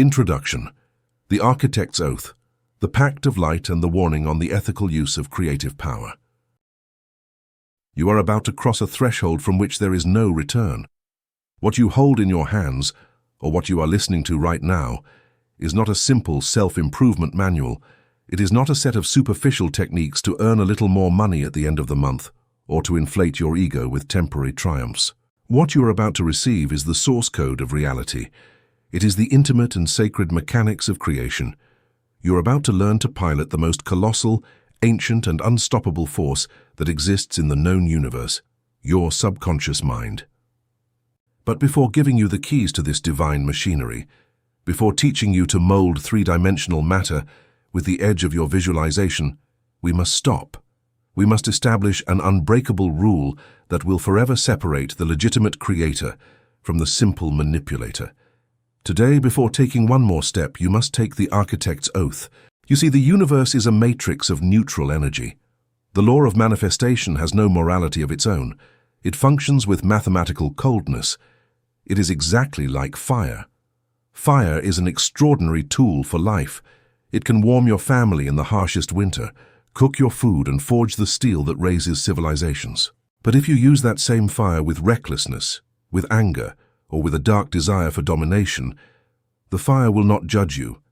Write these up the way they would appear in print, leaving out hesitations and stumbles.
Introduction. The Architect's Oath. The Pact of Light and the Warning on the Ethical Use of Creative Power. You are about to cross a threshold from which there is no return. What you hold in your hands, or what you are listening to right now, is not a simple self-improvement manual. It is not a set of superficial techniques to earn a little more money at the end of the month, or to inflate your ego with temporary triumphs. What you are about to receive is the source code of reality. It is the intimate and sacred mechanics of creation. You're about to learn to pilot the most colossal, ancient and unstoppable force that exists in the known universe, your subconscious mind. But before giving you the keys to this divine machinery, before teaching you to mold three-dimensional matter with the edge of your visualization, we must stop. We must establish an unbreakable rule that will forever separate the legitimate creator from the simple manipulator. Today, before taking one more step, you must take the Architect's Oath. You see, the universe is a matrix of neutral energy. The law of manifestation has no morality of its own. It functions with mathematical coldness. It is exactly like fire. Fire is an extraordinary tool for life. It can warm your family in the harshest winter, cook your food and forge the steel that raises civilizations. But if you use that same fire with recklessness, with anger, or with a dark desire for domination, the fire will not judge you.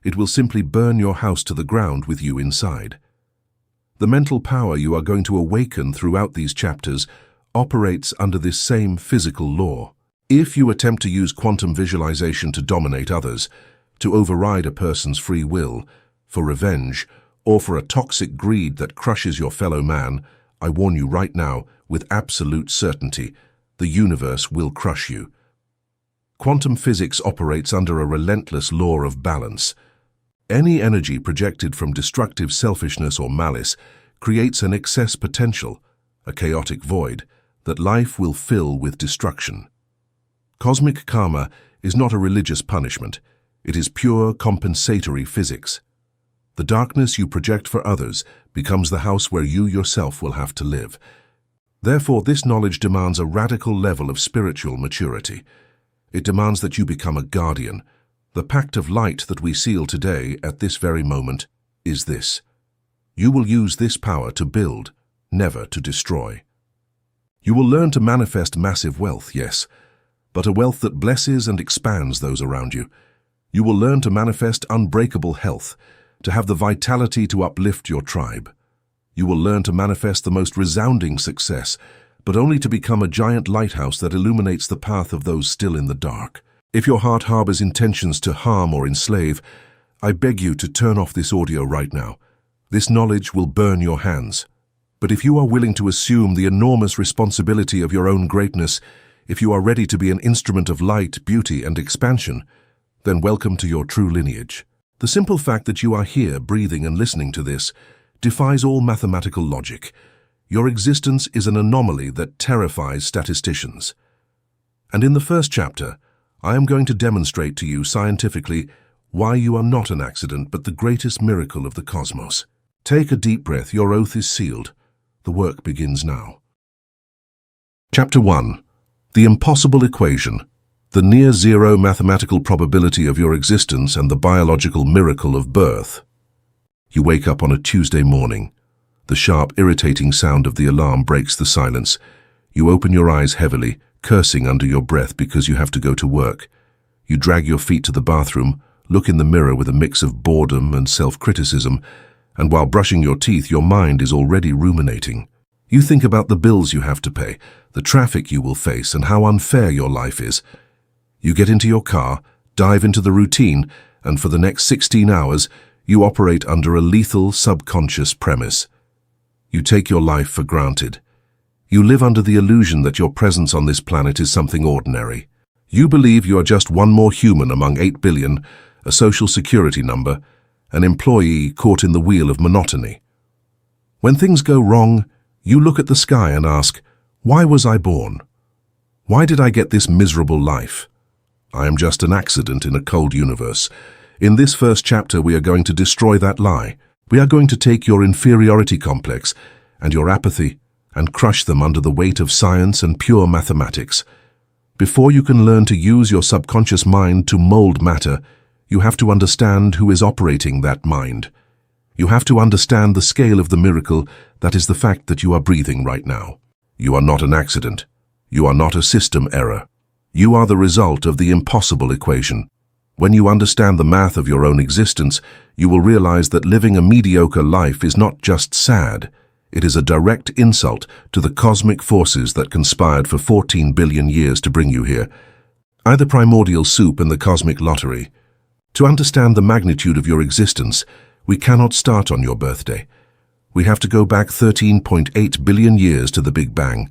It will simply burn your house to the ground with you inside. The mental power you are going to awaken throughout these chapters operates under this same physical law. If you attempt to use quantum visualization to dominate others, to override a person's free will, for revenge, or for a toxic greed that crushes your fellow man, I warn you right now, with absolute certainty, the universe will crush you. Quantum physics operates under a relentless law of balance. Any energy projected from destructive selfishness or malice creates an excess potential, a chaotic void, that life will fill with destruction. Cosmic karma is not a religious punishment. It is pure compensatory physics. The darkness you project for others becomes the house where you yourself will have to live. Therefore, this knowledge demands a radical level of spiritual maturity. It demands that you become a guardian. The pact of light that we seal today, at this very moment, is this. You will use this power to build, never to destroy. You will learn to manifest massive wealth, yes, but a wealth that blesses and expands those around you. You will learn to manifest unbreakable health, to have the vitality to uplift your tribe. You will learn to manifest the most resounding success, but only to become a giant lighthouse that illuminates the path of those still in the dark. If your heart harbors intentions to harm or enslave, I beg you to turn off this audio right now. This knowledge will burn your hands. But if you are willing to assume the enormous responsibility of your own greatness, if you are ready to be an instrument of light, beauty, and expansion, then welcome to your true lineage. The simple fact that you are here, breathing and listening to this, defies all mathematical logic. Your existence is an anomaly that terrifies statisticians. And in the first chapter, I am going to demonstrate to you scientifically why you are not an accident but the greatest miracle of the cosmos. Take a deep breath, your oath is sealed. The work begins now. Chapter 1. The Impossible Equation. The near-zero mathematical probability of your existence and the biological miracle of birth. You wake up on a Tuesday morning. The sharp, irritating sound of the alarm breaks the silence. You open your eyes heavily, cursing under your breath because you have to go to work. You drag your feet to the bathroom, look in the mirror with a mix of boredom and self-criticism, and while brushing your teeth, your mind is already ruminating. You think about the bills you have to pay, the traffic you will face, and how unfair your life is. You get into your car, dive into the routine, and for the next 16 hours, you operate under a lethal subconscious premise. You take your life for granted. You live under the illusion that your presence on this planet is something ordinary. You believe you are just one more human among 8 billion, a social security number, an employee caught in the wheel of monotony. When things go wrong, you look at the sky and ask, why was I born? Why did I get this miserable life? I am just an accident in a cold universe. In this first chapter, we are going to destroy that lie. We are going to take your inferiority complex and your apathy and crush them under the weight of science and pure mathematics. Before you can learn to use your subconscious mind to mold matter, You have to understand who is operating that mind. You have to understand the scale of the miracle that is the fact that you are breathing right now. You are not an accident. You are not a system error. You are the result of the impossible equation. When you understand the math of your own existence, you will realize that living a mediocre life is not just sad. It is a direct insult to the cosmic forces that conspired for 14 billion years to bring you here. Either primordial soup and the cosmic lottery. To understand the magnitude of your existence, we cannot start on your birthday. We have to go back 13.8 billion years to the Big Bang.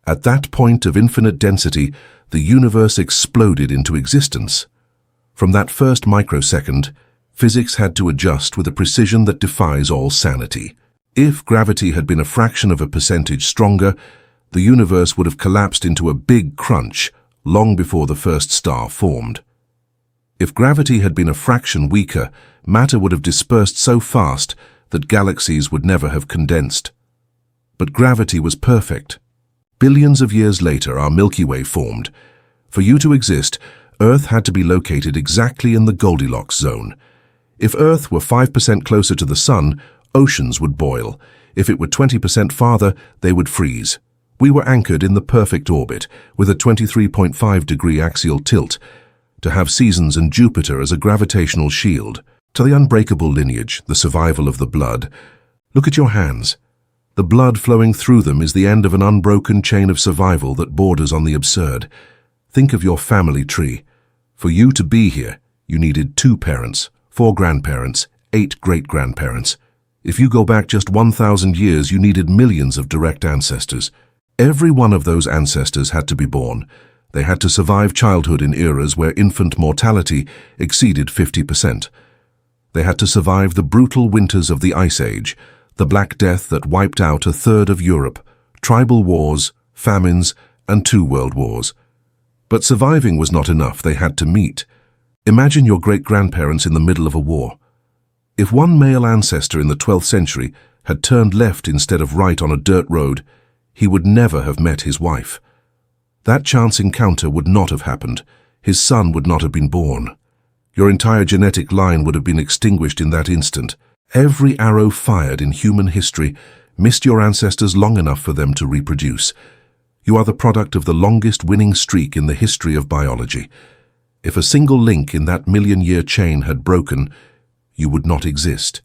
At that point of infinite density, the universe exploded into existence. From that first microsecond, physics had to adjust with a precision that defies all sanity. If gravity had been a fraction of a percentage stronger, the universe would have collapsed into a big crunch long before the first star formed. If gravity had been a fraction weaker, matter would have dispersed so fast that galaxies would never have condensed. But gravity was perfect. Billions of years later, our Milky Way formed. For you to exist, Earth had to be located exactly in the Goldilocks zone. If Earth were 5% closer to the Sun, oceans would boil. If it were 20% farther, they would freeze. We were anchored in the perfect orbit, with a 23.5-degree axial tilt, to have seasons and Jupiter as a gravitational shield. To the unbreakable lineage, the survival of the blood. Look at your hands. The blood flowing through them is the end of an unbroken chain of survival that borders on the absurd. Think of your family tree. For you to be here, you needed 2 parents, 4 grandparents, 8 great-grandparents. If you go back just 1,000 years, you needed millions of direct ancestors. Every one of those ancestors had to be born. They had to survive childhood in eras where infant mortality exceeded 50%. They had to survive the brutal winters of the Ice Age, the Black Death that wiped out a third of Europe, tribal wars, famines, and 2 world wars. But surviving was not enough. They had to meet. Imagine your great-grandparents in the middle of a war. If one male ancestor in the 12th century had turned left instead of right on a dirt road, he would never have met his wife. That chance encounter would not have happened. His son would not have been born. Your entire genetic line would have been extinguished in that instant. Every arrow fired in human history missed your ancestors long enough for them to reproduce. You are the product of the longest winning streak in the history of biology. If a single link in that million-year chain had broken, you would not exist.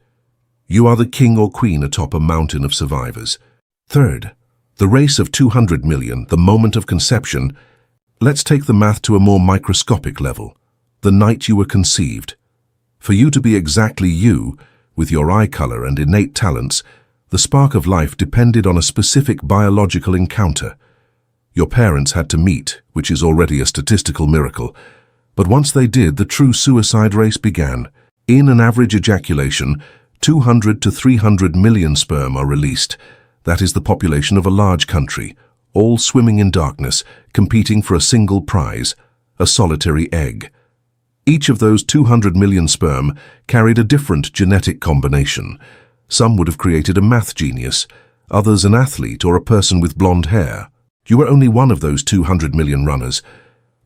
You are the king or queen atop a mountain of survivors. Third, the race of 200 million, the moment of conception. Let's take the math to a more microscopic level. The night you were conceived. For you to be exactly you, with your eye color and innate talents, the spark of life depended on a specific biological encounter. Your parents had to meet, which is already a statistical miracle. But once they did, the true suicide race began. In an average ejaculation, 200 to 300 million sperm are released. That is the population of a large country, all swimming in darkness, competing for a single prize, a solitary egg. Each of those 200 million sperm carried a different genetic combination. Some would have created a math genius, others an athlete or a person with blonde hair. You were only one of those 200 million runners.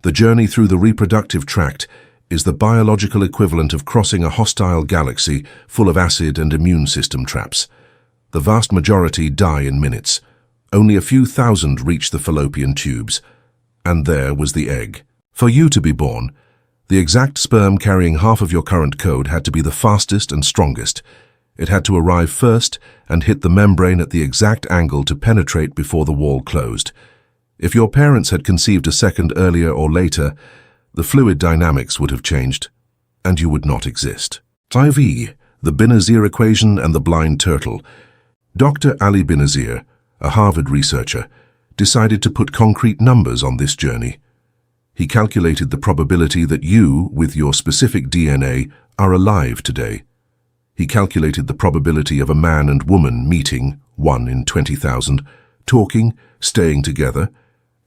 The journey through the reproductive tract is the biological equivalent of crossing a hostile galaxy full of acid and immune system traps. The vast majority die in minutes. Only a few thousand reach the fallopian tubes. And there was the egg. For you to be born, the exact sperm carrying half of your current code had to be the fastest and strongest. It had to arrive first and hit the membrane at the exact angle to penetrate before the wall closed. If your parents had conceived a second earlier or later, the fluid dynamics would have changed, and you would not exist. IV, the Benazir equation and the blind turtle. Dr. Ali Benazir, a Harvard researcher, decided to put concrete numbers on this journey. He calculated the probability that you, with your specific DNA, are alive today. He calculated the probability of a man and woman meeting, 1 in 20,000, talking, staying together,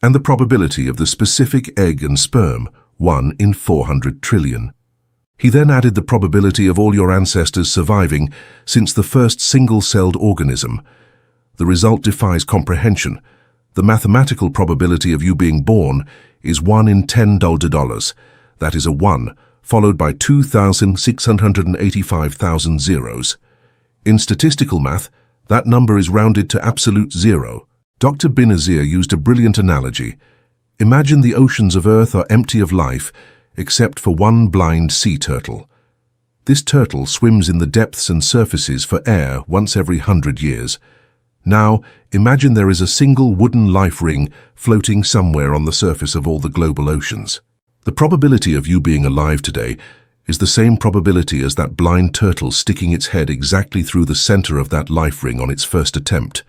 and the probability of the specific egg and sperm, 1 in 400 trillion. He then added the probability of all your ancestors surviving since the first single-celled organism. The result defies comprehension. The mathematical probability of you being born is 1 in 10 dollars. That is a 1 followed by 2,685,000 zeros. In statistical math, that number is rounded to absolute zero. Dr. Benazir used a brilliant analogy. Imagine the oceans of Earth are empty of life, except for one blind sea turtle. This turtle swims in the depths and surfaces for air once every 100 years. Now, imagine there is a single wooden life ring floating somewhere on the surface of all the global oceans. The probability of you being alive today is the same probability as that blind turtle sticking its head exactly through the center of that life ring on its first attempt.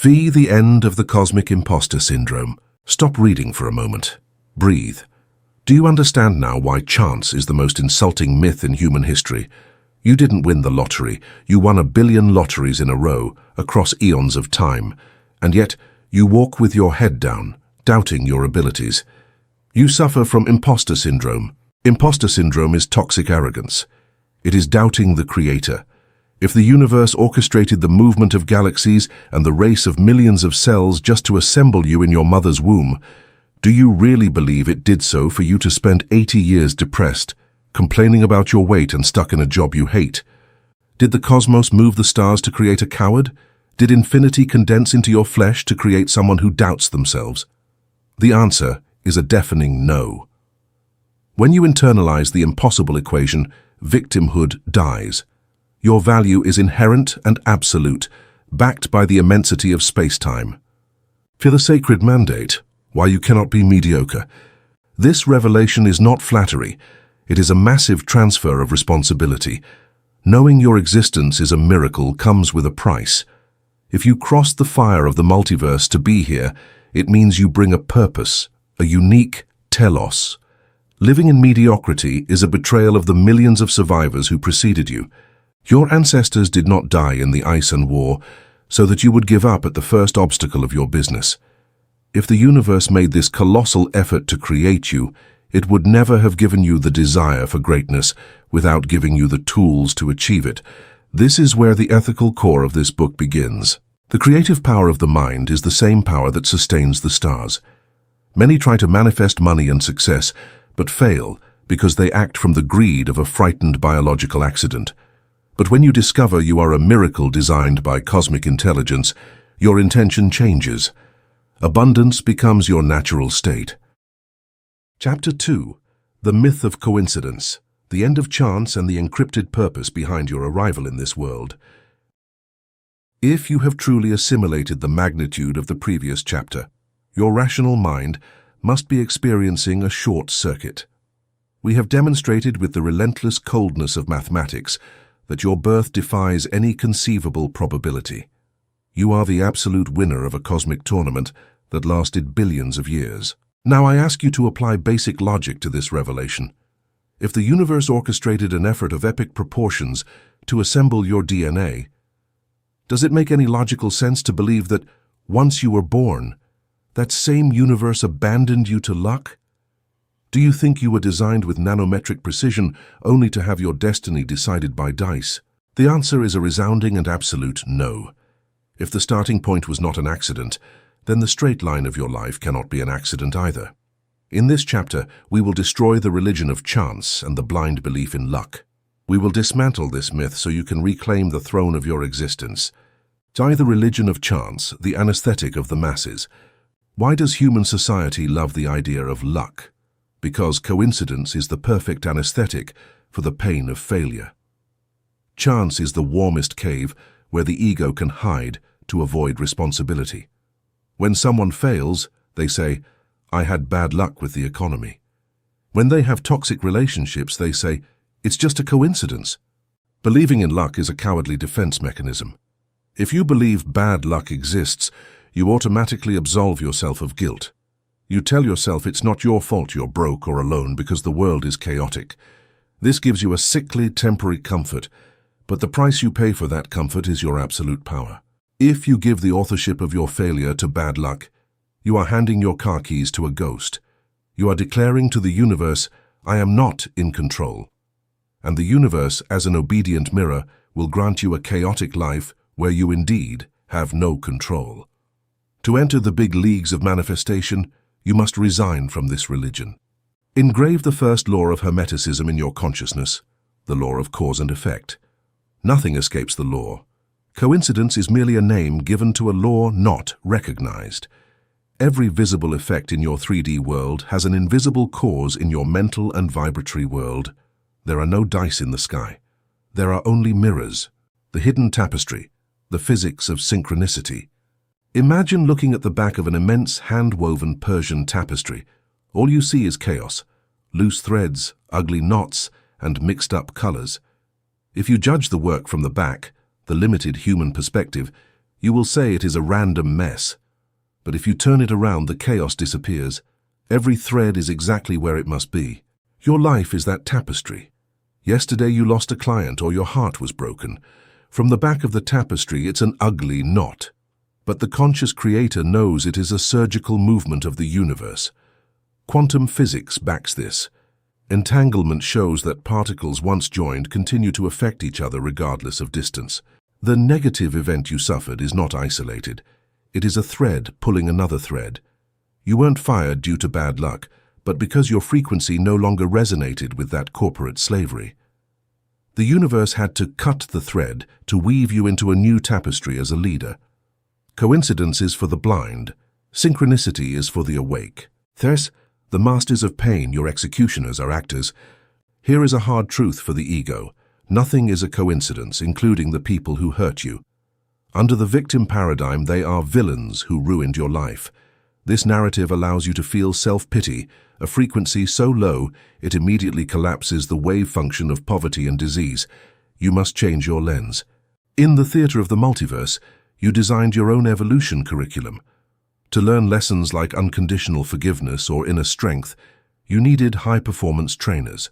The end of the cosmic imposter syndrome. Stop reading for a moment. Breathe. Do you understand now why chance is the most insulting myth in human history? You didn't win the lottery. You won 1 billion lotteries in a row, across eons of time. And yet, you walk with your head down, doubting your abilities. You suffer from imposter syndrome. Imposter syndrome is toxic arrogance. It is doubting the Creator. If the universe orchestrated the movement of galaxies and the race of millions of cells just to assemble you in your mother's womb, do you really believe it did so for you to spend 80 years depressed, complaining about your weight and stuck in a job you hate? Did the cosmos move the stars to create a coward? Did infinity condense into your flesh to create someone who doubts themselves? The answer is a deafening no. When you internalize the impossible equation, victimhood dies. Your value is inherent and absolute, backed by the immensity of space-time. For the sacred mandate, why you cannot be mediocre. This revelation is not flattery. It is a massive transfer of responsibility. Knowing your existence is a miracle comes with a price. If you cross the fire of the multiverse to be here, it means you bring a purpose, a unique telos. Living in mediocrity is a betrayal of the millions of survivors who preceded you. Your ancestors did not die in the ice and war, so that you would give up at the first obstacle of your business. If the universe made this colossal effort to create you, it would never have given you the desire for greatness without giving you the tools to achieve it. This is where the ethical core of this book begins. The creative power of the mind is the same power that sustains the stars. Many try to manifest money and success, but fail because they act from the greed of a frightened biological accident. But when you discover you are a miracle designed by cosmic intelligence, your intention changes. Abundance becomes your natural state. Chapter 2. The Myth of Coincidence. The End of Chance and the Encrypted Purpose Behind Your Arrival in this world. If you have truly assimilated the magnitude of the previous chapter, your rational mind must be experiencing a short circuit. We have demonstrated with the relentless coldness of mathematics that your birth defies any conceivable probability. You are the absolute winner of a cosmic tournament that lasted billions of years. Now I ask you to apply basic logic to this revelation. If the universe orchestrated an effort of epic proportions to assemble your DNA, does it make any logical sense to believe that once you were born, that same universe abandoned you to luck? Do you think you were designed with nanometric precision only to have your destiny decided by dice? The answer is a resounding and absolute no. If the starting point was not an accident, then the straight line of your life cannot be an accident either. In this chapter, we will destroy the religion of chance and the blind belief in luck. We will dismantle this myth so you can reclaim the throne of your existence. Die the religion of chance, the anesthetic of the masses. Why does human society love the idea of luck? Because coincidence is the perfect anesthetic for the pain of failure. Chance is the warmest cave where the ego can hide to avoid responsibility. When someone fails, they say, "I had bad luck with the economy." When they have toxic relationships, they say, "It's just a coincidence." Believing in luck is a cowardly defense mechanism. If you believe bad luck exists, you automatically absolve yourself of guilt. You tell yourself it's not your fault you're broke or alone because the world is chaotic. This gives you a sickly, temporary comfort, but the price you pay for that comfort is your absolute power. If you give the authorship of your failure to bad luck, you are handing your car keys to a ghost. You are declaring to the universe, "I am not in control." And the universe, as an obedient mirror, will grant you a chaotic life where you indeed have no control. To enter the big leagues of manifestation, you must resign from this religion. Engrave the first law of Hermeticism in your consciousness, the law of cause and effect. Nothing escapes the law. Coincidence is merely a name given to a law not recognized. Every visible effect in your 3D world has an invisible cause in your mental and vibratory world. There are no dice in the sky. There are only mirrors, the hidden tapestry, the physics of synchronicity. Imagine looking at the back of an immense hand-woven Persian tapestry. All you see is chaos, loose threads, ugly knots, and mixed-up colors. If you judge the work from the back, the limited human perspective, you will say it is a random mess. But if you turn it around, the chaos disappears. Every thread is exactly where it must be. Your life is that tapestry. Yesterday you lost a client or your heart was broken. From the back of the tapestry, it's an ugly knot. But the conscious creator knows it is a surgical movement of the universe. Quantum physics backs this. Entanglement shows that particles once joined continue to affect each other regardless of distance. The negative event you suffered is not isolated. It is a thread pulling another thread. You weren't fired due to bad luck, but because your frequency no longer resonated with that corporate slavery. The universe had to cut the thread to weave you into a new tapestry as a leader. Coincidence is for the blind. Synchronicity is for the awake. Thus, the masters of pain, your executioners, are actors. Here is a hard truth for the ego. Nothing is a coincidence, including the people who hurt you. Under the victim paradigm, they are villains who ruined your life. This narrative allows you to feel self-pity, a frequency so low it immediately collapses the wave function of poverty and disease. You must change your lens. In the theater of the multiverse, you designed your own evolution curriculum. To learn lessons like unconditional forgiveness or inner strength, you needed high-performance trainers.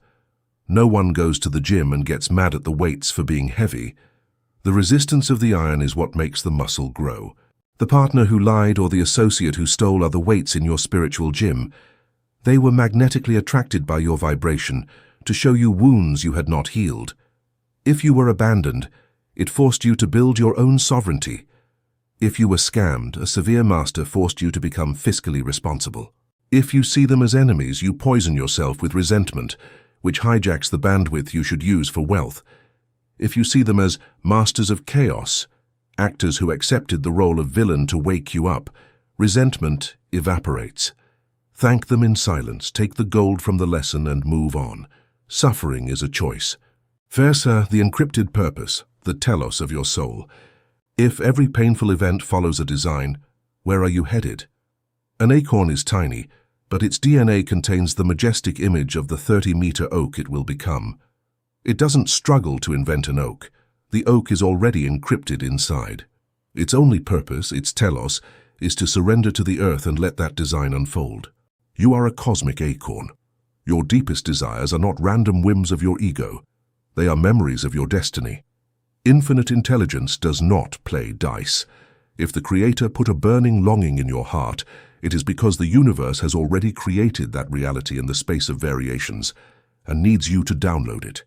No one goes to the gym and gets mad at the weights for being heavy. The resistance of the iron is what makes the muscle grow. The partner who lied or the associate who stole other weights in your spiritual gym, they were magnetically attracted by your vibration to show you wounds you had not healed. If you were abandoned, it forced you to build your own sovereignty. If you were scammed, a severe master forced you to become fiscally responsible. If you see them as enemies, you poison yourself with resentment, which hijacks the bandwidth you should use for wealth. If you see them as masters of chaos, actors who accepted the role of villain to wake you up, resentment evaporates. Thank them in silence, take the gold from the lesson and move on. Suffering is a choice. Versa, the encrypted purpose, the telos of your soul. If every painful event follows a design, where are you headed? An acorn is tiny, but its DNA contains the majestic image of the 30-meter oak it will become. It doesn't struggle to invent an oak. The oak is already encrypted inside. Its only purpose, its telos, is to surrender to the earth and let that design unfold. You are a cosmic acorn. Your deepest desires are not random whims of your ego. They are memories of your destiny. Infinite intelligence does not play dice. If the Creator put a burning longing in your heart, it is because the universe has already created that reality in the space of variations and needs you to download it.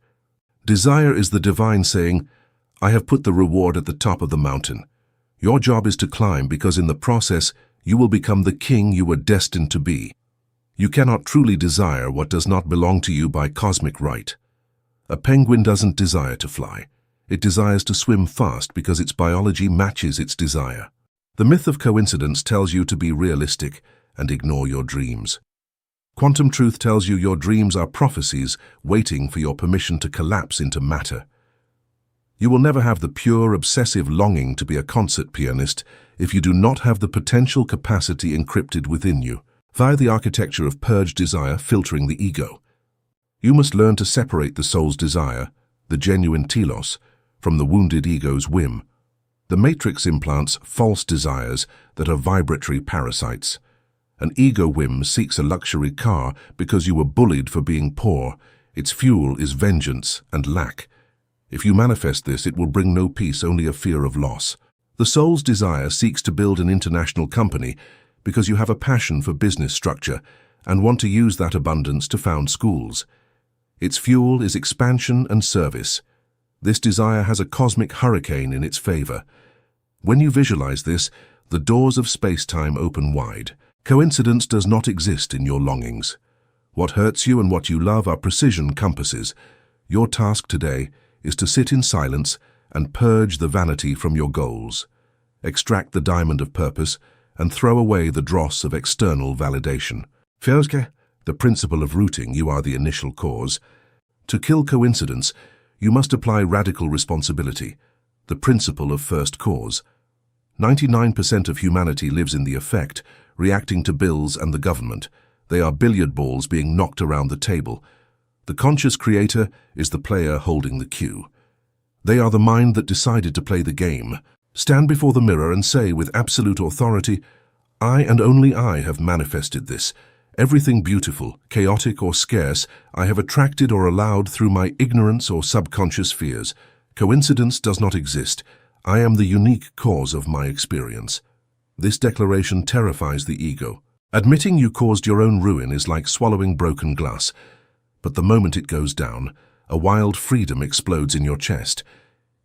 Desire is the divine saying, I have put the reward at the top of the mountain. Your job is to climb because in the process, you will become the king you were destined to be. You cannot truly desire what does not belong to you by cosmic right. A penguin doesn't desire to fly. It desires to swim fast because its biology matches its desire. The myth of coincidence tells you to be realistic and ignore your dreams. Quantum truth tells you your dreams are prophecies waiting for your permission to collapse into matter. You will never have the pure, obsessive longing to be a concert pianist if you do not have the potential capacity encrypted within you, via the architecture of purged desire filtering the ego. You must learn to separate the soul's desire, the genuine telos, from the wounded ego's whim. The matrix implants false desires that are vibratory parasites. An ego whim seeks a luxury car because you were bullied for being poor. Its fuel is vengeance and lack. If you manifest this, it will bring no peace, only a fear of loss. The soul's desire seeks to build an international company because you have a passion for business structure and want to use that abundance to found schools. Its fuel is expansion and service. This desire has a cosmic hurricane in its favor. When you visualize this, the doors of space-time open wide. Coincidence does not exist in your longings. What hurts you and what you love are precision compasses. Your task today is to sit in silence and purge the vanity from your goals. Extract the diamond of purpose and throw away the dross of external validation. Fioske, the principle of rooting, you are the initial cause. To kill coincidence, you must apply radical responsibility, the principle of first cause. 99% of humanity lives in the effect, reacting to bills and the government. They are billiard balls being knocked around the table. The conscious creator is the player holding the cue. They are the mind that decided to play the game. Stand before the mirror and say with absolute authority, I and only I have manifested this. Everything beautiful, chaotic or scarce, I have attracted or allowed through my ignorance or subconscious fears. Coincidence does not exist. I am the unique cause of my experience. This declaration terrifies the ego. Admitting you caused your own ruin is like swallowing broken glass. But the moment it goes down, a wild freedom explodes in your chest.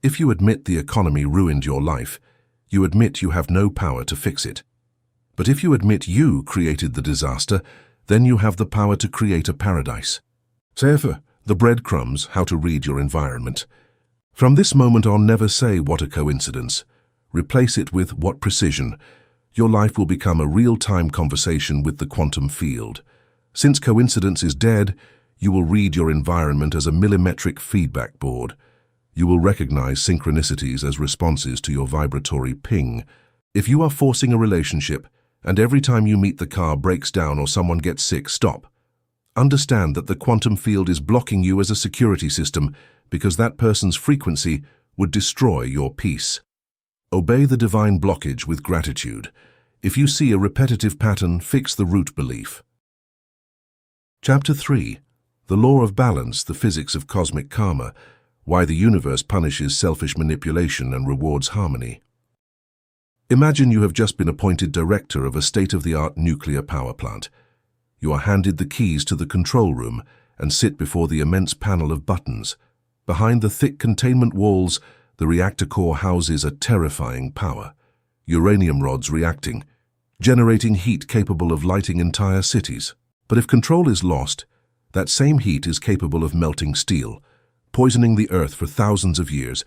If you admit the economy ruined your life, you admit you have no power to fix it. But if you admit you created the disaster, then you have the power to create a paradise. Therefore, the breadcrumbs, how to read your environment. From this moment on, never say what a coincidence. Replace it with what precision. Your life will become a real-time conversation with the quantum field. Since coincidence is dead, you will read your environment as a millimetric feedback board. You will recognize synchronicities as responses to your vibratory ping. If you are forcing a relationship, and every time you meet the car breaks down or someone gets sick, stop. Understand that the quantum field is blocking you as a security system because that person's frequency would destroy your peace. Obey the divine blockage with gratitude. If you see a repetitive pattern, fix the root belief. Chapter 3. The Law of Balance, the Physics of Cosmic Karma, Why the Universe Punishes Selfish Manipulation and Rewards Harmony. Imagine you have just been appointed director of a state-of-the-art nuclear power plant. You are handed the keys to the control room and sit before the immense panel of buttons. Behind the thick containment walls, the reactor core houses a terrifying power. Uranium rods reacting, generating heat capable of lighting entire cities. But if control is lost, that same heat is capable of melting steel, poisoning the earth for thousands of years,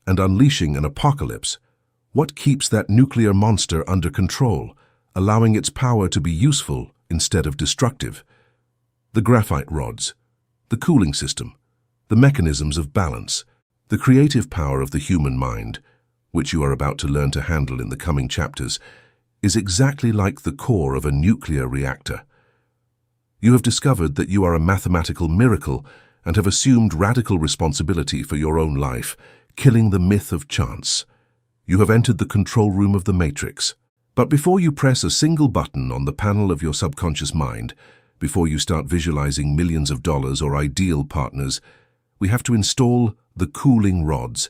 and unleashing an apocalypse. What keeps that nuclear monster under control, allowing its power to be useful instead of destructive? The graphite rods, the cooling system, the mechanisms of balance, the creative power of the human mind, which you are about to learn to handle in the coming chapters, is exactly like the core of a nuclear reactor. You have discovered that you are a mathematical miracle and have assumed radical responsibility for your own life, killing the myth of chance. You have entered the control room of the Matrix. But before you press a single button on the panel of your subconscious mind, before you start visualizing millions of dollars or ideal partners, we have to install the cooling rods.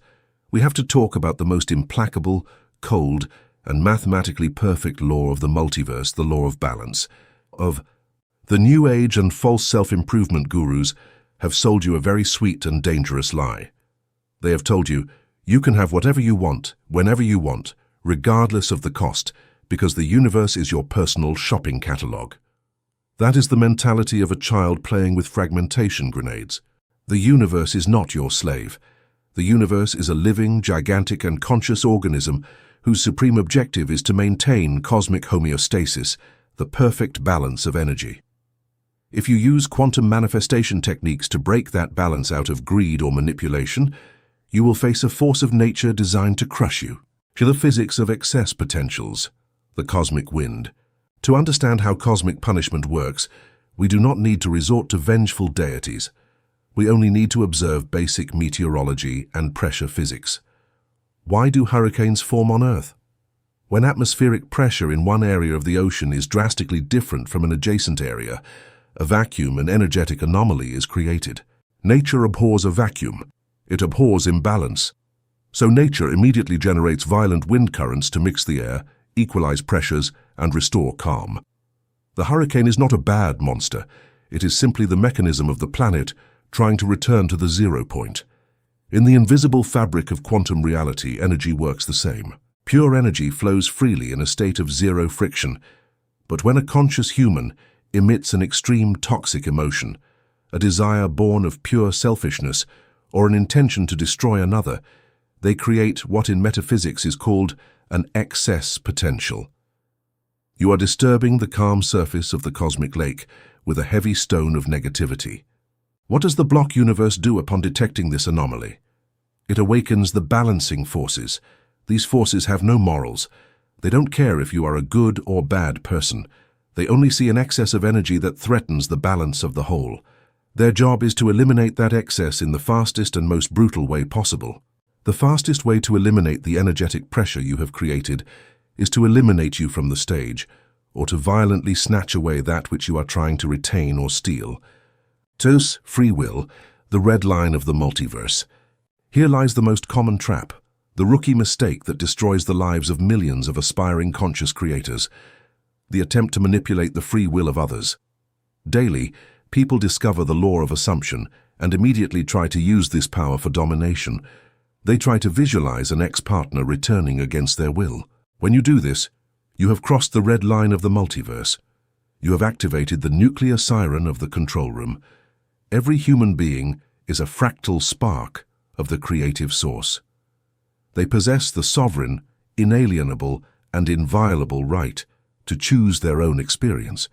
We have to talk about the most implacable, cold, and mathematically perfect law of the multiverse, the law of balance. The New Age and false self-improvement gurus have sold you a very sweet and dangerous lie. They have told you, you can have whatever you want, whenever you want, regardless of the cost, because the universe is your personal shopping catalog. That is the mentality of a child playing with fragmentation grenades. The universe is not your slave. The universe is a living, gigantic, and conscious organism whose supreme objective is to maintain cosmic homeostasis, the perfect balance of energy. If you use quantum manifestation techniques to break that balance out of greed or manipulation, you will face a force of nature designed to crush you. To the physics of excess potentials, the cosmic wind. To understand how cosmic punishment works, we do not need to resort to vengeful deities. We only need to observe basic meteorology and pressure physics. Why do hurricanes form on Earth? When atmospheric pressure in one area of the ocean is drastically different from an adjacent area, a vacuum, an energetic anomaly, is created. Nature abhors a vacuum. It abhors imbalance. So nature immediately generates violent wind currents to mix the air, equalize pressures, and restore calm. The hurricane is not a bad monster. It is simply the mechanism of the planet trying to return to the 0 point. In the invisible fabric of quantum reality, energy works the same. Pure energy flows freely in a state of zero friction. But when a conscious human, emits an extreme toxic emotion, a desire born of pure selfishness, or an intention to destroy another, they create what in metaphysics is called an excess potential. You are disturbing the calm surface of the cosmic lake with a heavy stone of negativity. What does the block universe do upon detecting this anomaly? It awakens the balancing forces. These forces have no morals. They don't care if you are a good or bad person. They only see an excess of energy that threatens the balance of the whole. Their job is to eliminate that excess in the fastest and most brutal way possible. The fastest way to eliminate the energetic pressure you have created is to eliminate you from the stage, or to violently snatch away that which you are trying to retain or steal. Tos, free will, the red line of the multiverse. Here lies the most common trap, the rookie mistake that destroys the lives of millions of aspiring conscious creators, the attempt to manipulate the free will of others. Daily, people discover the law of assumption and immediately try to use this power for domination. They try to visualize an ex-partner returning against their will. When you do this, you have crossed the red line of the multiverse. You have activated the nuclear siren of the control room. Every human being is a fractal spark of the creative source. They possess the sovereign, inalienable, and inviolable right to choose their own experience.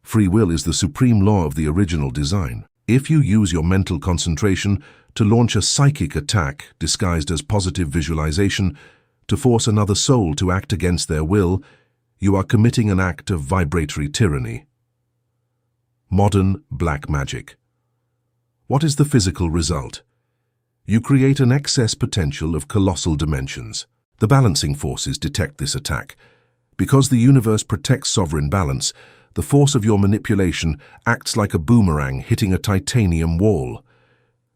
Free will is the supreme law of the original design. If you use your mental concentration to launch a psychic attack disguised as positive visualization, to force another soul to act against their will, you are committing an act of vibratory tyranny. Modern black magic. What is the physical result? You create an excess potential of colossal dimensions. The balancing forces detect this attack. Because the universe protects sovereign balance, the force of your manipulation acts like a boomerang hitting a titanium wall.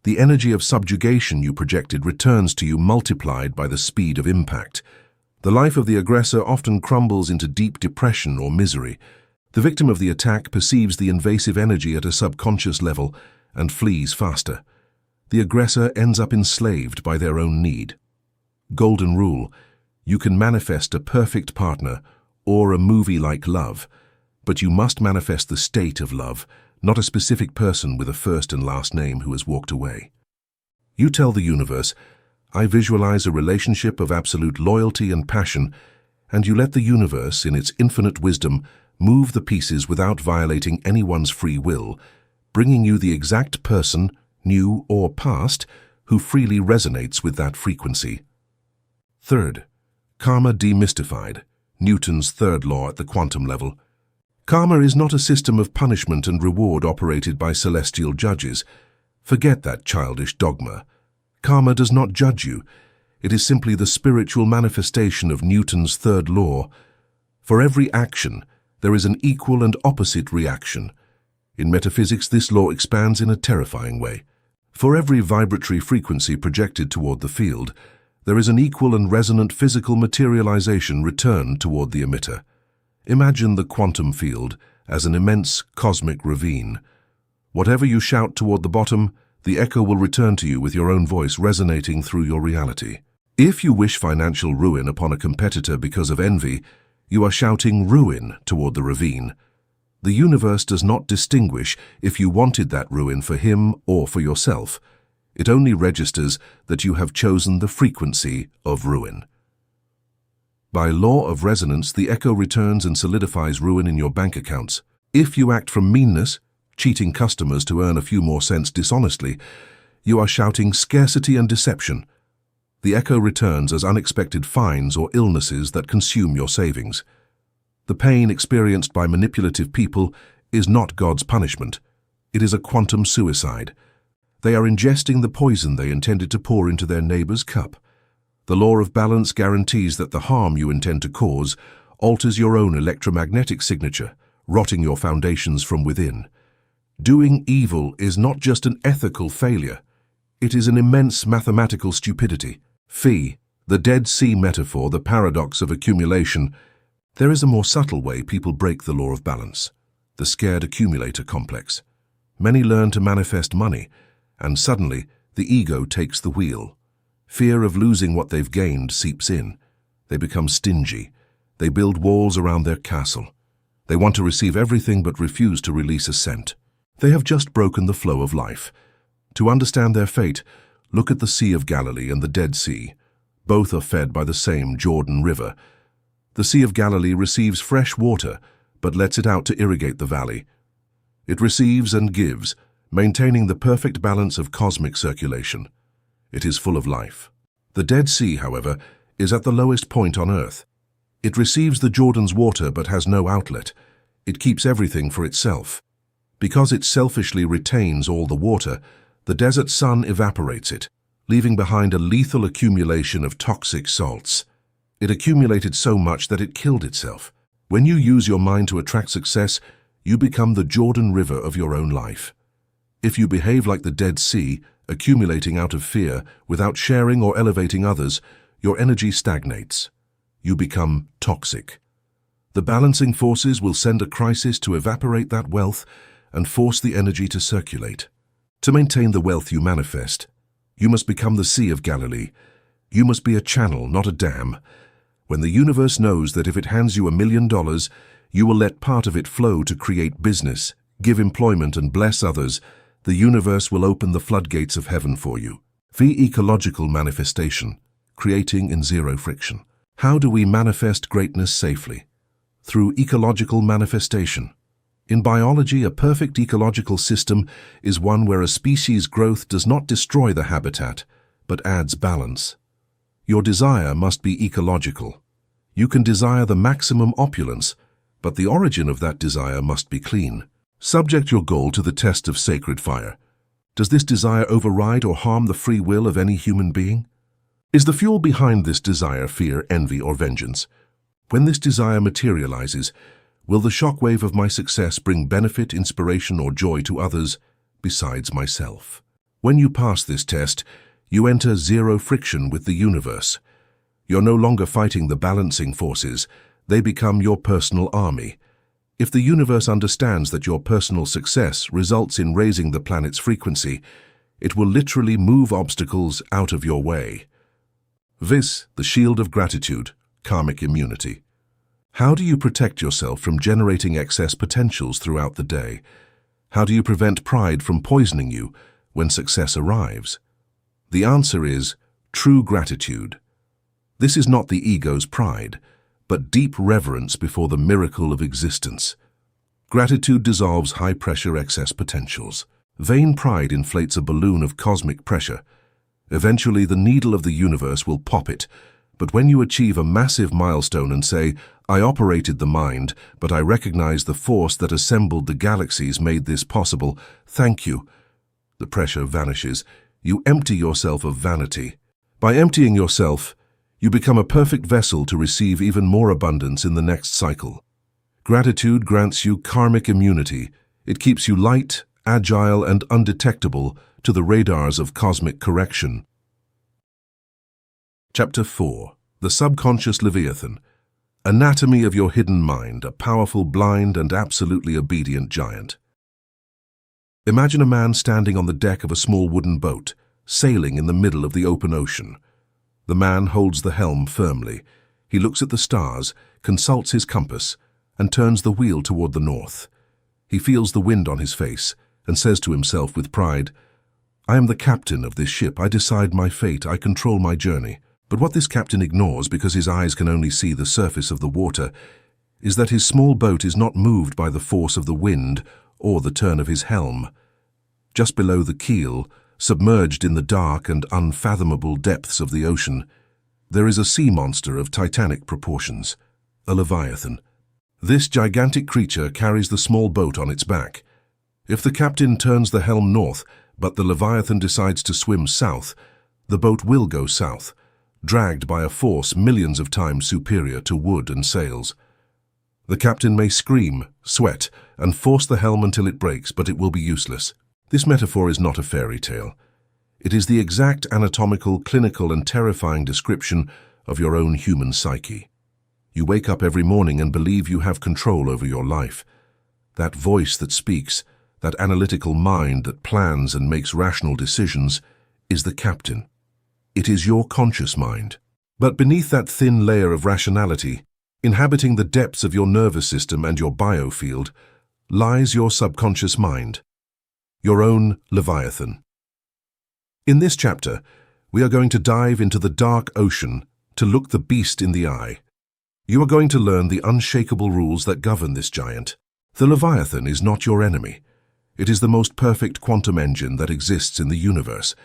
The energy of subjugation you projected returns to you multiplied by the speed of impact. The life of the aggressor often crumbles into deep depression or misery. The victim of the attack perceives the invasive energy at a subconscious level and flees faster. The aggressor ends up enslaved by their own need. Golden rule: you can manifest a perfect partner or a movie-like love, but you must manifest the state of love, not a specific person with a first and last name who has walked away. You tell the universe, I visualize a relationship of absolute loyalty and passion, and you let the universe, in its infinite wisdom, move the pieces without violating anyone's free will, bringing you the exact person, new or past, who freely resonates with that frequency. Third, karma demystified, Newton's third law at the quantum level. Karma is not a system of punishment and reward operated by celestial judges. Forget that childish dogma. Karma does not judge you. It is simply the spiritual manifestation of Newton's third law. For every action, there is an equal and opposite reaction. In metaphysics, this law expands in a terrifying way. For every vibratory frequency projected toward the field, there is an equal and resonant physical materialization returned toward the emitter. Imagine the quantum field as an immense cosmic ravine. Whatever you shout toward the bottom, the echo will return to you with your own voice resonating through your reality. If you wish financial ruin upon a competitor because of envy, you are shouting ruin toward the ravine. The universe does not distinguish if you wanted that ruin for him or for yourself. It only registers that you have chosen the frequency of ruin. By law of resonance, the echo returns and solidifies ruin in your bank accounts. If you act from meanness, cheating customers to earn a few more cents dishonestly, you are shouting scarcity and deception. The echo returns as unexpected fines or illnesses that consume your savings. The pain experienced by manipulative people is not God's punishment. It is a quantum suicide. They are ingesting the poison they intended to pour into their neighbor's cup. The law of balance guarantees that the harm you intend to cause alters your own electromagnetic signature, rotting your foundations from within. Doing evil is not just an ethical failure. It is an immense mathematical stupidity. Phi, the Dead Sea metaphor, the paradox of accumulation. There is a more subtle way people break the law of balance, the scared accumulator complex. Many learn to manifest money, and suddenly the ego takes the wheel. Fear of losing what they've gained seeps in. They become stingy. They build walls around their castle. They want to receive everything but refuse to release a cent. They have just broken the flow of life. To understand their fate, look at the Sea of Galilee and the Dead Sea. Both are fed by the same Jordan River. The Sea of Galilee receives fresh water, but lets it out to irrigate the valley. It receives and gives, maintaining the perfect balance of cosmic circulation. It is full of life. The Dead Sea, however, is at the lowest point on Earth. It receives the Jordan's water but has no outlet. It keeps everything for itself. Because it selfishly retains all the water, the desert sun evaporates it, leaving behind a lethal accumulation of toxic salts. It accumulated so much that it killed itself. When you use your mind to attract success, you become the Jordan River of your own life. If you behave like the Dead Sea, accumulating out of fear, without sharing or elevating others, your energy stagnates. You become toxic. The balancing forces will send a crisis to evaporate that wealth and force the energy to circulate. To maintain the wealth you manifest, you must become the Sea of Galilee. You must be a channel, not a dam. When the universe knows that if it hands you $1 million, you will let part of it flow to create business, give employment and bless others, the universe will open the floodgates of heaven for you. Ecological manifestation, creating in zero friction. How do we manifest greatness safely? Through ecological manifestation. In biology, a perfect ecological system is one where a species' growth does not destroy the habitat, but adds balance. Your desire must be ecological. You can desire the maximum opulence, but the origin of that desire must be clean. Subject your goal to the test of sacred fire. Does this desire override or harm the free will of any human being? Is the fuel behind this desire fear, envy, or vengeance? When this desire materializes, will the shockwave of my success bring benefit, inspiration, or joy to others besides myself? When you pass this test, you enter zero friction with the universe. You're no longer fighting the balancing forces. They become your personal army. If the universe understands that your personal success results in raising the planet's frequency, it will literally move obstacles out of your way. This, the shield of gratitude, karmic immunity. How do you protect yourself from generating excess potentials throughout the day? How do you prevent pride from poisoning you when success arrives? The answer is true gratitude. This is not the ego's pride, but deep reverence before the miracle of existence. Gratitude dissolves high-pressure excess potentials. Vain pride inflates a balloon of cosmic pressure. Eventually, the needle of the universe will pop it, but when you achieve a massive milestone and say, "I operated the mind, but I recognize the force that assembled the galaxies made this possible, thank you," the pressure vanishes. You empty yourself of vanity. By emptying yourself, you become a perfect vessel to receive even more abundance in the next cycle. Gratitude grants you karmic immunity. It keeps you light, agile, and undetectable to the radars of cosmic correction. Chapter 4. The Subconscious Leviathan. Anatomy of your hidden mind, a powerful, blind, and absolutely obedient giant. Imagine a man standing on the deck of a small wooden boat, sailing in the middle of the open ocean. The man holds the helm firmly. He looks at the stars, consults his compass, and turns the wheel toward the north. He feels the wind on his face and says to himself with pride, "I am the captain of this ship. I decide my fate. I control my journey." But what this captain ignores, because his eyes can only see the surface of the water, is that his small boat is not moved by the force of the wind or the turn of his helm. Just below the keel, submerged in the dark and unfathomable depths of the ocean, there is a sea monster of titanic proportions, a leviathan. This gigantic creature carries the small boat on its back. If the captain turns the helm north, but the leviathan decides to swim south, the boat will go south, dragged by a force millions of times superior to wood and sails. The captain may scream, sweat, and force the helm until it breaks, but it will be useless. This metaphor is not a fairy tale. It is the exact anatomical, clinical, and terrifying description of your own human psyche. You wake up every morning and believe you have control over your life. That voice that speaks, that analytical mind that plans and makes rational decisions, is the captain. It is your conscious mind. But beneath that thin layer of rationality, Inhabiting the depths of your nervous system and your biofield lies your subconscious mind, your own Leviathan. In this chapter, we are going to dive into the dark ocean to look the beast in the eye. You are going to learn the unshakable rules that govern this giant. The Leviathan is not your enemy. It is the most perfect quantum engine that exists in the universe.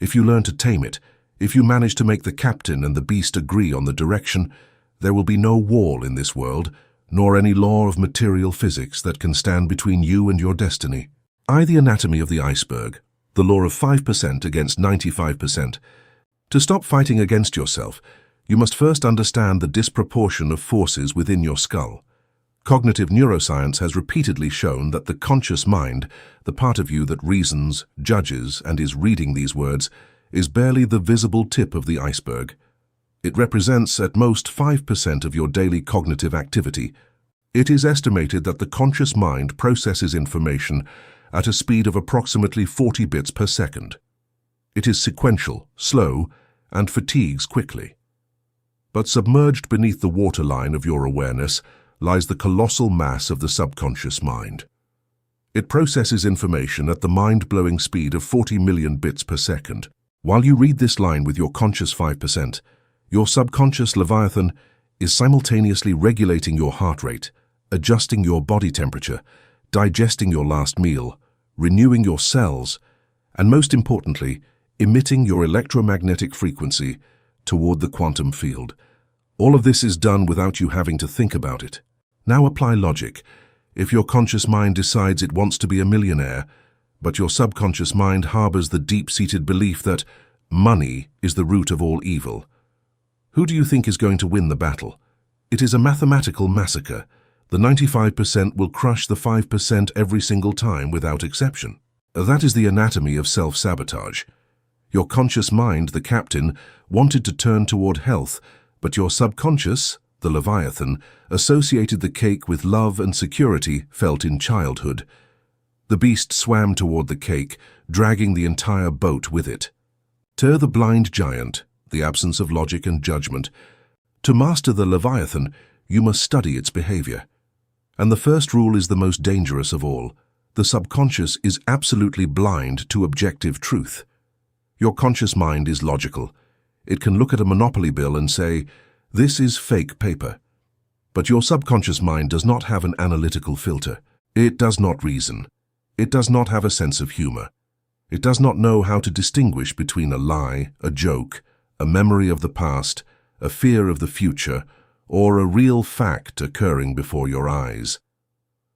If you learn to tame it, if you manage to make the captain and the beast agree on the direction, there will be no wall in this world, nor any law of material physics that can stand between you and your destiny. The anatomy of the iceberg, the law of 5% against 95%. To stop fighting against yourself, you must first understand the disproportion of forces within your skull. Cognitive neuroscience has repeatedly shown that the conscious mind, the part of you that reasons, judges, and is reading these words, is barely the visible tip of the iceberg. It represents at most 5% of your daily cognitive activity. It is estimated that the conscious mind processes information at a speed of approximately 40 bits per second. It is sequential, slow, and fatigues quickly. But submerged beneath the waterline of your awareness lies the colossal mass of the subconscious mind. It processes information at the mind-blowing speed of 40 million bits per second. While you read this line with your conscious 5%, your subconscious Leviathan is simultaneously regulating your heart rate, adjusting your body temperature, digesting your last meal, renewing your cells, and most importantly, emitting your electromagnetic frequency toward the quantum field. All of this is done without you having to think about it. Now apply logic. If your conscious mind decides it wants to be a millionaire, but your subconscious mind harbors the deep-seated belief that money is the root of all evil, who do you think is going to win the battle? It is a mathematical massacre. The 95% will crush the 5% every single time without exception. That is the anatomy of self-sabotage. Your conscious mind, the captain, wanted to turn toward health, but your subconscious, the Leviathan, associated the cake with love and security felt in childhood. The beast swam toward the cake, dragging the entire boat with it. To the blind giant, the absence of logic and judgment. To master the Leviathan, you must study its behavior. And the first rule is the most dangerous of all. The subconscious is absolutely blind to objective truth. Your conscious mind is logical. It can look at a monopoly bill and say, "This is fake paper." But your subconscious mind does not have an analytical filter. It does not reason. It does not have a sense of humor. It does not know how to distinguish between a lie, a joke, a memory of the past, a fear of the future, or a real fact occurring before your eyes.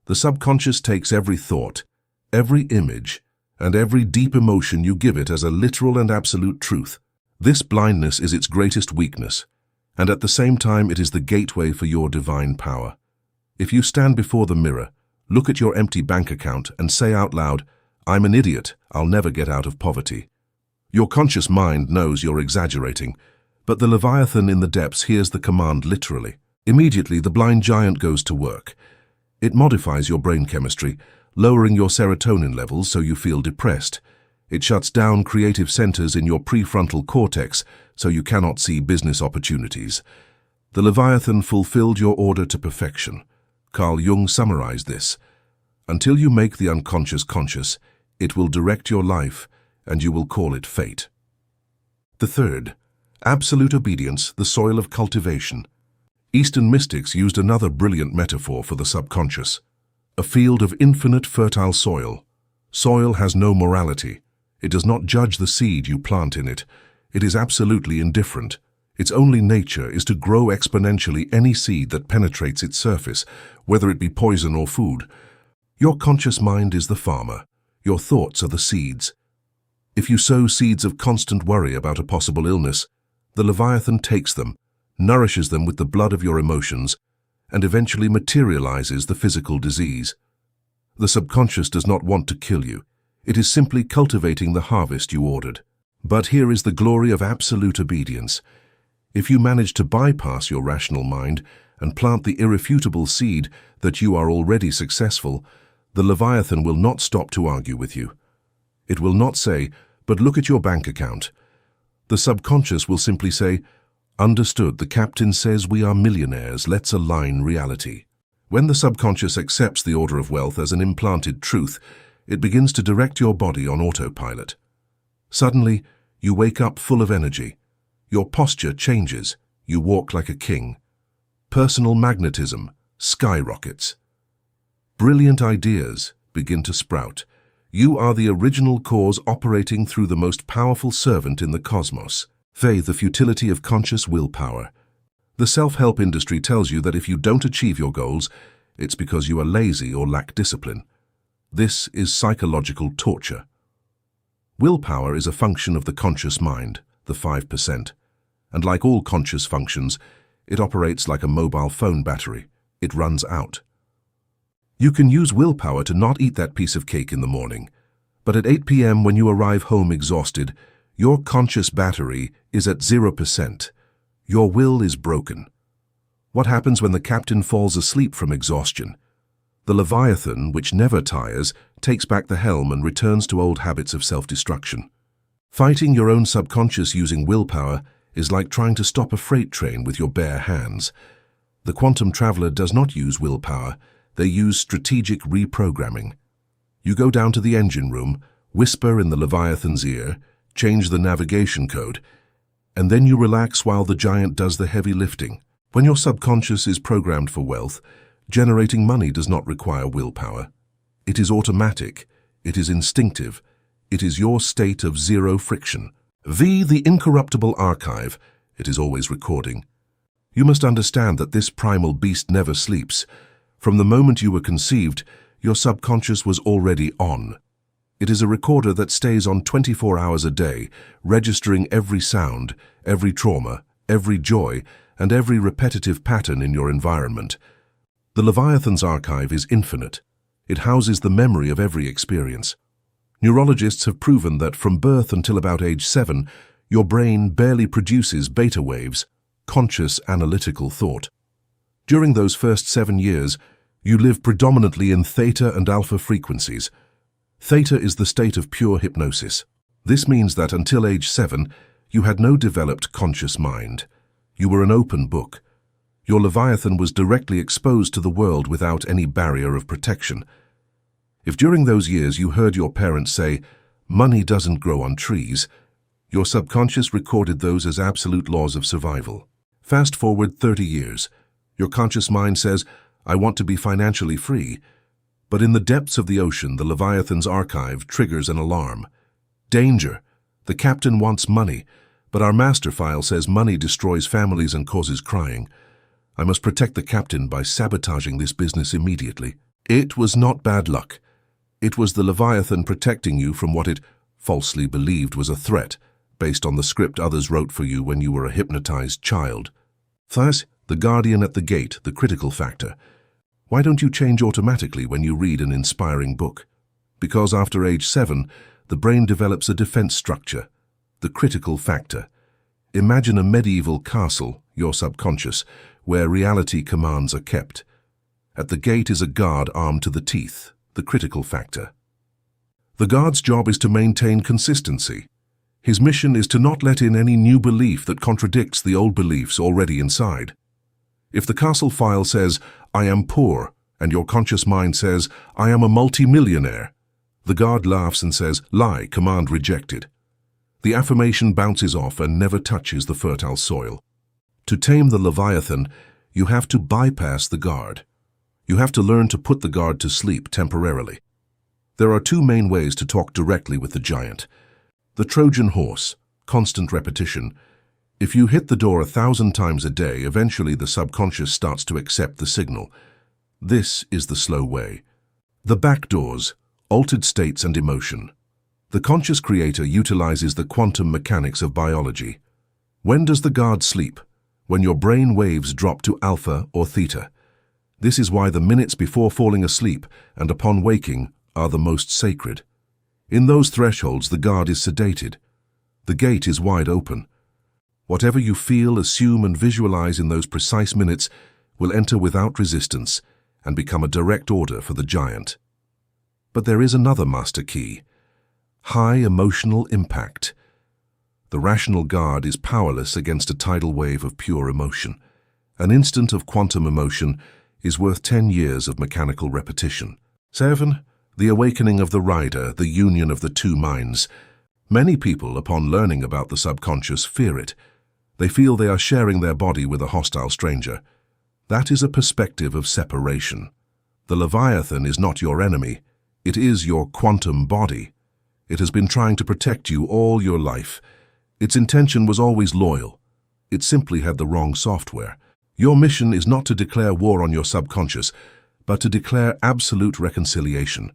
The subconscious takes every thought, every image, and every deep emotion you give it as a literal and absolute truth. This blindness is its greatest weakness, and at the same time it is the gateway for your divine power. If you stand before the mirror, look at your empty bank account and say out loud, "I'm an idiot, I'll never get out of poverty," your conscious mind knows you're exaggerating, but the Leviathan in the depths hears the command literally. Immediately, the blind giant goes to work. It modifies your brain chemistry, lowering your serotonin levels so you feel depressed. It shuts down creative centers in your prefrontal cortex so you cannot see business opportunities. The Leviathan fulfilled your order to perfection. Carl Jung summarized this. Until you make the unconscious conscious, it will direct your life, and you will call it fate. The third, absolute obedience, the soil of cultivation. Eastern mystics used another brilliant metaphor for the subconscious. A field of infinite fertile soil. Soil has no morality. It does not judge the seed you plant in it. It is absolutely indifferent. Its only nature is to grow exponentially any seed that penetrates its surface, whether it be poison or food. Your conscious mind is the farmer. Your thoughts are the seeds. If you sow seeds of constant worry about a possible illness, the Leviathan takes them, nourishes them with the blood of your emotions, and eventually materializes the physical disease. The subconscious does not want to kill you. It is simply cultivating the harvest you ordered. But here is the glory of absolute obedience. If you manage to bypass your rational mind and plant the irrefutable seed that you are already successful, the Leviathan will not stop to argue with you. It will not say, "But look at your bank account." The subconscious will simply say, Understood, the captain says we are millionaires, let's align reality. When the subconscious accepts the order of wealth as an implanted truth, it begins to direct your body on autopilot. Suddenly, you wake up full of energy. Your posture changes, you walk like a king. Personal magnetism skyrockets. Brilliant ideas begin to sprout. You are the original cause operating through the most powerful servant in the cosmos. The futility of conscious willpower. The self-help industry tells you that if you don't achieve your goals, it's because you are lazy or lack discipline. This is psychological torture. Willpower is a function of the conscious mind, the 5%. And like all conscious functions, it operates like a mobile phone battery. It runs out. You can use willpower to not eat that piece of cake in the morning, but at 8 p.m. when you arrive home exhausted, your conscious battery is at 0%. Your will is broken. What happens when the captain falls asleep from exhaustion? The Leviathan, which never tires, takes back the helm and returns to old habits of self-destruction. Fighting your own subconscious using willpower is like trying to stop a freight train with your bare hands. The quantum traveler does not use willpower, they use strategic reprogramming. You go down to the engine room, whisper in the Leviathan's ear, change the navigation code, and then you relax while the giant does the heavy lifting. When your subconscious is programmed for wealth, generating money does not require willpower. It is automatic, it is instinctive, it is your state of zero friction. The incorruptible archive, it is always recording. You must understand that this primal beast never sleeps. From the moment you were conceived, your subconscious was already on. It is a recorder that stays on 24 hours a day, registering every sound, every trauma, every joy, and every repetitive pattern in your environment. The Leviathan's archive is infinite. It houses the memory of every experience. Neurologists have proven that from birth until about age 7, your brain barely produces beta waves, conscious analytical thought. During those first 7 years, you live predominantly in theta and alpha frequencies. Theta is the state of pure hypnosis. This means that until age 7, you had no developed conscious mind. You were an open book. Your Leviathan was directly exposed to the world without any barrier of protection. If during those years you heard your parents say, "Money doesn't grow on trees," your subconscious recorded those as absolute laws of survival. Fast forward 30 years. Your conscious mind says, "I want to be financially free." But in the depths of the ocean, the Leviathan's archive triggers an alarm. Danger! The captain wants money, but our master file says money destroys families and causes crying. I must protect the captain by sabotaging this business immediately. It was not bad luck. It was the Leviathan protecting you from what it falsely believed was a threat, based on the script others wrote for you when you were a hypnotized child. Thus, the guardian at the gate, the critical factor. Why don't you change automatically when you read an inspiring book? Because after age 7, the brain develops a defense structure, the critical factor. Imagine a medieval castle, your subconscious, where reality commands are kept. At the gate is a guard armed to the teeth, the critical factor. The guard's job is to maintain consistency. His mission is to not let in any new belief that contradicts the old beliefs already inside. If the castle file says, "I am poor," and your conscious mind says, "I am a multimillionaire," the guard laughs and says, "Lie, command rejected." The affirmation bounces off and never touches the fertile soil. To tame the Leviathan, you have to bypass the guard. You have to learn to put the guard to sleep temporarily. There are 2 main ways to talk directly with the giant. The Trojan horse, constant repetition. If you hit the door 1,000 times a day, eventually the subconscious starts to accept the signal. This is the slow way. The back doors, altered states and emotion. The conscious creator utilizes the quantum mechanics of biology. When does the guard sleep? When your brain waves drop to alpha or theta. This is why the minutes before falling asleep and upon waking are the most sacred. In those thresholds, the guard is sedated. The gate is wide open. Whatever you feel, assume, and visualize in those precise minutes will enter without resistance and become a direct order for the giant. But there is another master key: high emotional impact. The rational guard is powerless against a tidal wave of pure emotion. An instant of quantum emotion is worth 10 years of mechanical repetition. 7. The awakening of the rider, the union of the two minds. Many people, upon learning about the subconscious, fear it. They feel they are sharing their body with a hostile stranger. That is a perspective of separation. The Leviathan is not your enemy. It is your quantum body. It has been trying to protect you all your life. Its intention was always loyal. It simply had the wrong software. Your mission is not to declare war on your subconscious, but to declare absolute reconciliation.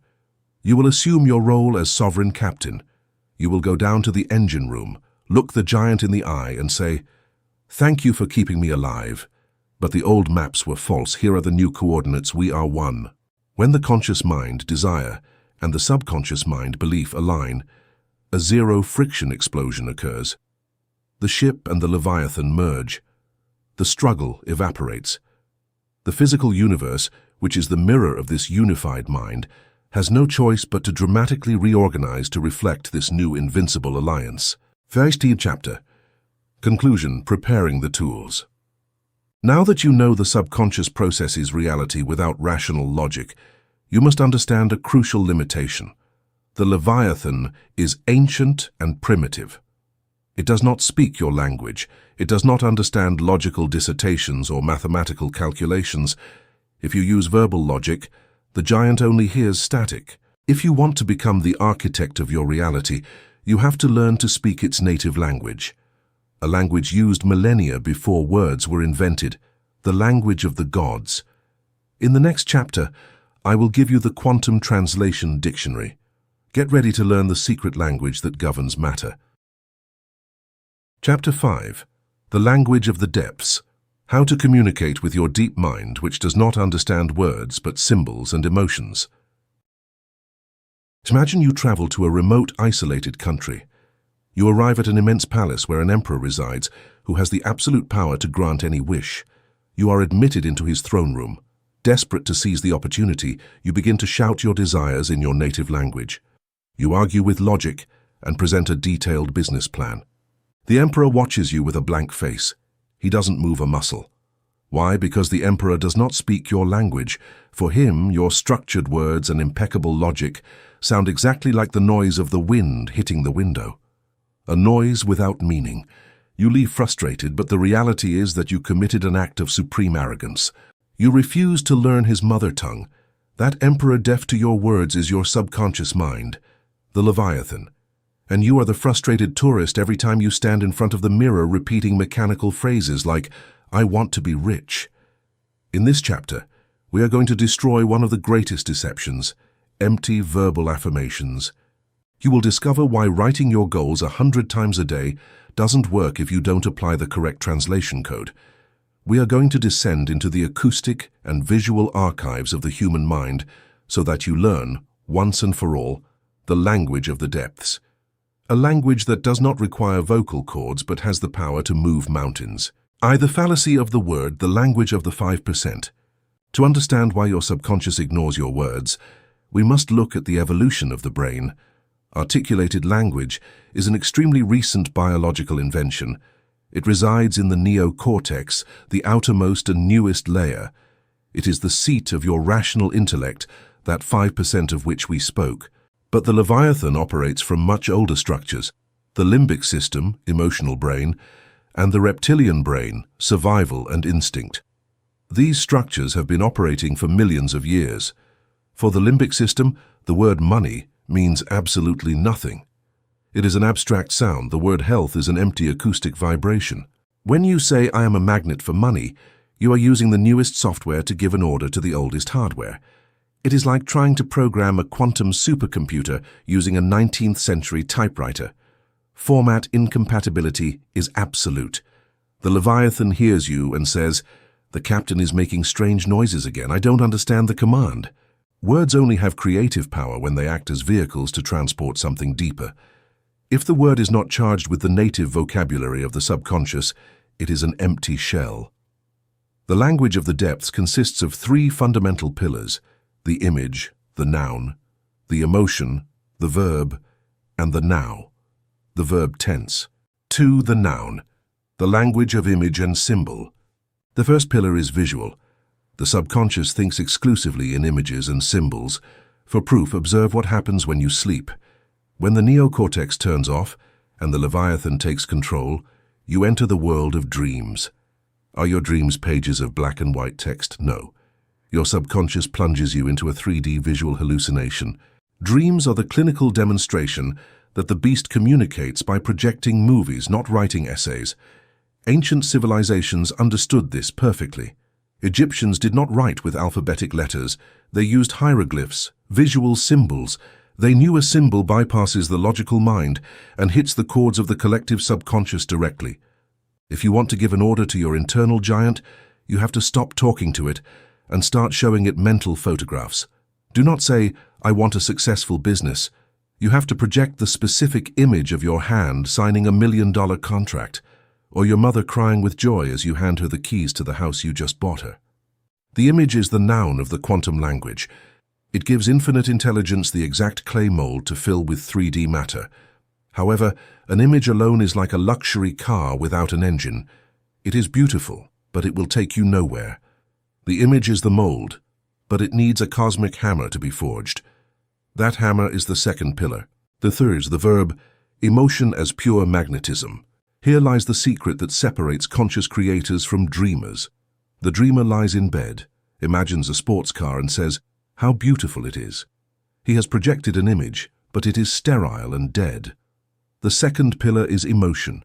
You will assume your role as sovereign captain. You will go down to the engine room, look the giant in the eye and say, "Thank you for keeping me alive. But the old maps were false. Here are the new coordinates. We are one." When the conscious mind, desire, and the subconscious mind, belief, align, a zero-friction explosion occurs. The ship and the Leviathan merge. The struggle evaporates. The physical universe, which is the mirror of this unified mind, has no choice but to dramatically reorganize to reflect this new invincible alliance. 1st chapter. Conclusion: Preparing the tools. Now that you know the subconscious processes reality without rational logic, you must understand a crucial limitation. The Leviathan is ancient and primitive. It does not speak your language. It does not understand logical dissertations or mathematical calculations. If you use verbal logic, the giant only hears static. If you want to become the architect of your reality, you have to learn to speak its native language. A language used millennia before words were invented, the language of the gods. In the next chapter, I will give you the Quantum Translation Dictionary. Get ready to learn the secret language that governs matter. Chapter 5. The Language of the Depths. How to communicate with your deep mind, which does not understand words but symbols and emotions. Imagine you travel to a remote, isolated country. You arrive at an immense palace where an emperor resides, who has the absolute power to grant any wish. You are admitted into his throne room. Desperate to seize the opportunity, you begin to shout your desires in your native language. You argue with logic and present a detailed business plan. The emperor watches you with a blank face. He doesn't move a muscle. Why? Because the emperor does not speak your language. For him, your structured words and impeccable logic sound exactly like the noise of the wind hitting the window. A noise without meaning. You leave frustrated, but the reality is that you committed an act of supreme arrogance. You refuse to learn his mother tongue. That emperor deaf to your words is your subconscious mind, the Leviathan. And you are the frustrated tourist every time you stand in front of the mirror repeating mechanical phrases like, "I want to be rich." In this chapter, we are going to destroy one of the greatest deceptions, empty verbal affirmations. You will discover why writing your goals 100 times a day doesn't work if you don't apply the correct translation code. We are going to descend into the acoustic and visual archives of the human mind so that you learn, once and for all, the language of the depths. A language that does not require vocal cords but has the power to move mountains. The fallacy of the word, the language of the 5%. To understand why your subconscious ignores your words, we must look at the evolution of the brain. Articulated language is an extremely recent biological invention. It resides in the neocortex, the outermost and newest layer. It is the seat of your rational intellect, that 5% of which we spoke. But the Leviathan operates from much older structures, the limbic system, emotional brain, and the reptilian brain, survival and instinct. These structures have been operating for millions of years. For the limbic system, the word money means absolutely nothing. It is an abstract sound. The word health is an empty acoustic vibration. When you say, "I am a magnet for money," you are using the newest software to give an order to the oldest hardware. It is like trying to program a quantum supercomputer using a 19th century typewriter. Format incompatibility is absolute. The Leviathan hears you and says, "The captain is making strange noises again. I don't understand the command." Words only have creative power when they act as vehicles to transport something deeper. If the word is not charged with the native vocabulary of the subconscious, it is an empty shell. The language of the depths consists of 3 fundamental pillars: the image, the noun, the emotion, the verb, and the now, the verb tense. 2. The noun, the language of image and symbol. The first pillar is visual. The subconscious thinks exclusively in images and symbols. For proof, observe what happens when you sleep. When the neocortex turns off and the Leviathan takes control, you enter the world of dreams. Are your dreams pages of black and white text? No. Your subconscious plunges you into a 3D visual hallucination. Dreams are the clinical demonstration that the beast communicates by projecting movies, not writing essays. Ancient civilizations understood this perfectly. Egyptians did not write with alphabetic letters. They used hieroglyphs, visual symbols. They knew a symbol bypasses the logical mind and hits the chords of the collective subconscious directly. If you want to give an order to your internal giant, you have to stop talking to it and start showing it mental photographs. Do not say, "I want a successful business." You have to project the specific image of your hand signing $1 million contract, or your mother crying with joy as you hand her the keys to the house you just bought her. The image is the noun of the quantum language. It gives infinite intelligence the exact clay mold to fill with 3D matter. However, an image alone is like a luxury car without an engine. It is beautiful, but it will take you nowhere. The image is the mold, but it needs a cosmic hammer to be forged. That hammer is the second pillar. The third is the verb, emotion as pure magnetism. Here lies the secret that separates conscious creators from dreamers. The dreamer lies in bed, imagines a sports car and says, "How beautiful it is." He has projected an image, but it is sterile and dead. The second pillar is emotion.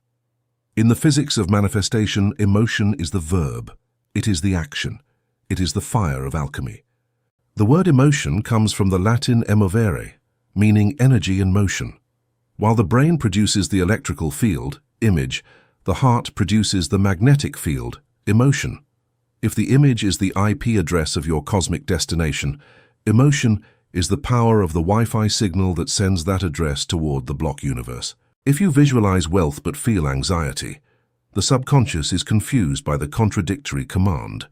In the physics of manifestation, emotion is the verb. It is the action. It is the fire of alchemy. The word emotion comes from the Latin emovere, meaning energy in motion. While the brain produces the electrical field, image, the heart produces the magnetic field, emotion. If the image is the IP address of your cosmic destination, emotion is the power of the Wi-Fi signal that sends that address toward the block universe. If you visualize wealth but feel anxiety, the subconscious is confused by the contradictory command.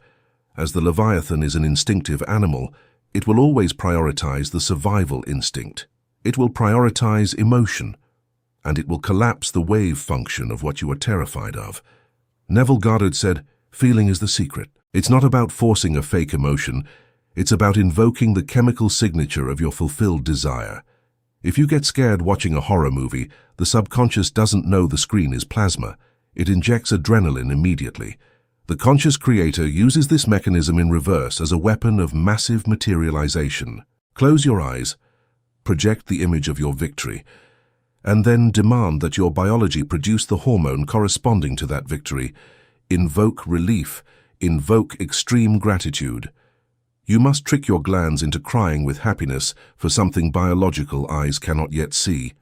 As the Leviathan is an instinctive animal, it will always prioritize the survival instinct. It will prioritize emotion, and it will collapse the wave function of what you are terrified of. Neville Goddard said, "Feeling is the secret." It's not about forcing a fake emotion. It's about invoking the chemical signature of your fulfilled desire. If you get scared watching a horror movie, the subconscious doesn't know the screen is plasma. It injects adrenaline immediately. The conscious creator uses this mechanism in reverse as a weapon of massive materialization. Close your eyes, project the image of your victory, and then demand that your biology produce the hormone corresponding to that victory. Invoke relief. Invoke extreme gratitude. You must trick your glands into crying with happiness for something biological eyes cannot yet see.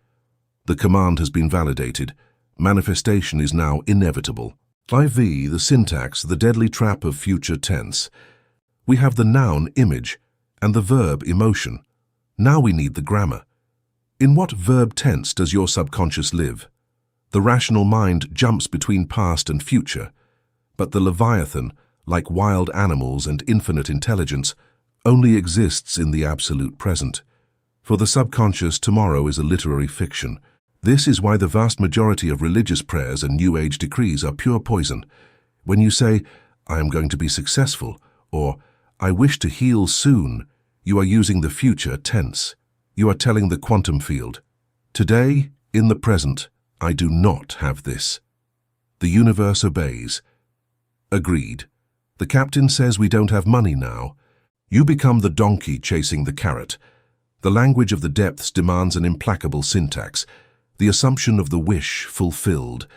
The command has been validated. Manifestation is now inevitable. IV, the syntax, the deadly trap of future tense. We have the noun image and the verb emotion. Now we need the grammar. In what verb tense does your subconscious live? The rational mind jumps between past and future, but the Leviathan, like wild animals and infinite intelligence, only exists in the absolute present. For the subconscious, tomorrow is a literary fiction. This is why the vast majority of religious prayers and New Age decrees are pure poison. When you say, "I am going to be successful," or "I wish to heal soon," you are using the future tense. You are telling the quantum field, "Today, in the present, I do not have this." The universe obeys. Agreed. The captain says we don't have money now. You become the donkey chasing the carrot. The language of the depths demands an implacable syntax, the assumption of the wish fulfilled.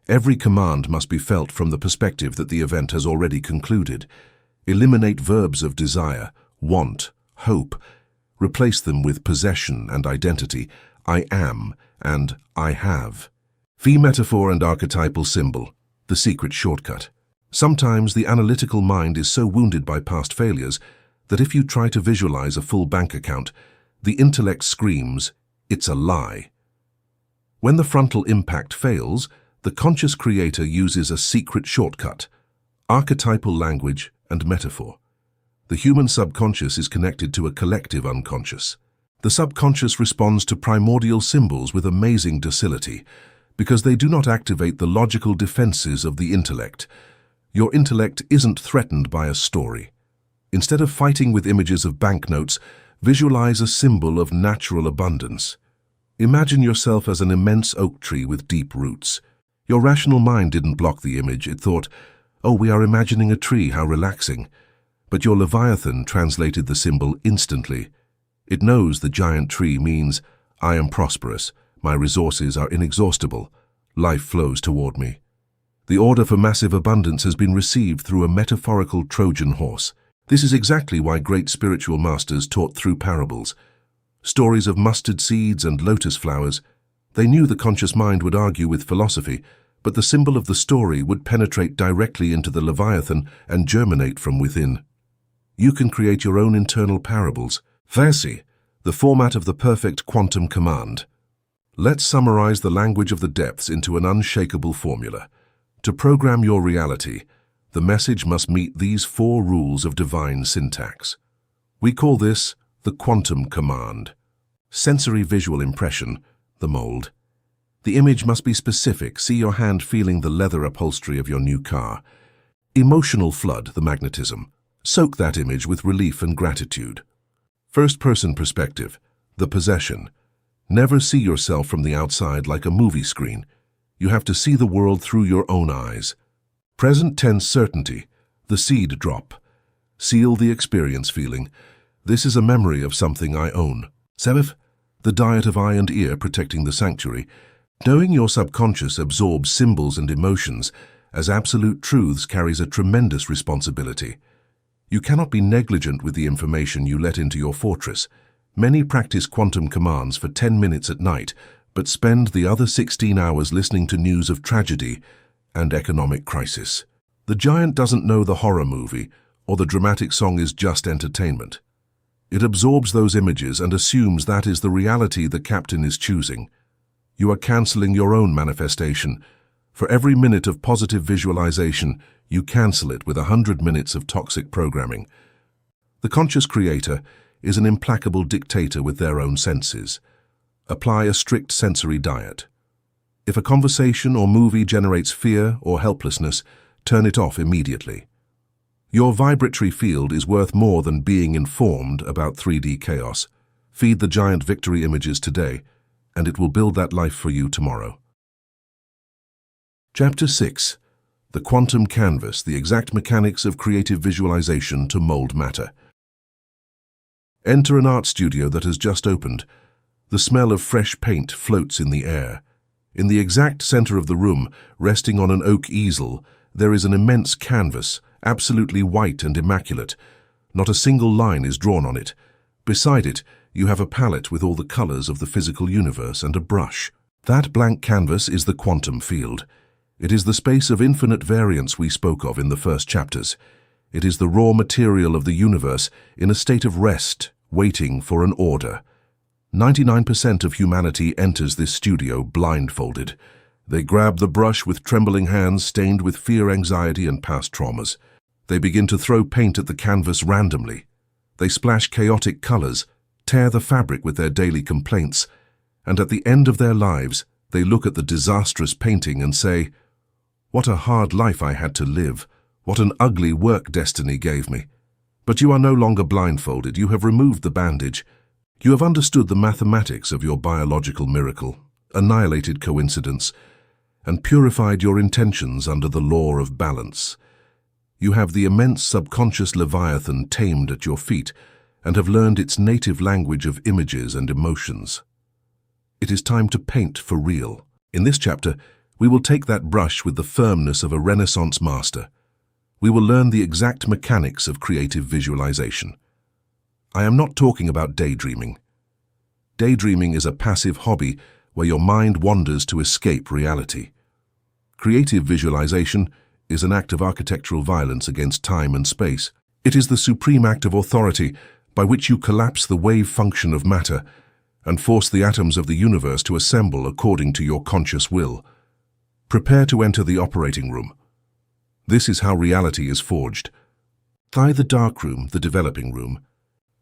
Every command must be felt from the perspective that the event has already concluded. Eliminate verbs of desire, want, hope. Replace them with possession and identity, I am and I have. Fee metaphor and archetypal symbol, the secret shortcut. Sometimes the analytical mind is so wounded by past failures that if you try to visualize a full bank account, the intellect screams, "It's a lie." When the frontal impact fails, the conscious creator uses a secret shortcut, archetypal language and metaphor. The human subconscious is connected to a collective unconscious. The subconscious responds to primordial symbols with amazing docility, because they do not activate the logical defenses of the intellect. Your intellect isn't threatened by a story. Instead of fighting with images of banknotes, visualize a symbol of natural abundance. Imagine yourself as an immense oak tree with deep roots. Your rational mind didn't block the image. It thought, "Oh, we are imagining a tree, how relaxing." But your Leviathan translated the symbol instantly. It knows the giant tree means, "I am prosperous, my resources are inexhaustible, life flows toward me." The order for massive abundance has been received through a metaphorical Trojan horse. This is exactly why great spiritual masters taught through parables. Stories of mustard seeds and lotus flowers. They knew the conscious mind would argue with philosophy, but the symbol of the story would penetrate directly into the Leviathan and germinate from within. You can create your own internal parables. Versi, the format of the perfect quantum command. Let's summarize the language of the depths into an unshakable formula. To program your reality, the message must meet these 4 rules of divine syntax. We call this the quantum command. Sensory visual impression, the mold. The image must be specific. See your hand feeling the leather upholstery of your new car. Emotional flood, the magnetism. Soak that image with relief and gratitude. First-person perspective, the possession. Never see yourself from the outside like a movie screen. You have to see the world through your own eyes. Present tense certainty, the seed drop. Seal the experience feeling. This is a memory of something I own. Sevif, the diet of eye and ear protecting the sanctuary. Knowing your subconscious absorbs symbols and emotions as absolute truths carries a tremendous responsibility. You cannot be negligent with the information you let into your fortress. Many practice quantum commands for 10 minutes at night, but spend the other 16 hours listening to news of tragedy and economic crisis. The giant doesn't know the horror movie or the dramatic song is just entertainment. It absorbs those images and assumes that is the reality the captain is choosing. You are canceling your own manifestation. For every minute of positive visualization, you cancel it with 100 minutes of toxic programming. The conscious creator is an implacable dictator with their own senses. Apply a strict sensory diet. If a conversation or movie generates fear or helplessness, turn it off immediately. Your vibratory field is worth more than being informed about 3D chaos. Feed the giant victory images today, and it will build that life for you tomorrow. Chapter 6. The Quantum Canvas, the exact mechanics of creative visualization to mold matter. Enter an art studio that has just opened. The smell of fresh paint floats in the air. In the exact center of the room, resting on an oak easel, there is an immense canvas, absolutely white and immaculate. Not a single line is drawn on it. Beside it, you have a palette with all the colors of the physical universe and a brush. That blank canvas is the quantum field. It is the space of infinite variance we spoke of in the first chapters. It is the raw material of the universe in a state of rest, waiting for an order. 99% of humanity enters this studio blindfolded. They grab the brush with trembling hands stained with fear, anxiety, and past traumas. They begin to throw paint at the canvas randomly. They splash chaotic colors, tear the fabric with their daily complaints, and at the end of their lives, they look at the disastrous painting and say, "What a hard life I had to live. What an ugly work destiny gave me." But you are no longer blindfolded. You have removed the bandage. You have understood the mathematics of your biological miracle, annihilated coincidence, and purified your intentions under the law of balance. You have the immense subconscious Leviathan tamed at your feet and have learned its native language of images and emotions. It is time to paint for real. In this chapter, we will take that brush with the firmness of a Renaissance master. We will learn the exact mechanics of creative visualization. I am not talking about daydreaming. Daydreaming is a passive hobby where your mind wanders to escape reality. Creative visualization is an act of architectural violence against time and space. It is the supreme act of authority by which you collapse the wave function of matter and force the atoms of the universe to assemble according to your conscious will. Prepare to enter the operating room. This is how reality is forged. Try the dark room, the developing room.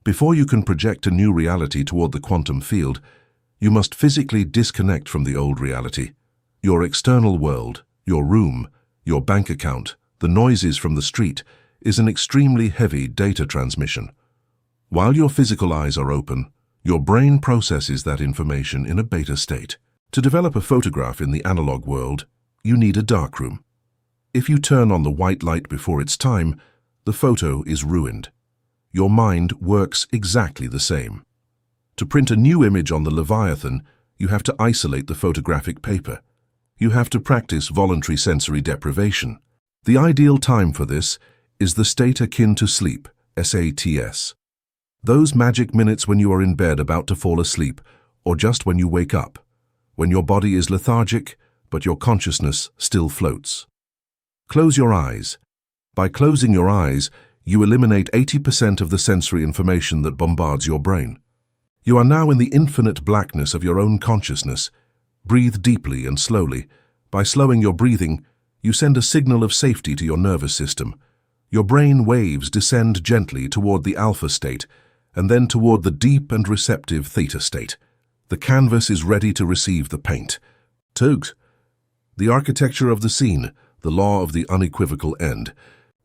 Before you can project a new reality toward the quantum field, you must physically disconnect from the old reality. Your external world, your room, your bank account, the noises from the street, is an extremely heavy data transmission. While your physical eyes are open, your brain processes that information in a beta state. To develop a photograph in the analog world, you need a darkroom. If you turn on the white light before its time, the photo is ruined. Your mind works exactly the same. To print a new image on the Leviathan, you have to isolate the photographic paper. You have to practice voluntary sensory deprivation. The ideal time for this is the state akin to sleep, SATS. Those magic minutes when you are in bed about to fall asleep, or just when you wake up, when your body is lethargic, but your consciousness still floats. Close your eyes. By closing your eyes, you eliminate 80% of the sensory information that bombards your brain. You are now in the infinite blackness of your own consciousness. Breathe deeply and slowly. By slowing your breathing, you send a signal of safety to your nervous system. Your brain waves descend gently toward the alpha state, and then toward the deep and receptive theta state. The canvas is ready to receive the paint. Tugs. The architecture of the scene, the law of the unequivocal end.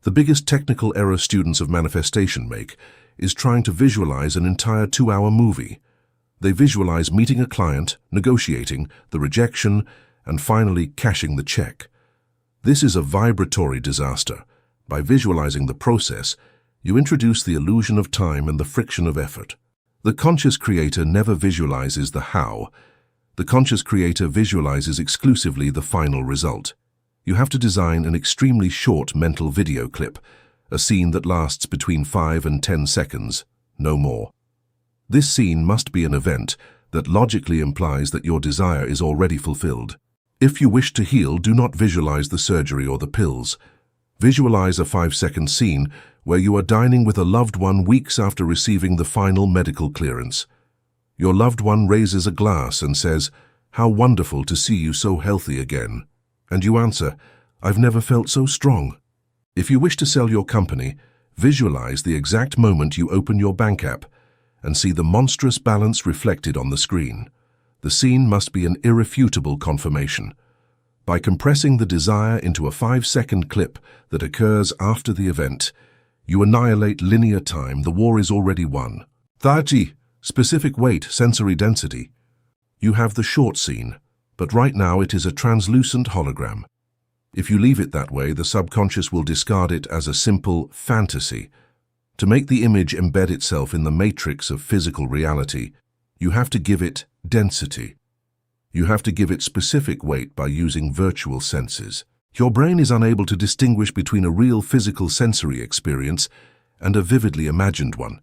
The biggest technical error students of manifestation make is trying to visualize an entire 2-hour movie. They visualize meeting a client, negotiating, the rejection, and finally cashing the check. This is a vibratory disaster. By visualizing the process, you introduce the illusion of time and the friction of effort. The conscious creator never visualizes the how. The conscious creator visualizes exclusively the final result. You have to design an extremely short mental video clip, a scene that lasts between 5 and 10 seconds, no more. This scene must be an event that logically implies that your desire is already fulfilled. If you wish to heal, do not visualize the surgery or the pills. Visualize a 5-second scene where you are dining with a loved one weeks after receiving the final medical clearance. Your loved one raises a glass and says, "How wonderful to see you so healthy again." And you answer, "I've never felt so strong." If you wish to sell your company, visualize the exact moment you open your bank app and see the monstrous balance reflected on the screen. The scene must be an irrefutable confirmation. By compressing the desire into a 5-second clip that occurs after the event, you annihilate linear time. The war is already won. 30. Specific weight, sensory density. You have the short scene, but right now it is a translucent hologram. If you leave it that way, the subconscious will discard it as a simple fantasy. To make the image embed itself in the matrix of physical reality, you have to give it density. You have to give it specific weight by using virtual senses. Your brain is unable to distinguish between a real physical sensory experience and a vividly imagined one.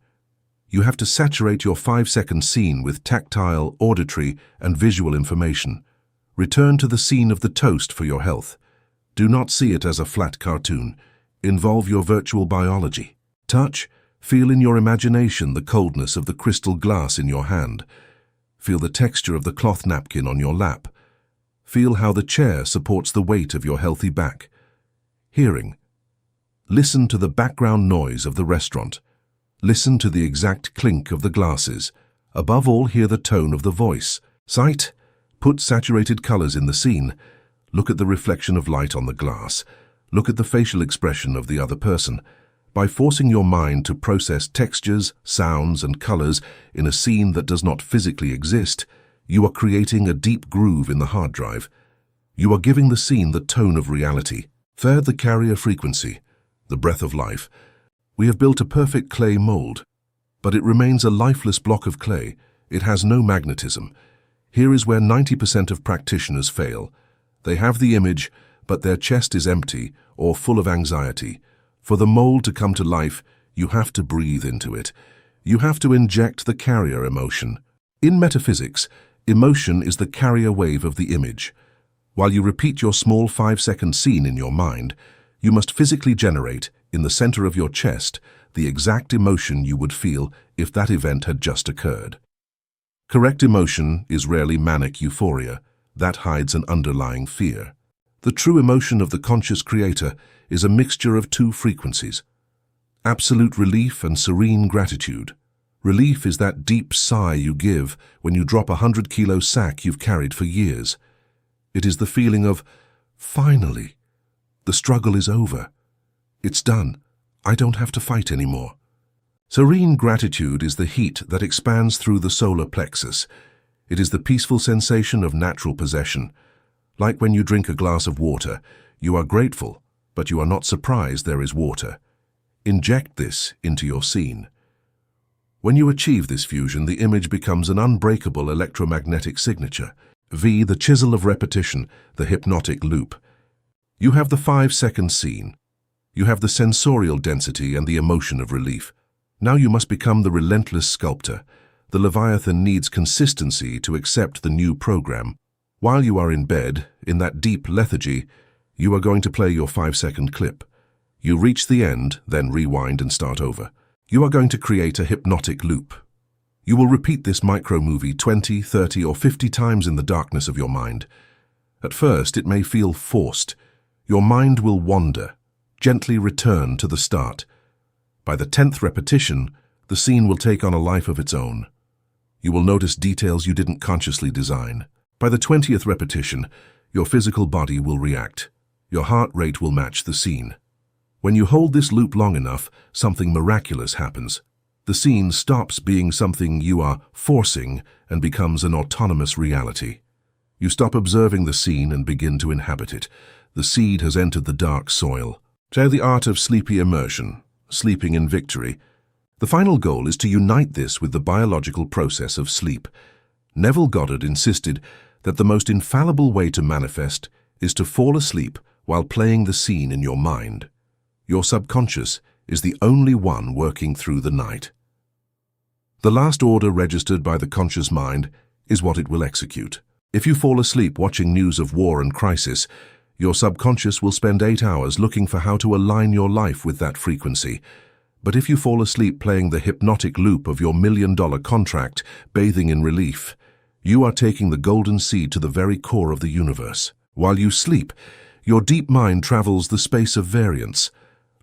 You have to saturate your 5-second scene with tactile, auditory, and visual information. Return to the scene of the toast for your health. Do not see it as a flat cartoon. Involve your virtual biology. Touch. Feel in your imagination the coldness of the crystal glass in your hand. Feel the texture of the cloth napkin on your lap. Feel how the chair supports the weight of your healthy back. Hearing. Listen to the background noise of the restaurant. Listen to the exact clink of the glasses. Above all, hear the tone of the voice. Sight. Put saturated colors in the scene. Look at the reflection of light on the glass. Look at the facial expression of the other person. By forcing your mind to process textures, sounds, and colors in a scene that does not physically exist, you are creating a deep groove in the hard drive. You are giving the scene the tone of reality. Third, the carrier frequency, the breath of life. We have built a perfect clay mold, but it remains a lifeless block of clay. It has no magnetism. Here is where 90% of practitioners fail. They have the image, but their chest is empty or full of anxiety. For the mold to come to life, you have to breathe into it. You have to inject the carrier emotion. In metaphysics, emotion is the carrier wave of the image. While you repeat your small 5-second scene in your mind, you must physically generate, in the center of your chest, the exact emotion you would feel if that event had just occurred. Correct emotion is rarely manic euphoria. That hides an underlying fear. The true emotion of the conscious creator is a mixture of two frequencies: absolute relief and serene gratitude. Relief is that deep sigh you give when you drop a 100-kilo sack you've carried for years. It is the feeling of, finally, the struggle is over. It's done. I don't have to fight anymore. Serene gratitude is the heat that expands through the solar plexus. It is the peaceful sensation of natural possession. Like when you drink a glass of water, you are grateful, but you are not surprised there is water. Inject this into your scene. When you achieve this fusion, the image becomes an unbreakable electromagnetic signature. V, the chisel of repetition, the hypnotic loop. You have the 5-second scene. You have the sensorial density and the emotion of relief. Now you must become the relentless sculptor. The Leviathan needs consistency to accept the new program. While you are in bed, in that deep lethargy, you are going to play your 5-second clip. You reach the end, then rewind and start over. You are going to create a hypnotic loop. You will repeat this micro-movie 20, 30, or 50 times in the darkness of your mind. At first, it may feel forced. Your mind will wander, gently return to the start. By the 10th repetition, the scene will take on a life of its own. You will notice details you didn't consciously design. By the 20th repetition, your physical body will react. Your heart rate will match the scene. When you hold this loop long enough, something miraculous happens. The scene stops being something you are forcing and becomes an autonomous reality. You stop observing the scene and begin to inhabit it. The seed has entered the dark soil. Share the art of sleepy immersion, sleeping in victory. The final goal is to unite this with the biological process of sleep. Neville Goddard insisted that the most infallible way to manifest is to fall asleep while playing the scene in your mind. Your subconscious is the only one working through the night. The last order registered by the conscious mind is what it will execute. If you fall asleep watching news of war and crisis, your subconscious will spend 8 hours looking for how to align your life with that frequency. But if you fall asleep playing the hypnotic loop of your $1 million contract, bathing in relief, you are taking the golden seed to the very core of the universe. While you sleep, your deep mind travels the space of variance,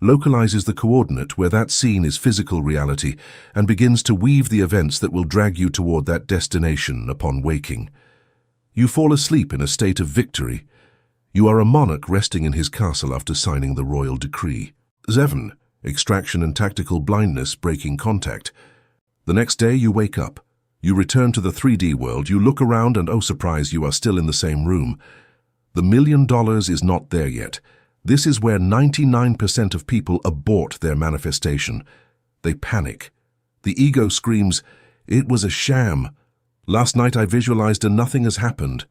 localizes the coordinate where that scene is physical reality, and begins to weave the events that will drag you toward that destination upon waking. You fall asleep in a state of victory. You are a monarch resting in his castle after signing the royal decree. 7. Extraction and tactical blindness breaking contact. The next day you wake up. You return to the 3D world. You look around and, oh surprise, you are still in the same room. The $1 million is not there yet. This is where 99% of people abort their manifestation. They panic. The ego screams, "It was a sham. Last night I visualized and nothing has happened."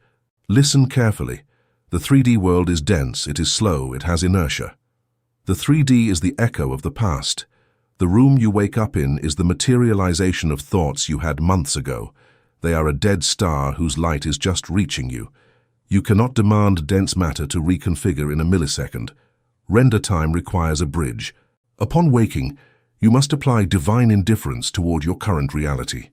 Listen carefully. The 3D world is dense, it is slow, it has inertia. The 3D is the echo of the past. The room you wake up in is the materialization of thoughts you had months ago. They are a dead star whose light is just reaching you. You cannot demand dense matter to reconfigure in a millisecond. Render time requires a bridge. Upon waking, you must apply divine indifference toward your current reality.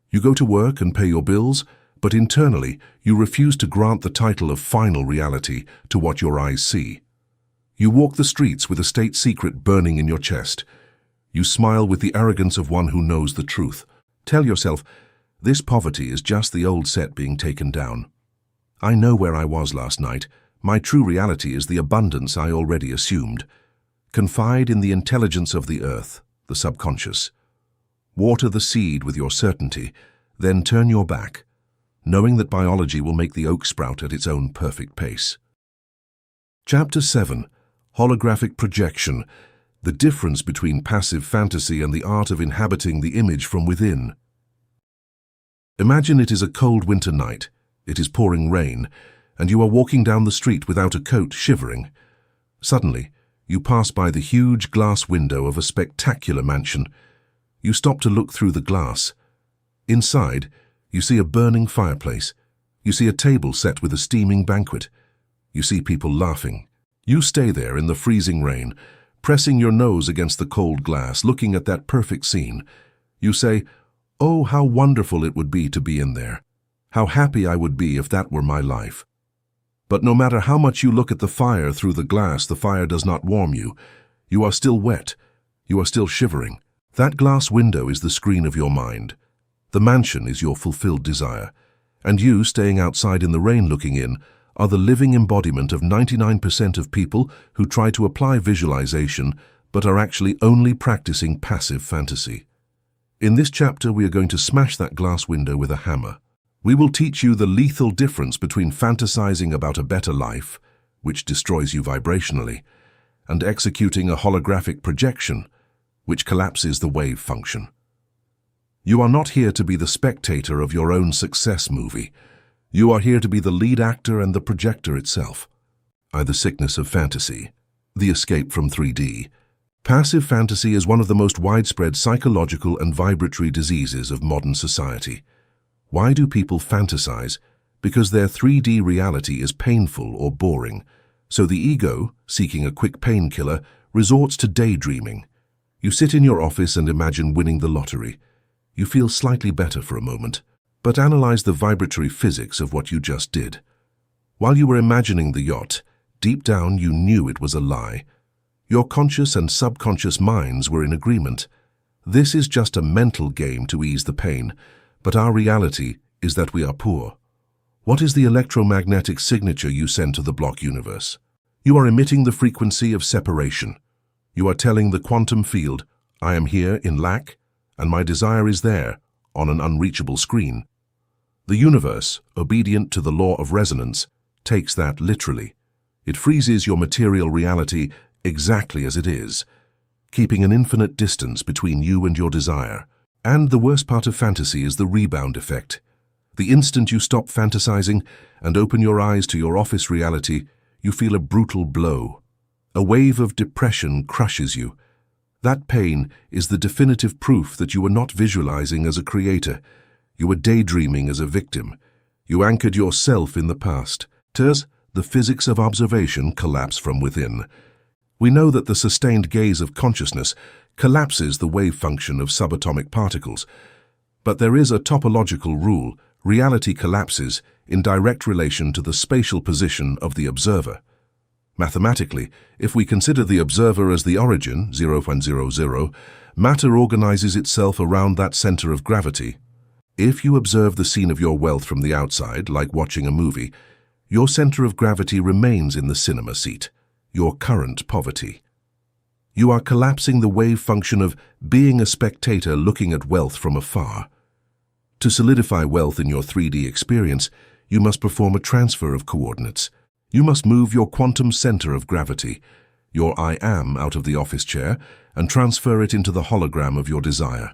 You go to work and pay your bills, but internally you refuse to grant the title of final reality to what your eyes see. You walk the streets with a state secret burning in your chest. You smile with the arrogance of one who knows the truth. Tell yourself, this poverty is just the old set being taken down. I know where I was last night. My true reality is the abundance I already assumed. Confide in the intelligence of the earth, the subconscious. Water the seed with your certainty, then turn your back, knowing that biology will make the oak sprout at its own perfect pace. Chapter 7. Holographic Projection. The difference between passive fantasy and the art of inhabiting the image from within. Imagine it is a cold winter night. It is pouring rain, and you are walking down the street without a coat, shivering. Suddenly, you pass by the huge glass window of a spectacular mansion. You stop to look through the glass. Inside, you see a burning fireplace. You see a table set with a steaming banquet. You see people laughing. You stay there in the freezing rain, pressing your nose against the cold glass, looking at that perfect scene. You say, "Oh, how wonderful it would be to be in there. How happy I would be if that were my life." But no matter how much you look at the fire through the glass, the fire does not warm you. You are still wet. You are still shivering. That glass window is the screen of your mind. The mansion is your fulfilled desire. And you, staying outside in the rain looking in, are the living embodiment of 99% of people who try to apply visualization but are actually only practicing passive fantasy. In this chapter, we are going to smash that glass window with a hammer. We will teach you the lethal difference between fantasizing about a better life, which destroys you vibrationally, and executing a holographic projection, which collapses the wave function. You are not here to be the spectator of your own success movie. You are here to be the lead actor and the projector itself. The sickness of fantasy, the escape from 3D. Passive fantasy is one of the most widespread psychological and vibratory diseases of modern society. Why do people fantasize? Because their 3D reality is painful or boring. So the ego, seeking a quick painkiller, resorts to daydreaming. You sit in your office and imagine winning the lottery. You feel slightly better for a moment, but analyze the vibratory physics of what you just did. While you were imagining the yacht, deep down you knew it was a lie. Your conscious and subconscious minds were in agreement. This is just a mental game to ease the pain, but our reality is that we are poor. What is the electromagnetic signature you send to the block universe? You are emitting the frequency of separation. You are telling the quantum field, I am here in lack, and my desire is there, on an unreachable screen. The universe, obedient to the law of resonance, takes that literally. It freezes your material reality exactly as it is, keeping an infinite distance between you and your desire. And the worst part of fantasy is the rebound effect. The instant you stop fantasizing and open your eyes to your office reality, you feel a brutal blow. A wave of depression crushes you. That pain is the definitive proof that you were not visualizing as a creator. You were daydreaming as a victim. You anchored yourself in the past. The physics of observation collapse from within. We know that the sustained gaze of consciousness collapses the wave function of subatomic particles. But there is a topological rule. Reality collapses in direct relation to the spatial position of the observer. Mathematically, if we consider the observer as the origin, 0.00, matter organizes itself around that center of gravity. If you observe the scene of your wealth from the outside, like watching a movie, your center of gravity remains in the cinema seat, your current poverty. You are collapsing the wave function of being a spectator looking at wealth from afar. To solidify wealth in your 3D experience, you must perform a transfer of coordinates. You must move your quantum center of gravity, your I am, out of the office chair and transfer it into the hologram of your desire.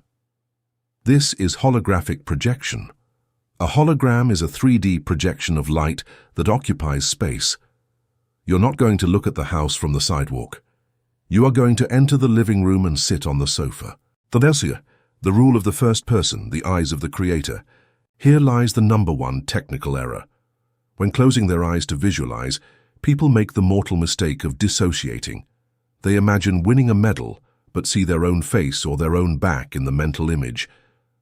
This is holographic projection. A hologram is a 3D projection of light that occupies space. You're not going to look at the house from the sidewalk. You are going to enter the living room and sit on the sofa. The rule of the first person, the eyes of the creator. Here lies the number one technical error. When closing their eyes to visualize, people make the mortal mistake of dissociating. They imagine winning a medal, but see their own face or their own back in the mental image.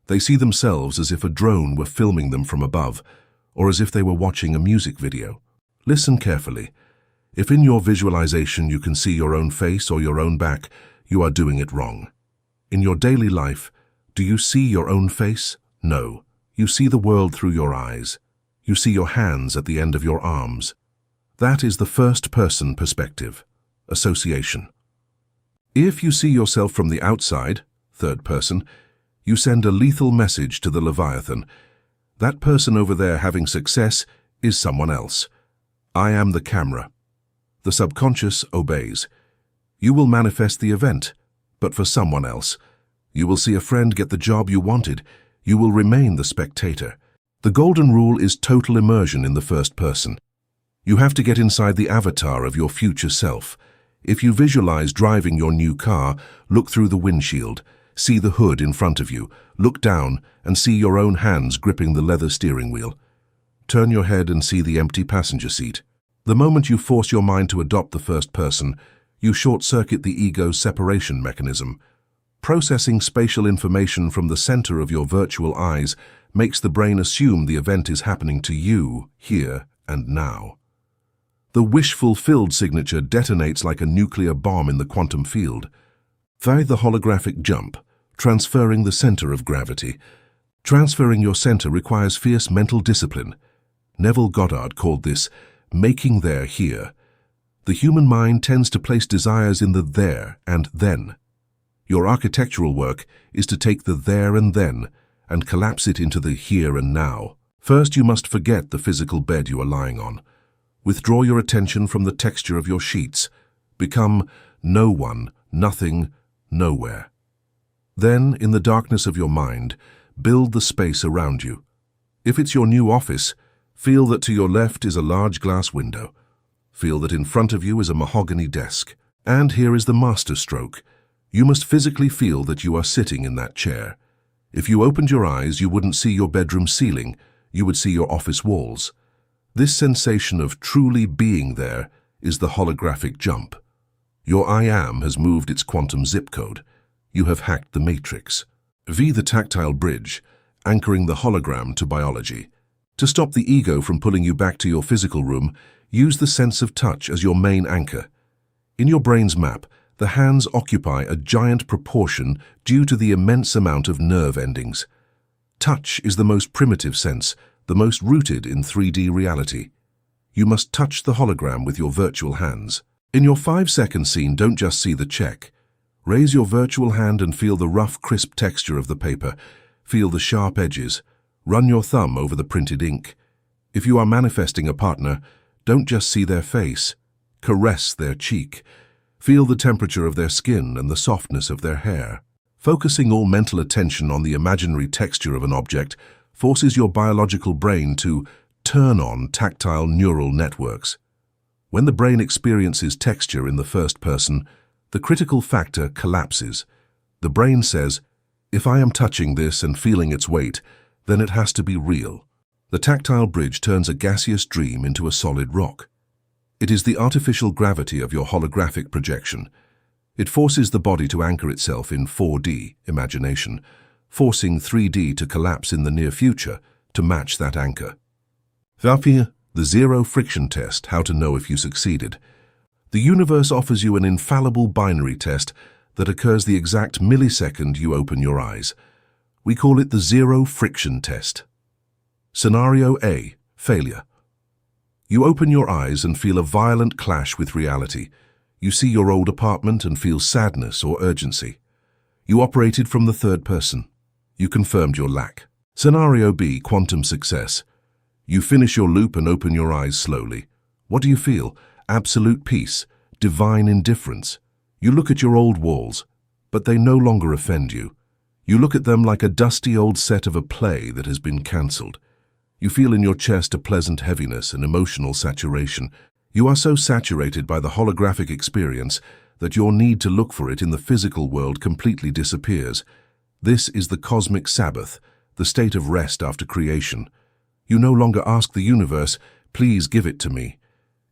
They see themselves as if a drone were filming them from above, or as if they were watching a music video. Listen carefully. If in your visualization you can see your own face or your own back, you are doing it wrong. In your daily life, do you see your own face? No. You see the world through your eyes. You see your hands at the end of your arms. That is the first-person perspective, association. If you see yourself from the outside, third person, you send a lethal message to the Leviathan. That person over there having success is someone else. I am the camera. The subconscious obeys. You will manifest the event, but for someone else. You will see a friend get the job you wanted. You will remain the spectator. The golden rule is total immersion in the first person. You have to get inside the avatar of your future self. If you visualize driving your new car, look through the windshield, see the hood in front of you, look down and see your own hands gripping the leather steering wheel. Turn your head and see the empty passenger seat. The moment you force your mind to adopt the first person, you short-circuit the ego's separation mechanism. Processing spatial information from the center of your virtual eyes makes the brain assume the event is happening to you, here and now. The wish-fulfilled signature detonates like a nuclear bomb in the quantum field. The holographic jump, transferring the center of gravity. Transferring your center requires fierce mental discipline. Neville Goddard called this making there here. The human mind tends to place desires in the there and then. Your architectural work is to take the there and then and collapse it into the here and now. First, you must forget the physical bed you are lying on. Withdraw your attention from the texture of your sheets. Become no one, nothing, nowhere. Then, in the darkness of your mind, build the space around you. If it's your new office, feel that to your left is a large glass window. Feel that in front of you is a mahogany desk. And here is the masterstroke. You must physically feel that you are sitting in that chair. If you opened your eyes, you wouldn't see your bedroom ceiling, you would see your office walls. This sensation of truly being there is the holographic jump. Your I am has moved its quantum zip code. You have hacked the matrix. The tactile bridge, anchoring the hologram to biology. To stop the ego from pulling you back to your physical room, use the sense of touch as your main anchor. In your brain's map, the hands occupy a giant proportion due to the immense amount of nerve endings. Touch is the most primitive sense, the most rooted in 3D reality. You must touch the hologram with your virtual hands. In your 5-second scene, don't just see the check. Raise your virtual hand and feel the rough, crisp texture of the paper. Feel the sharp edges. Run your thumb over the printed ink. If you are manifesting a partner, don't just see their face. Caress their cheek. Feel the temperature of their skin and the softness of their hair. Focusing all mental attention on the imaginary texture of an object forces your biological brain to turn on tactile neural networks. When the brain experiences texture in the first person, the critical factor collapses. The brain says, if I am touching this and feeling its weight, then it has to be real. The tactile bridge turns a gaseous dream into a solid rock. It is the artificial gravity of your holographic projection. It forces the body to anchor itself in 4D, imagination, forcing 3D to collapse in the near future to match that anchor. The zero friction test, how to know if you succeeded. The universe offers you an infallible binary test that occurs the exact millisecond you open your eyes. We call it the zero friction test. Scenario A, failure. You open your eyes and feel a violent clash with reality. You see your old apartment and feel sadness or urgency. You operated from the third person. You confirmed your lack. Scenario B, quantum success. You finish your loop and open your eyes slowly. What do you feel? Absolute peace, divine indifference. You look at your old walls, but they no longer offend you. You look at them like a dusty old set of a play that has been cancelled. You feel in your chest a pleasant heaviness and emotional saturation. You are so saturated by the holographic experience that your need to look for it in the physical world completely disappears. This is the cosmic Sabbath, the state of rest after creation. You no longer ask the universe, please give it to me.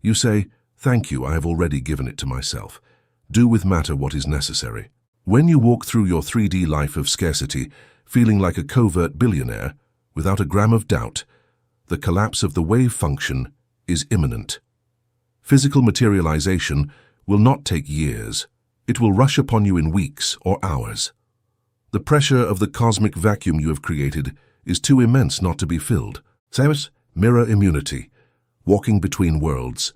You say, thank you, I have already given it to myself. Do with matter what is necessary. When you walk through your 3D life of scarcity, feeling like a covert billionaire, without a gram of doubt, the collapse of the wave function is imminent. Physical materialization will not take years. It will rush upon you in weeks or hours. The pressure of the cosmic vacuum you have created is too immense not to be filled. Mirror immunity. Walking between worlds.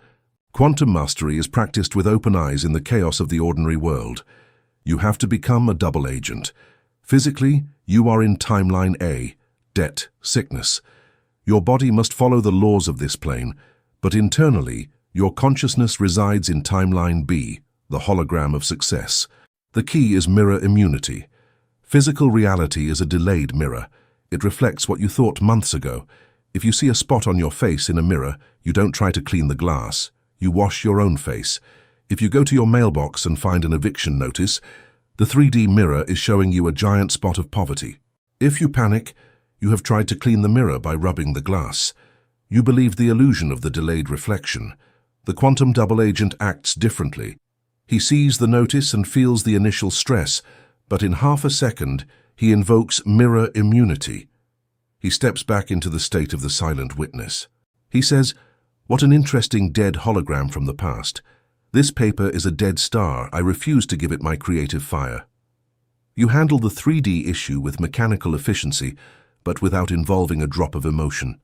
Quantum mastery is practiced with open eyes in the chaos of the ordinary world. You have to become a double agent. Physically, you are in timeline A, debt, sickness. Your body must follow the laws of this plane, but internally, your consciousness resides in timeline B, the hologram of success. The key is mirror immunity. Physical reality is a delayed mirror. It reflects what you thought months ago. If you see a spot on your face in a mirror, you don't try to clean the glass. You wash your own face. If you go to your mailbox and find an eviction notice, the 3D mirror is showing you a giant spot of poverty. If you panic, you have tried to clean the mirror by rubbing the glass. You believe the illusion of the delayed reflection. The quantum double agent acts differently. He sees the notice and feels the initial stress, but in half a second, he invokes mirror immunity. He steps back into the state of the silent witness. He says, "What an interesting dead hologram from the past. This paper is a dead star. I refuse to give it my creative fire." You handle the 3D issue with mechanical efficiency, but without involving a drop of emotion.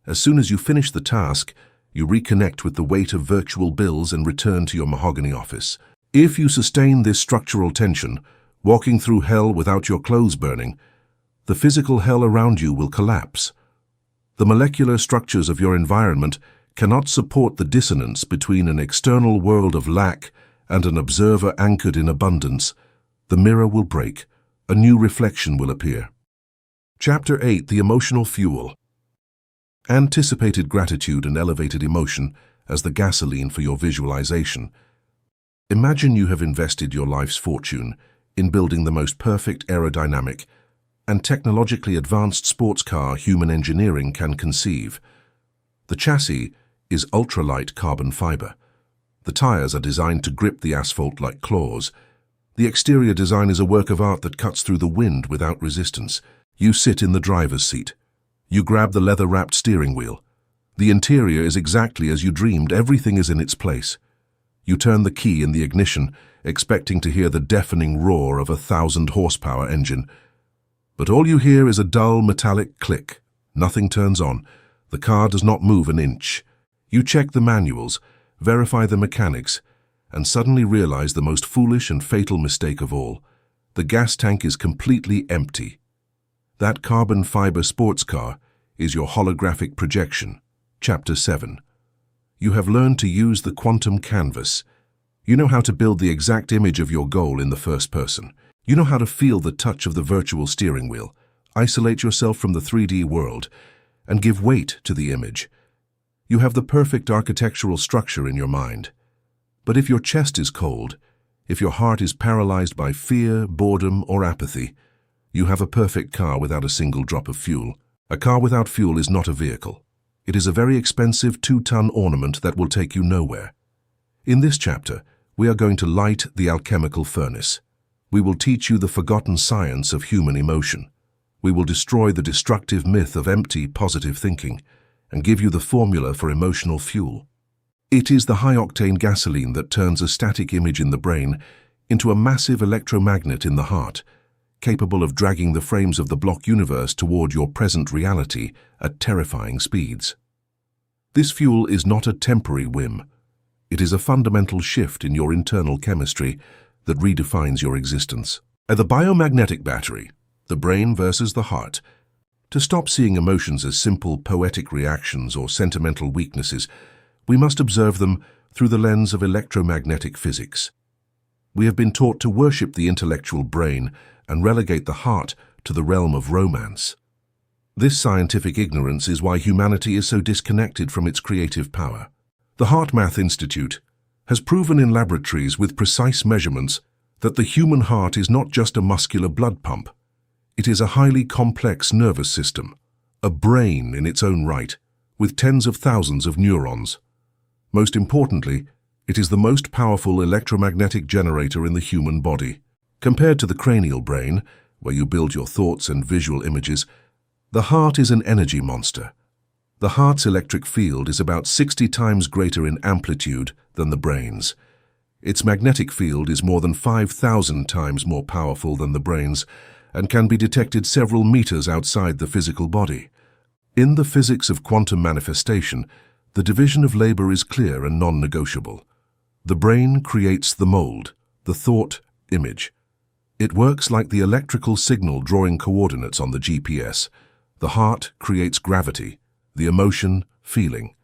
As soon as you finish the task, You reconnect with the weight of virtual bills and return to your mahogany office. If you sustain this structural tension, walking through hell without your clothes burning, the physical hell around you will collapse. The molecular structures of your environment cannot support the dissonance between an external world of lack and an observer anchored in abundance. The mirror will break. A new reflection will appear. Chapter 8. The Emotional Fuel. Anticipated gratitude and elevated emotion as the gasoline for your visualization. Imagine you have invested your life's fortune in building the most perfect aerodynamic and technologically advanced sports car human engineering can conceive. The chassis is ultralight carbon fiber. The tires are designed to grip the asphalt like claws. The exterior design is a work of art that cuts through the wind without resistance. You sit in the driver's seat. You grab the leather-wrapped steering wheel. The interior is exactly as you dreamed. Everything is in its place. You turn the key in the ignition, expecting to hear the deafening roar of a 1,000-horsepower engine. But all you hear is a dull metallic click. Nothing turns on. The car does not move an inch. You check the manuals, verify the mechanics, and suddenly realize the most foolish and fatal mistake of all. The gas tank is completely empty. That carbon fiber sports car is your holographic projection. Chapter 7. You have learned to use the quantum canvas. You know how to build the exact image of your goal in the first person. You know how to feel the touch of the virtual steering wheel, isolate yourself from the 3D world, and give weight to the image. You have the perfect architectural structure in your mind. But if your chest is cold, if your heart is paralyzed by fear, boredom, or apathy, you have a perfect car without a single drop of fuel. A car without fuel is not a vehicle. It is a very expensive 2-ton ornament that will take you nowhere. In this chapter, we are going to light the alchemical furnace. We will teach you the forgotten science of human emotion. We will destroy the destructive myth of empty, positive thinking and give you the formula for emotional fuel. It is the high-octane gasoline that turns a static image in the brain into a massive electromagnet in the heart, capable of dragging the frames of the block universe toward your present reality at terrifying speeds. This fuel is not a temporary whim. It is a fundamental shift in your internal chemistry that redefines your existence. At the biomagnetic battery, the brain versus the heart. To stop seeing emotions as simple poetic reactions or sentimental weaknesses, we must observe them through the lens of electromagnetic physics. We have been taught to worship the intellectual brain and relegate the heart to the realm of romance. This scientific ignorance is why humanity is so disconnected from its creative power. The HeartMath Institute has proven in laboratories with precise measurements that the human heart is not just a muscular blood pump. It is a highly complex nervous system, a brain in its own right, with tens of thousands of neurons. Most importantly, it is the most powerful electromagnetic generator in the human body. Compared to the cranial brain, where you build your thoughts and visual images, the heart is an energy monster. The heart's electric field is about 60 times greater in amplitude than the brain's. Its magnetic field is more than 5,000 times more powerful than the brain's and can be detected several meters outside the physical body. In the physics of quantum manifestation, the division of labor is clear and non-negotiable. The brain creates the mold, the thought image. It works like the electrical signal drawing coordinates on the GPS. The heart creates gravity, the emotion, feeling.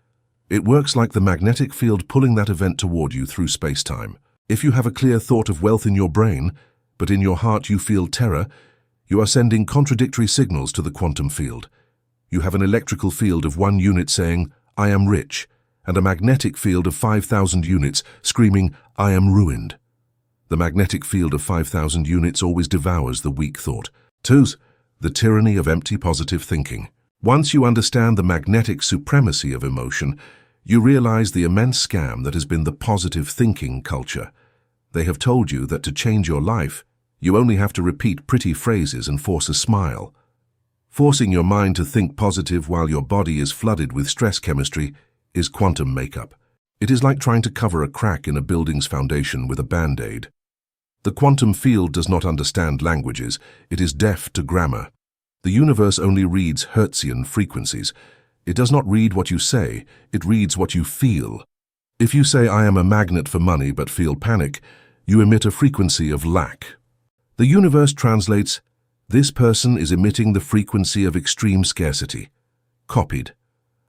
It works like the magnetic field pulling that event toward you through space-time. If you have a clear thought of wealth in your brain, but in your heart you feel terror, you are sending contradictory signals to the quantum field. You have an electrical field of 1 unit saying, "I am rich," and a magnetic field of 5,000 units screaming, "I am ruined." The magnetic field of 5,000 units always devours the weak thought. 2. The tyranny of empty positive thinking. Once you understand the magnetic supremacy of emotion, you realize the immense scam that has been the positive thinking culture. They have told you that to change your life, you only have to repeat pretty phrases and force a smile. Forcing your mind to think positive while your body is flooded with stress chemistry is quantum makeup. It is like trying to cover a crack in a building's foundation with a band-aid. The quantum field does not understand languages. It is deaf to grammar. The universe only reads Hertzian frequencies. It does not read what you say, it reads what you feel. If you say, "I am a magnet for money," but feel panic, you emit a frequency of lack. The universe translates, "This person is emitting the frequency of extreme scarcity." Copied.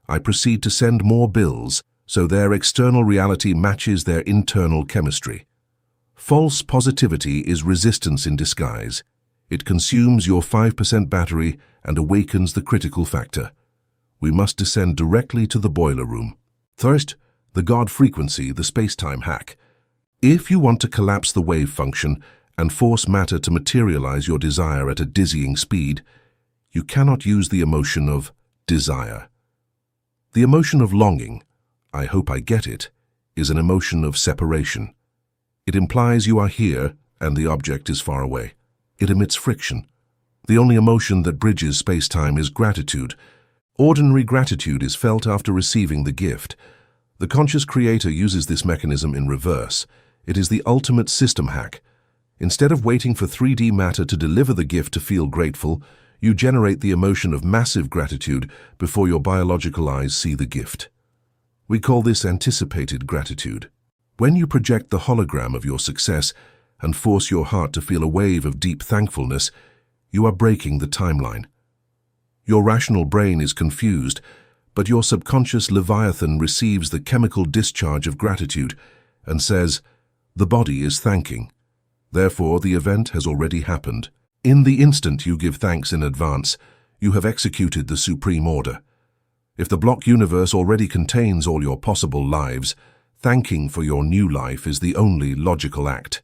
I proceed to send more bills, so their external reality matches their internal chemistry. False positivity is resistance in disguise. It consumes your 5% battery and awakens the critical factor. We must descend directly to the boiler room. First, the God frequency, the space-time hack. If you want to collapse the wave function and force matter to materialize your desire at a dizzying speed, you cannot use the emotion of desire. The emotion of longing, "I hope I get it," is an emotion of separation. It implies you are here and the object is far away. It emits friction. The only emotion that bridges space-time is gratitude. Ordinary gratitude is felt after receiving the gift. The conscious creator uses this mechanism in reverse. It is the ultimate system hack. Instead of waiting for 3D matter to deliver the gift to feel grateful, you generate the emotion of massive gratitude before your biological eyes see the gift. We call this anticipated gratitude. When you project the hologram of your success and force your heart to feel a wave of deep thankfulness, you are breaking the timeline. Your rational brain is confused, but your subconscious Leviathan receives the chemical discharge of gratitude and says, "The body is thanking. Therefore, the event has already happened." In the instant you give thanks in advance, you have executed the supreme order. If the block universe already contains all your possible lives, thanking for your new life is the only logical act.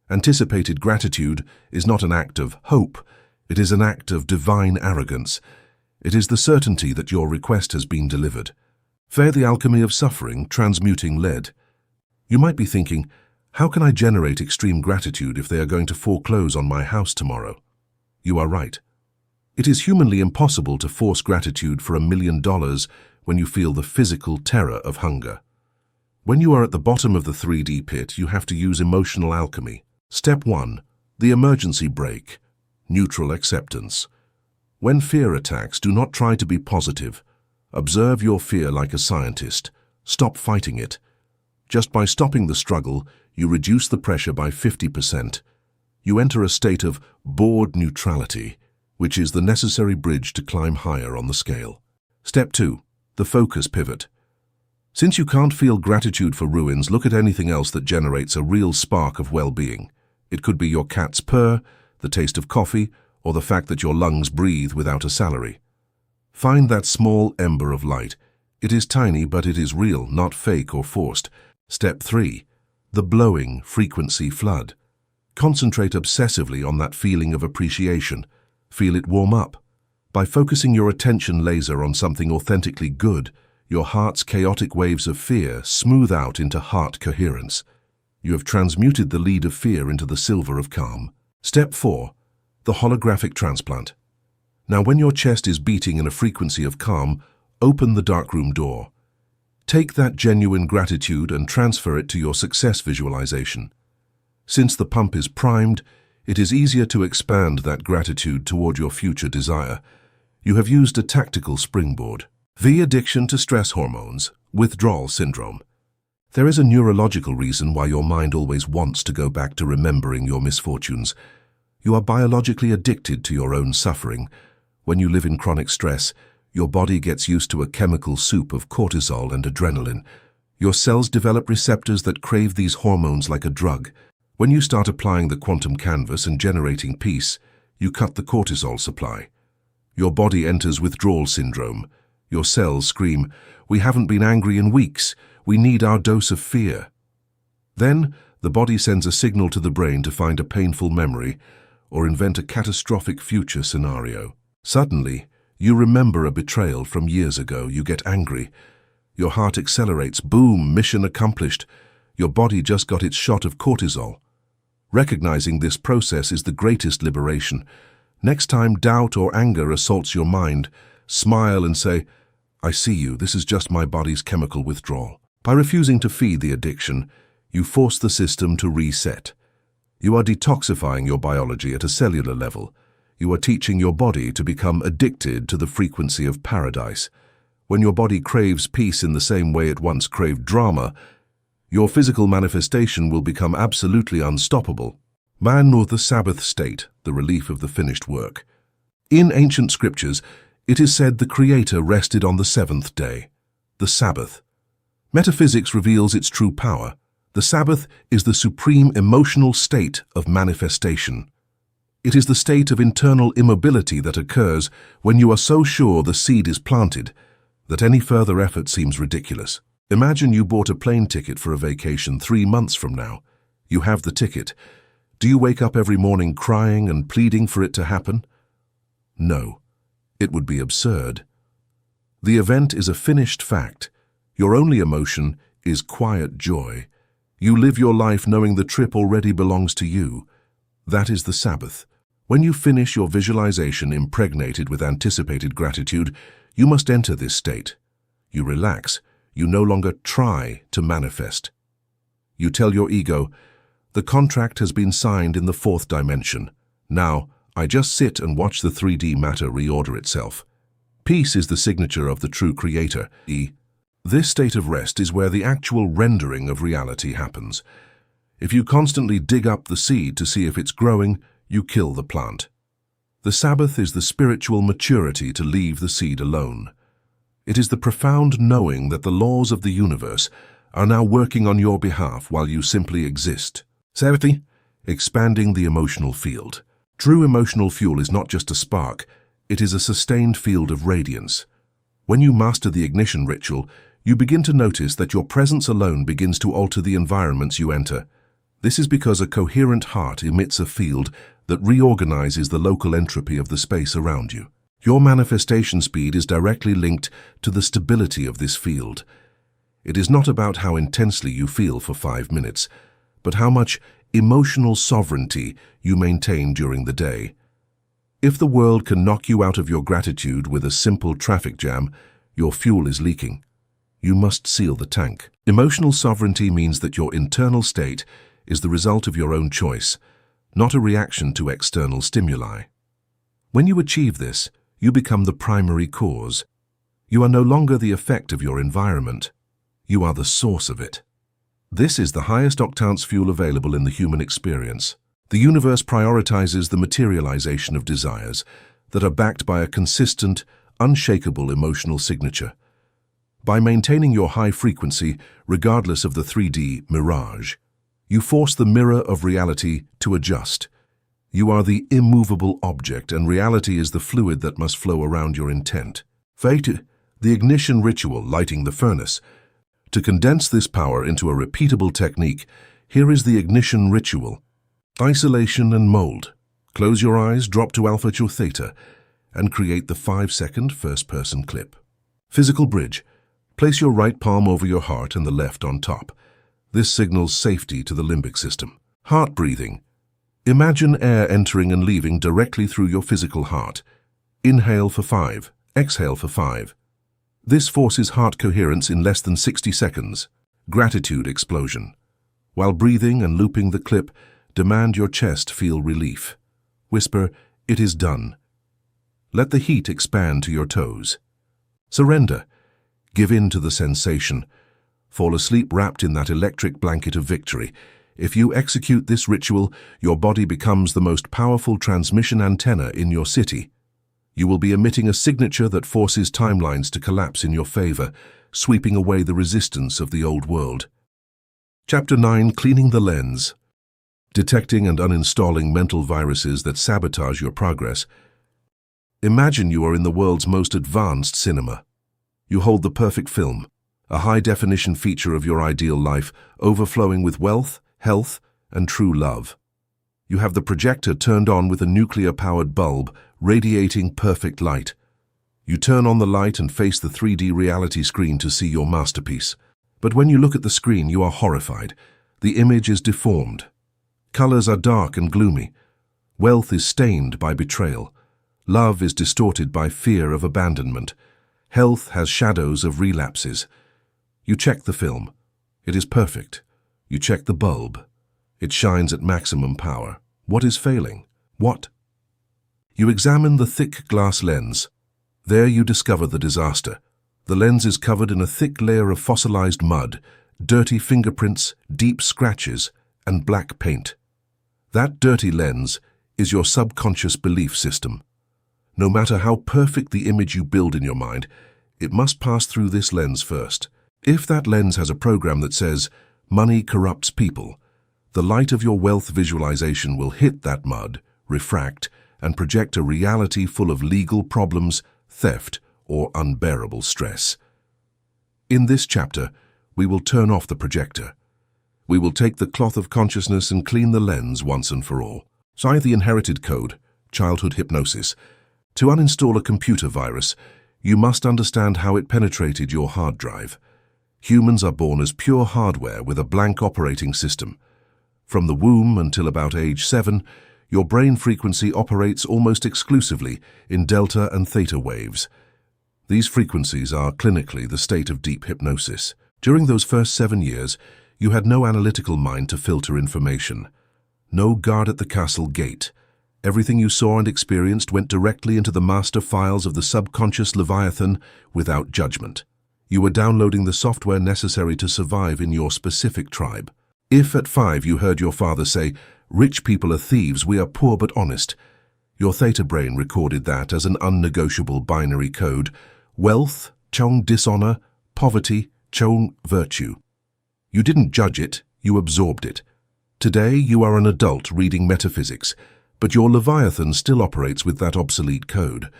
Anticipated gratitude is not an act of hope, it is an act of divine arrogance. It is the certainty that your request has been delivered. Fare the alchemy of suffering, transmuting lead. You might be thinking, how can I generate extreme gratitude if they are going to foreclose on my house tomorrow? You are right. It is humanly impossible to force gratitude for $1 million when you feel the physical terror of hunger. When you are at the bottom of the 3D pit, you have to use emotional alchemy. Step 1. The emergency brake. Neutral acceptance. When fear attacks, do not try to be positive. Observe your fear like a scientist. Stop fighting it. Just by stopping the struggle, you reduce the pressure by 50%. You enter a state of bored neutrality, which is the necessary bridge to climb higher on the scale. Step 2. The focus pivot. Since you can't feel gratitude for ruins, look at anything else that generates a real spark of well-being. It could be your cat's purr, the taste of coffee, or the fact that your lungs breathe without a salary. Find that small ember of light. It is tiny, but it is real, not fake or forced. Step 3. The blowing frequency flood. Concentrate obsessively on that feeling of appreciation. Feel it warm up. By focusing your attention laser on something authentically good, your heart's chaotic waves of fear smooth out into heart coherence. You have transmuted the lead of fear into the silver of calm. Step 4. The holographic transplant. Now, when your chest is beating in a frequency of calm, open the darkroom door. Take that genuine gratitude and transfer it to your success visualization. Since the pump is primed, it is easier to expand that gratitude toward your future desire. You have used a tactical springboard. The addiction to stress hormones, withdrawal syndrome. There is a neurological reason why your mind always wants to go back to remembering your misfortunes. You are biologically addicted to your own suffering. When you live in chronic stress, your body gets used to a chemical soup of cortisol and adrenaline. Your cells develop receptors that crave these hormones like a drug. When you start applying the quantum canvas and generating peace, you cut the cortisol supply. Your body enters withdrawal syndrome. Your cells scream, "We haven't been angry in weeks. We need our dose of fear." Then, the body sends a signal to the brain to find a painful memory or invent a catastrophic future scenario. Suddenly, you remember a betrayal from years ago. You get angry. Your heart accelerates. Boom, mission accomplished. Your body just got its shot of cortisol. Recognizing this process is the greatest liberation. Next time doubt or anger assaults your mind, smile and say, "I see you, this is just my body's chemical withdrawal." By refusing to feed the addiction, you force the system to reset. You are detoxifying your biology at a cellular level. You are teaching your body to become addicted to the frequency of paradise. When your body craves peace in the same way it once craved drama, your physical manifestation will become absolutely unstoppable. Man or the Sabbath state, the relief of the finished work. In ancient scriptures, it is said the Creator rested on the seventh day, the Sabbath. Metaphysics reveals its true power. The Sabbath is the supreme emotional state of manifestation. It is the state of internal immobility that occurs when you are so sure the seed is planted that any further effort seems ridiculous. Imagine you bought a plane ticket for a vacation 3 months from now. You have the ticket. Do you wake up every morning crying and pleading for it to happen? No. It would be absurd. The event is a finished fact. Your only emotion is quiet joy. You live your life knowing the trip already belongs to you. That is the Sabbath. When you finish your visualization impregnated with anticipated gratitude, you must enter this state. You relax. You no longer try to manifest. You tell your ego, the contract has been signed in the 4th dimension. Now, I just sit and watch the 3D matter reorder itself. Peace is the signature of the true creator. This state of rest is where the actual rendering of reality happens. If you constantly dig up the seed to see if it's growing, you kill the plant. The Sabbath is the spiritual maturity to leave the seed alone. It is the profound knowing that the laws of the universe are now working on your behalf while you simply exist. Sabbath, expanding the emotional field. True emotional fuel is not just a spark, it is a sustained field of radiance. When you master the ignition ritual, you begin to notice that your presence alone begins to alter the environments you enter. This is because a coherent heart emits a field that reorganizes the local entropy of the space around you. Your manifestation speed is directly linked to the stability of this field. It is not about how intensely you feel for 5 minutes, but how much emotional sovereignty you maintain during the day. If the world can knock you out of your gratitude with a simple traffic jam, your fuel is leaking. You must seal the tank. Emotional sovereignty means that your internal state is the result of your own choice, not a reaction to external stimuli. When you achieve this, you become the primary cause. You are no longer the effect of your environment. You are the source of it. This is the highest octane fuel available in the human experience. The universe prioritizes the materialization of desires that are backed by a consistent, unshakable emotional signature. By maintaining your high frequency, regardless of the 3D mirage, you force the mirror of reality to adjust. You are the immovable object, and reality is the fluid that must flow around your intent. Fate, the ignition ritual, lighting the furnace. To condense this power into a repeatable technique, here is the ignition ritual. Isolation and mold. Close your eyes, drop to alpha to theta, and create the 5-second first-person clip. Physical bridge. Place your right palm over your heart and the left on top. This signals safety to the limbic system. Heart breathing. Imagine air entering and leaving directly through your physical heart. Inhale for 5, exhale for 5. This forces heart coherence in less than 60 seconds. Gratitude explosion. While breathing and looping the clip, demand your chest feel relief. Whisper, "It is done." Let the heat expand to your toes. Surrender. Give in to the sensation. Fall asleep wrapped in that electric blanket of victory. If you execute this ritual, your body becomes the most powerful transmission antenna in your city. You will be emitting a signature that forces timelines to collapse in your favor, sweeping away the resistance of the old world. Chapter 9, Cleaning the Lens. Detecting and uninstalling mental viruses that sabotage your progress. Imagine you are in the world's most advanced cinema. You hold the perfect film, a high-definition feature of your ideal life, overflowing with wealth, health, and true love. You have the projector turned on with a nuclear-powered bulb, radiating perfect light. You turn on the light and face the 3D reality screen to see your masterpiece. But when you look at the screen, you are horrified. The image is deformed. Colors are dark and gloomy. Wealth is stained by betrayal. Love is distorted by fear of abandonment. Health has shadows of relapses. You check the film. It is perfect. You check the bulb. It shines at maximum power. What is failing? What? You examine the thick glass lens. There you discover the disaster. The lens is covered in a thick layer of fossilized mud, dirty fingerprints, deep scratches, and black paint. That dirty lens is your subconscious belief system. No matter how perfect the image you build in your mind, it must pass through this lens first. If that lens has a program that says, "Money corrupts people," the light of your wealth visualization will hit that mud, refract, and project a reality full of legal problems, theft, or unbearable stress. In this chapter, we will turn off the projector. We will take the cloth of consciousness and clean the lens once and for all. Sign the inherited code, childhood hypnosis. To uninstall a computer virus, you must understand how it penetrated your hard drive. Humans are born as pure hardware with a blank operating system. From the womb until about age 7, your brain frequency operates almost exclusively in delta and theta waves. These frequencies are clinically the state of deep hypnosis. During those first 7 years, you had no analytical mind to filter information. No guard at the castle gate. Everything you saw and experienced went directly into the master files of the subconscious Leviathan without judgment. You were downloading the software necessary to survive in your specific tribe. If at 5 you heard your father say, "Rich people are thieves, we are poor but honest," your theta brain recorded that as an unnegotiable binary code. Wealth, Chong dishonor, poverty, Chong virtue. You didn't judge it, you absorbed it. Today you are an adult reading metaphysics, but your Leviathan still operates with that obsolete code.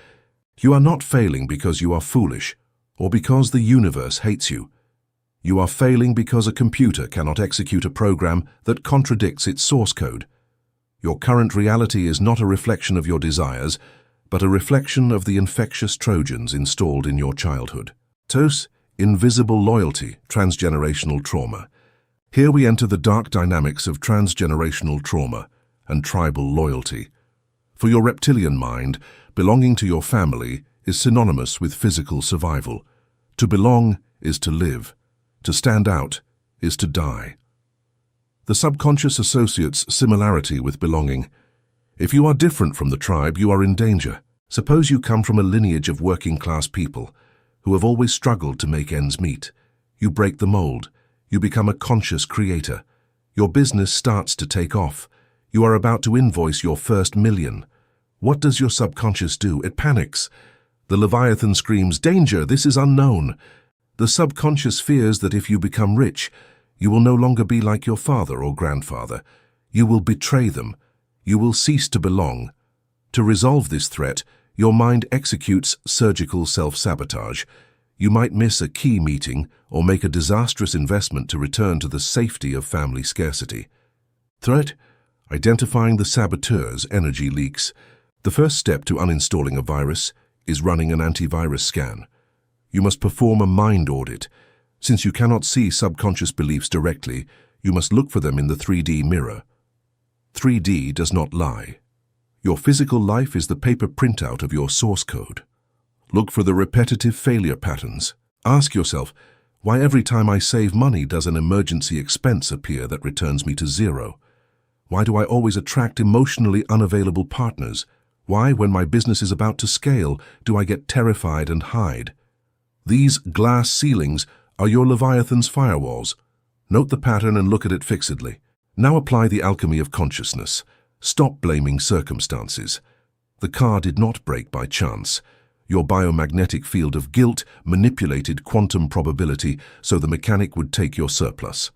You are not failing because you are foolish, or because the universe hates you. You are failing because a computer cannot execute a program that contradicts its source code. Your current reality is not a reflection of your desires, but a reflection of the infectious Trojans installed in your childhood. TOS, invisible loyalty, transgenerational trauma. Here we enter the dark dynamics of transgenerational trauma and tribal loyalty. For your reptilian mind, belonging to your family is synonymous with physical survival. To belong is to live. To stand out is to die. The subconscious associates similarity with belonging. If you are different from the tribe, you are in danger. Suppose you come from a lineage of working-class people who have always struggled to make ends meet. You break the mold. You become a conscious creator. Your business starts to take off. You are about to invoice your first million. What does your subconscious do? It panics. The Leviathan screams, "Danger, this is unknown." The subconscious fears that if you become rich, you will no longer be like your father or grandfather. You will betray them. You will cease to belong. To resolve this threat, your mind executes surgical self-sabotage. You might miss a key meeting or make a disastrous investment to return to the safety of family scarcity. Threat: identifying the saboteur's energy leaks. The first step to uninstalling a virus is running an antivirus scan. You must perform a mind audit. Since you cannot see subconscious beliefs directly, you must look for them in the 3D mirror. 3D does not lie. Your physical life is the paper printout of your source code. Look for the repetitive failure patterns. Ask yourself, why every time I save money does an emergency expense appear that returns me to zero? Why do I always attract emotionally unavailable partners? Why, when my business is about to scale, do I get terrified and hide? These glass ceilings are your Leviathan's firewalls. Note the pattern and look at it fixedly. Now apply the alchemy of consciousness. Stop blaming circumstances. The car did not break by chance. Your biomagnetic field of guilt manipulated quantum probability so the mechanic would take your surplus.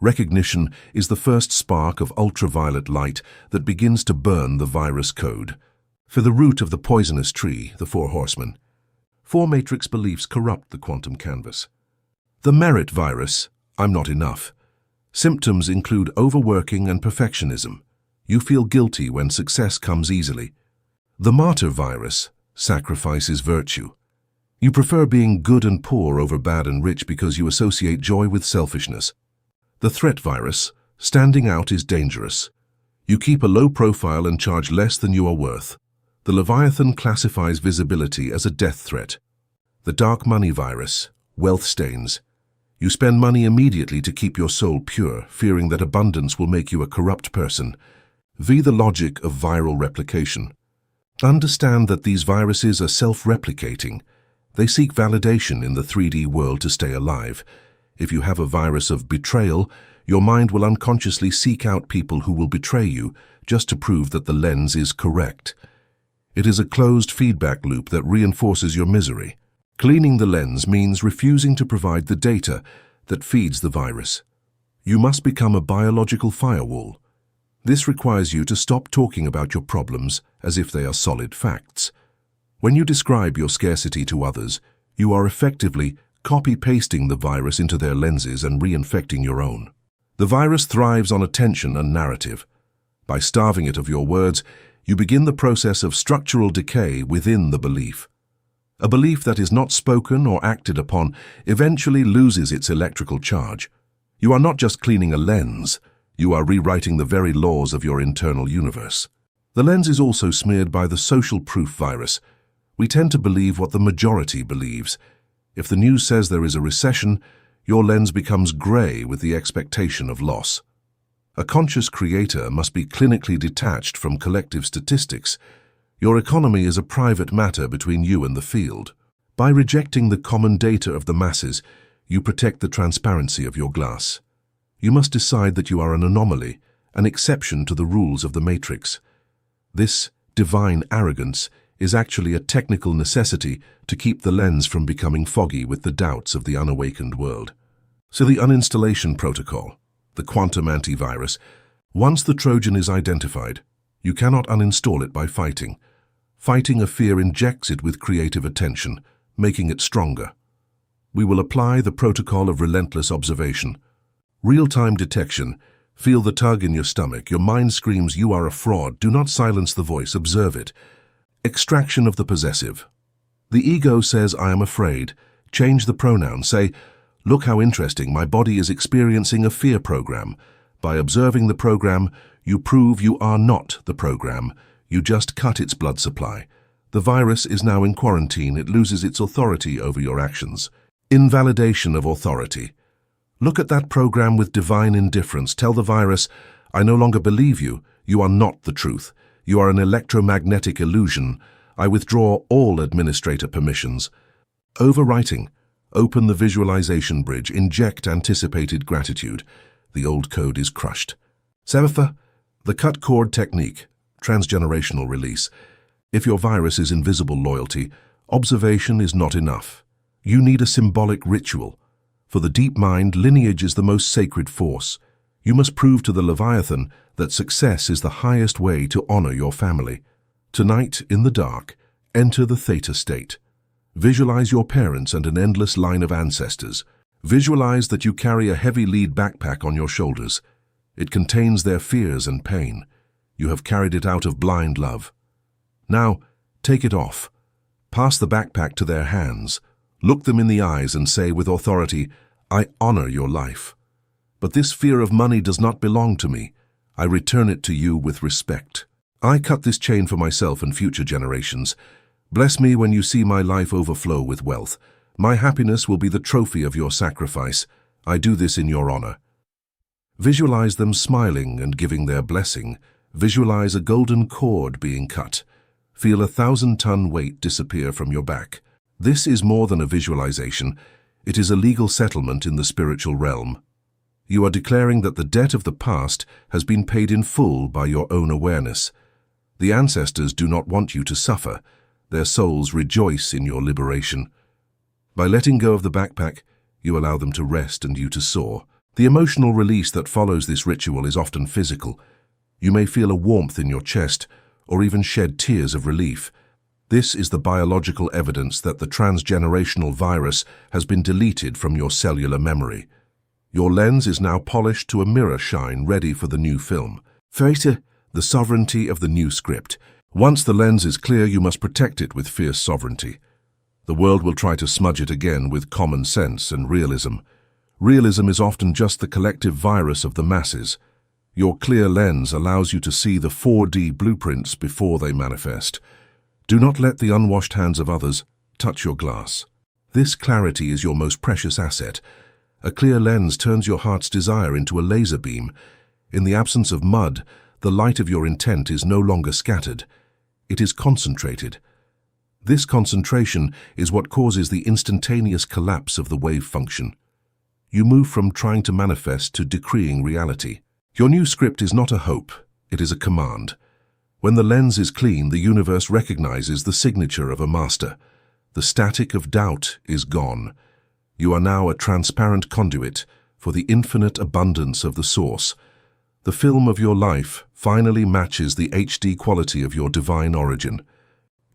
Recognition is the first spark of ultraviolet light that begins to burn the virus code. For the root of the poisonous tree, the 4 horsemen. 4 matrix beliefs corrupt the quantum canvas. The merit virus, I'm not enough. Symptoms include overworking and perfectionism. You feel guilty when success comes easily. The martyr virus, sacrifice is virtue. You prefer being good and poor over bad and rich because you associate joy with selfishness. The threat virus, standing out is dangerous. You keep a low profile and charge less than you are worth. The Leviathan classifies visibility as a death threat. The dark money virus, wealth stains. You spend money immediately to keep your soul pure, fearing that abundance will make you a corrupt person. The logic of viral replication. Understand that these viruses are self-replicating. They seek validation in the 3D world to stay alive. If you have a virus of betrayal, your mind will unconsciously seek out people who will betray you just to prove that the lens is correct. It is a closed feedback loop that reinforces your misery. Cleaning the lens means refusing to provide the data that feeds the virus. You must become a biological firewall. This requires you to stop talking about your problems as if they are solid facts. When you describe your scarcity to others, you are effectively copy-pasting the virus into their lenses and reinfecting your own. The virus thrives on attention and narrative. By starving it of your words, you begin the process of structural decay within the belief. A belief that is not spoken or acted upon eventually loses its electrical charge. You are not just cleaning a lens, you are rewriting the very laws of your internal universe. The lens is also smeared by the social proof virus. We tend to believe what the majority believes. If the news says there is a recession, your lens becomes grey with the expectation of loss. A conscious creator must be clinically detached from collective statistics. Your economy is a private matter between you and the field. By rejecting the common data of the masses, you protect the transparency of your glass. You must decide that you are an anomaly, an exception to the rules of the matrix. This divine arrogance is actually a technical necessity to keep the lens from becoming foggy with the doubts of the unawakened world. So the uninstallation protocol, the quantum antivirus, once the Trojan is identified, you cannot uninstall it by fighting. Fighting a fear injects it with creative attention, making it stronger. We will apply the protocol of relentless observation. Real-time detection. Feel the tug in your stomach. Your mind screams, "You are a fraud." Do not silence the voice. Observe it. Extraction of the possessive. The ego says, "I am afraid." Change the pronoun. Say, "Look how interesting. My body is experiencing a fear program." By observing the program, you prove you are not the program. You just cut its blood supply. The virus is now in quarantine. It loses its authority over your actions. Invalidation of authority. Look at that program with divine indifference. Tell the virus, "I no longer believe you. You are not the truth. You are an electromagnetic illusion. I withdraw all administrator permissions." Overwriting. Open the visualization bridge. Inject anticipated gratitude. The old code is crushed. Seventh, the cut cord technique. Transgenerational release. If your virus is invisible loyalty, observation is not enough. You need a symbolic ritual. For the deep mind, lineage is the most sacred force. You must prove to the Leviathan that success is the highest way to honor your family. Tonight, in the dark, enter the theta state. Visualize your parents and an endless line of ancestors. Visualize that you carry a heavy lead backpack on your shoulders. It contains their fears and pain. You have carried it out of blind love. Now, take it off. Pass the backpack to their hands. Look them in the eyes and say with authority, "I honor your life. But this fear of money does not belong to me. I return it to you with respect. I cut this chain for myself and future generations. Bless me when you see my life overflow with wealth. My happiness will be the trophy of your sacrifice. I do this in your honor." Visualize them smiling and giving their blessing. Visualize a golden cord being cut. Feel a 1,000-ton weight disappear from your back. This is more than a visualization. It is a legal settlement in the spiritual realm. You are declaring that the debt of the past has been paid in full by your own awareness. The ancestors do not want you to suffer. Their souls rejoice in your liberation. By letting go of the backpack, you allow them to rest and you to soar. The emotional release that follows this ritual is often physical. You may feel a warmth in your chest or even shed tears of relief. This is the biological evidence that the transgenerational virus has been deleted from your cellular memory. Your lens is now polished to a mirror shine, ready for the new film. Theta, the sovereignty of the new script. Once the lens is clear, you must protect it with fierce sovereignty. The world will try to smudge it again with common sense and realism. Realism is often just the collective virus of the masses. Your clear lens allows you to see the 4D blueprints before they manifest. Do not let the unwashed hands of others touch your glass. This clarity is your most precious asset. A clear lens turns your heart's desire into a laser beam. In the absence of mud, the light of your intent is no longer scattered. It is concentrated. This concentration is what causes the instantaneous collapse of the wave function. You move from trying to manifest to decreeing reality. Your new script is not a hope, it is a command. When the lens is clean, the universe recognizes the signature of a master. The static of doubt is gone. You are now a transparent conduit for the infinite abundance of the source. The film of your life finally matches the HD quality of your divine origin.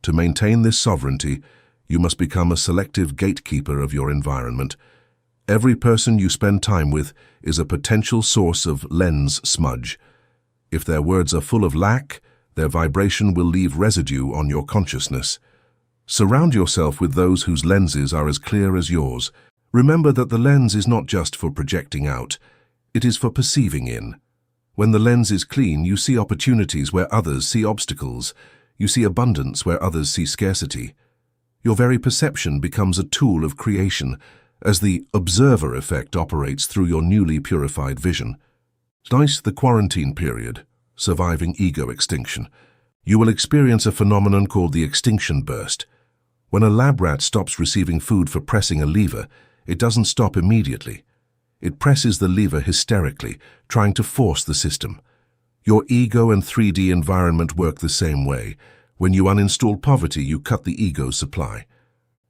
To maintain this sovereignty, you must become a selective gatekeeper of your environment. Every person you spend time with is a potential source of lens smudge. If their words are full of lack, their vibration will leave residue on your consciousness. Surround yourself with those whose lenses are as clear as yours. Remember that the lens is not just for projecting out, it is for perceiving in. When the lens is clean, you see opportunities where others see obstacles. You see abundance where others see scarcity. Your very perception becomes a tool of creation as the observer effect operates through your newly purified vision. Nice the quarantine period, surviving ego extinction. You will experience a phenomenon called the extinction burst. When a lab rat stops receiving food for pressing a lever, it doesn't stop immediately. It presses the lever hysterically, trying to force the system. Your ego and 3D environment work the same way. When you uninstall poverty, you cut the ego's supply.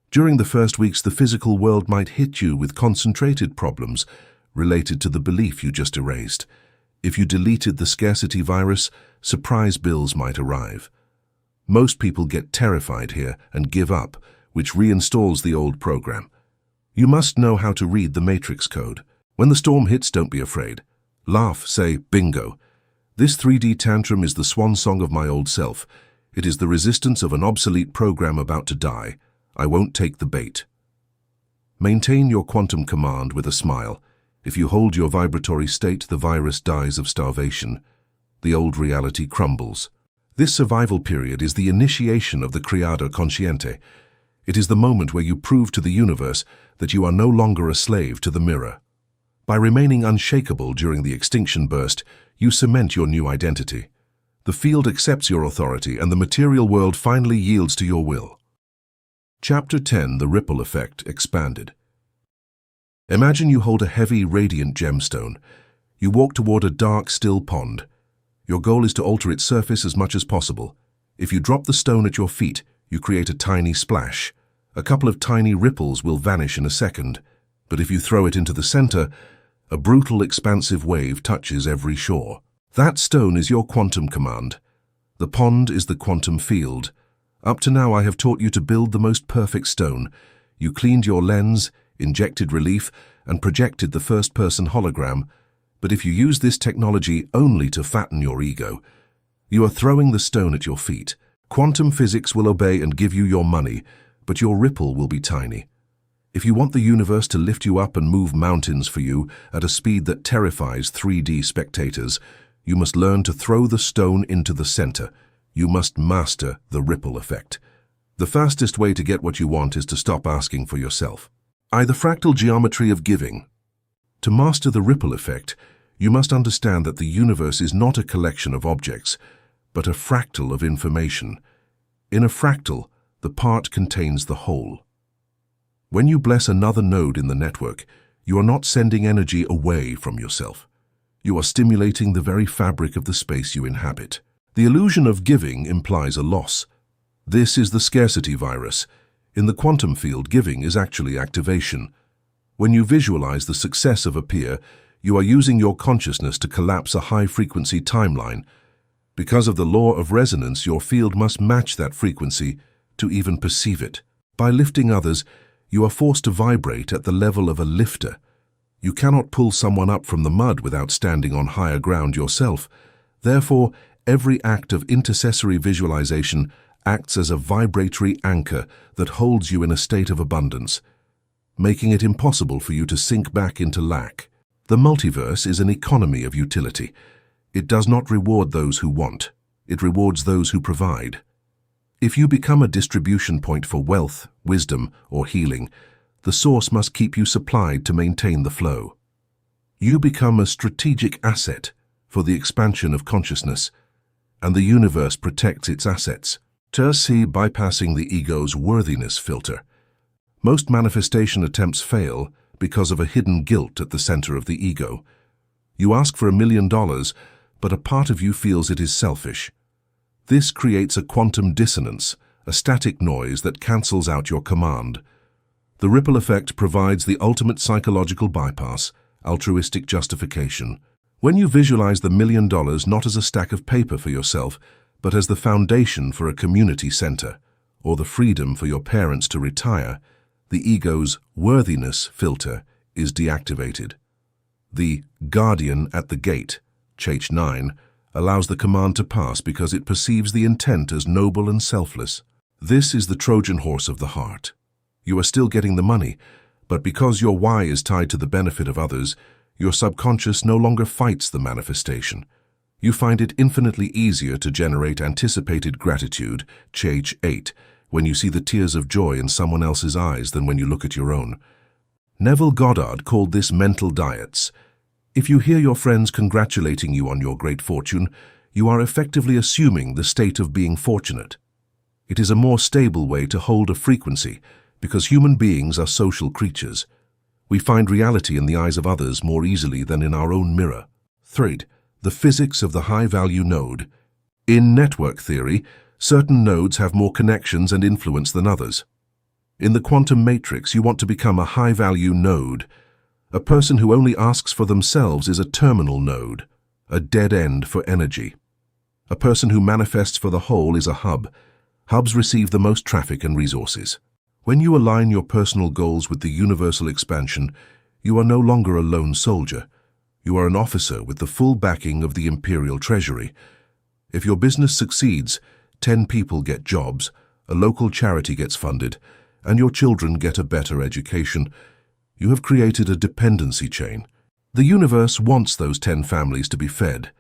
During the first weeks, the physical world might hit you with concentrated problems related to the belief you just erased. If you deleted the scarcity virus, surprise bills might arrive. Most people get terrified here and give up, which reinstalls the old program. You must know how to read the matrix code. When the storm hits, don't be afraid. Laugh, say, bingo. This 3D tantrum is the swan song of my old self. It is the resistance of an obsolete program about to die. I won't take the bait. Maintain your quantum command with a smile. If you hold your vibratory state, the virus dies of starvation. The old reality crumbles. This survival period is the initiation of the Creado Consciente. It is the moment where you prove to the universe that you are no longer a slave to the mirror. By remaining unshakable during the extinction burst, you cement your new identity. The field accepts your authority and the material world finally yields to your will. Chapter 10, The Ripple Effect, Expanded. Imagine you hold a heavy, radiant gemstone. You walk toward a dark, still pond. Your goal is to alter its surface as much as possible. If you drop the stone at your feet, you create a tiny splash. A couple of tiny ripples will vanish in a second. But if you throw it into the center, a brutal, expansive wave touches every shore. That stone is your quantum command. The pond is the quantum field. Up to now I have taught you to build the most perfect stone. You cleaned your lens, injected relief, and projected the first-person hologram. But if you use this technology only to fatten your ego, you are throwing the stone at your feet. Quantum physics will obey and give you your money, but your ripple will be tiny. If you want the universe to lift you up and move mountains for you at a speed that terrifies 3D spectators, you must learn to throw the stone into the center. You must master the ripple effect. The fastest way to get what you want is to stop asking for yourself. The fractal geometry of giving. To master the ripple effect, you must understand that the universe is not a collection of objects, but a fractal of information. In a fractal, the part contains the whole. When you bless another node in the network, you are not sending energy away from yourself. You are stimulating the very fabric of the space you inhabit. The illusion of giving implies a loss. This is the scarcity virus. In the quantum field, giving is actually activation. When you visualize the success of a peer, you are using your consciousness to collapse a high-frequency timeline. Because of the law of resonance, your field must match that frequency to even perceive it. By lifting others, you are forced to vibrate at the level of a lifter. You cannot pull someone up from the mud without standing on higher ground yourself. Therefore, every act of intercessory visualization acts as a vibratory anchor that holds you in a state of abundance, making it impossible for you to sink back into lack. The multiverse is an economy of utility. It does not reward those who want. It rewards those who provide. If you become a distribution point for wealth, wisdom, or healing, the source must keep you supplied to maintain the flow. You become a strategic asset for the expansion of consciousness, and the universe protects its assets. C. Bypassing the ego's worthiness filter. Most manifestation attempts fail because of a hidden guilt at the center of the ego. You ask for $1 million, but a part of you feels it is selfish. This creates a quantum dissonance, a static noise that cancels out your command. The ripple effect provides the ultimate psychological bypass, altruistic justification. When you visualize the $1 million not as a stack of paper for yourself, but as the foundation for a community center, or the freedom for your parents to retire, the ego's worthiness filter is deactivated. The guardian at the gate, H9, allows the command to pass because it perceives the intent as noble and selfless. This is the Trojan horse of the heart. You are still getting the money, but because your why is tied to the benefit of others, your subconscious no longer fights the manifestation. You find it infinitely easier to generate anticipated gratitude, H8, when you see the tears of joy in someone else's eyes than when you look at your own. Neville Goddard called this mental diets. If you hear your friends congratulating you on your great fortune, you are effectively assuming the state of being fortunate. It is a more stable way to hold a frequency, because human beings are social creatures. We find reality in the eyes of others more easily than in our own mirror. 3. The physics of the high-value node. In network theory, certain nodes have more connections and influence than others. In the quantum matrix, you want to become a high-value node. A person who only asks for themselves is a terminal node, a dead end for energy. A person who manifests for the whole is a hub. Hubs receive the most traffic and resources. When you align your personal goals with the universal expansion, you are no longer a lone soldier. You are an officer with the full backing of the Imperial Treasury. If your business succeeds, 10 people get jobs, a local charity gets funded, and your children get a better education. You have created a dependency chain. The universe wants those 10 families to be fed.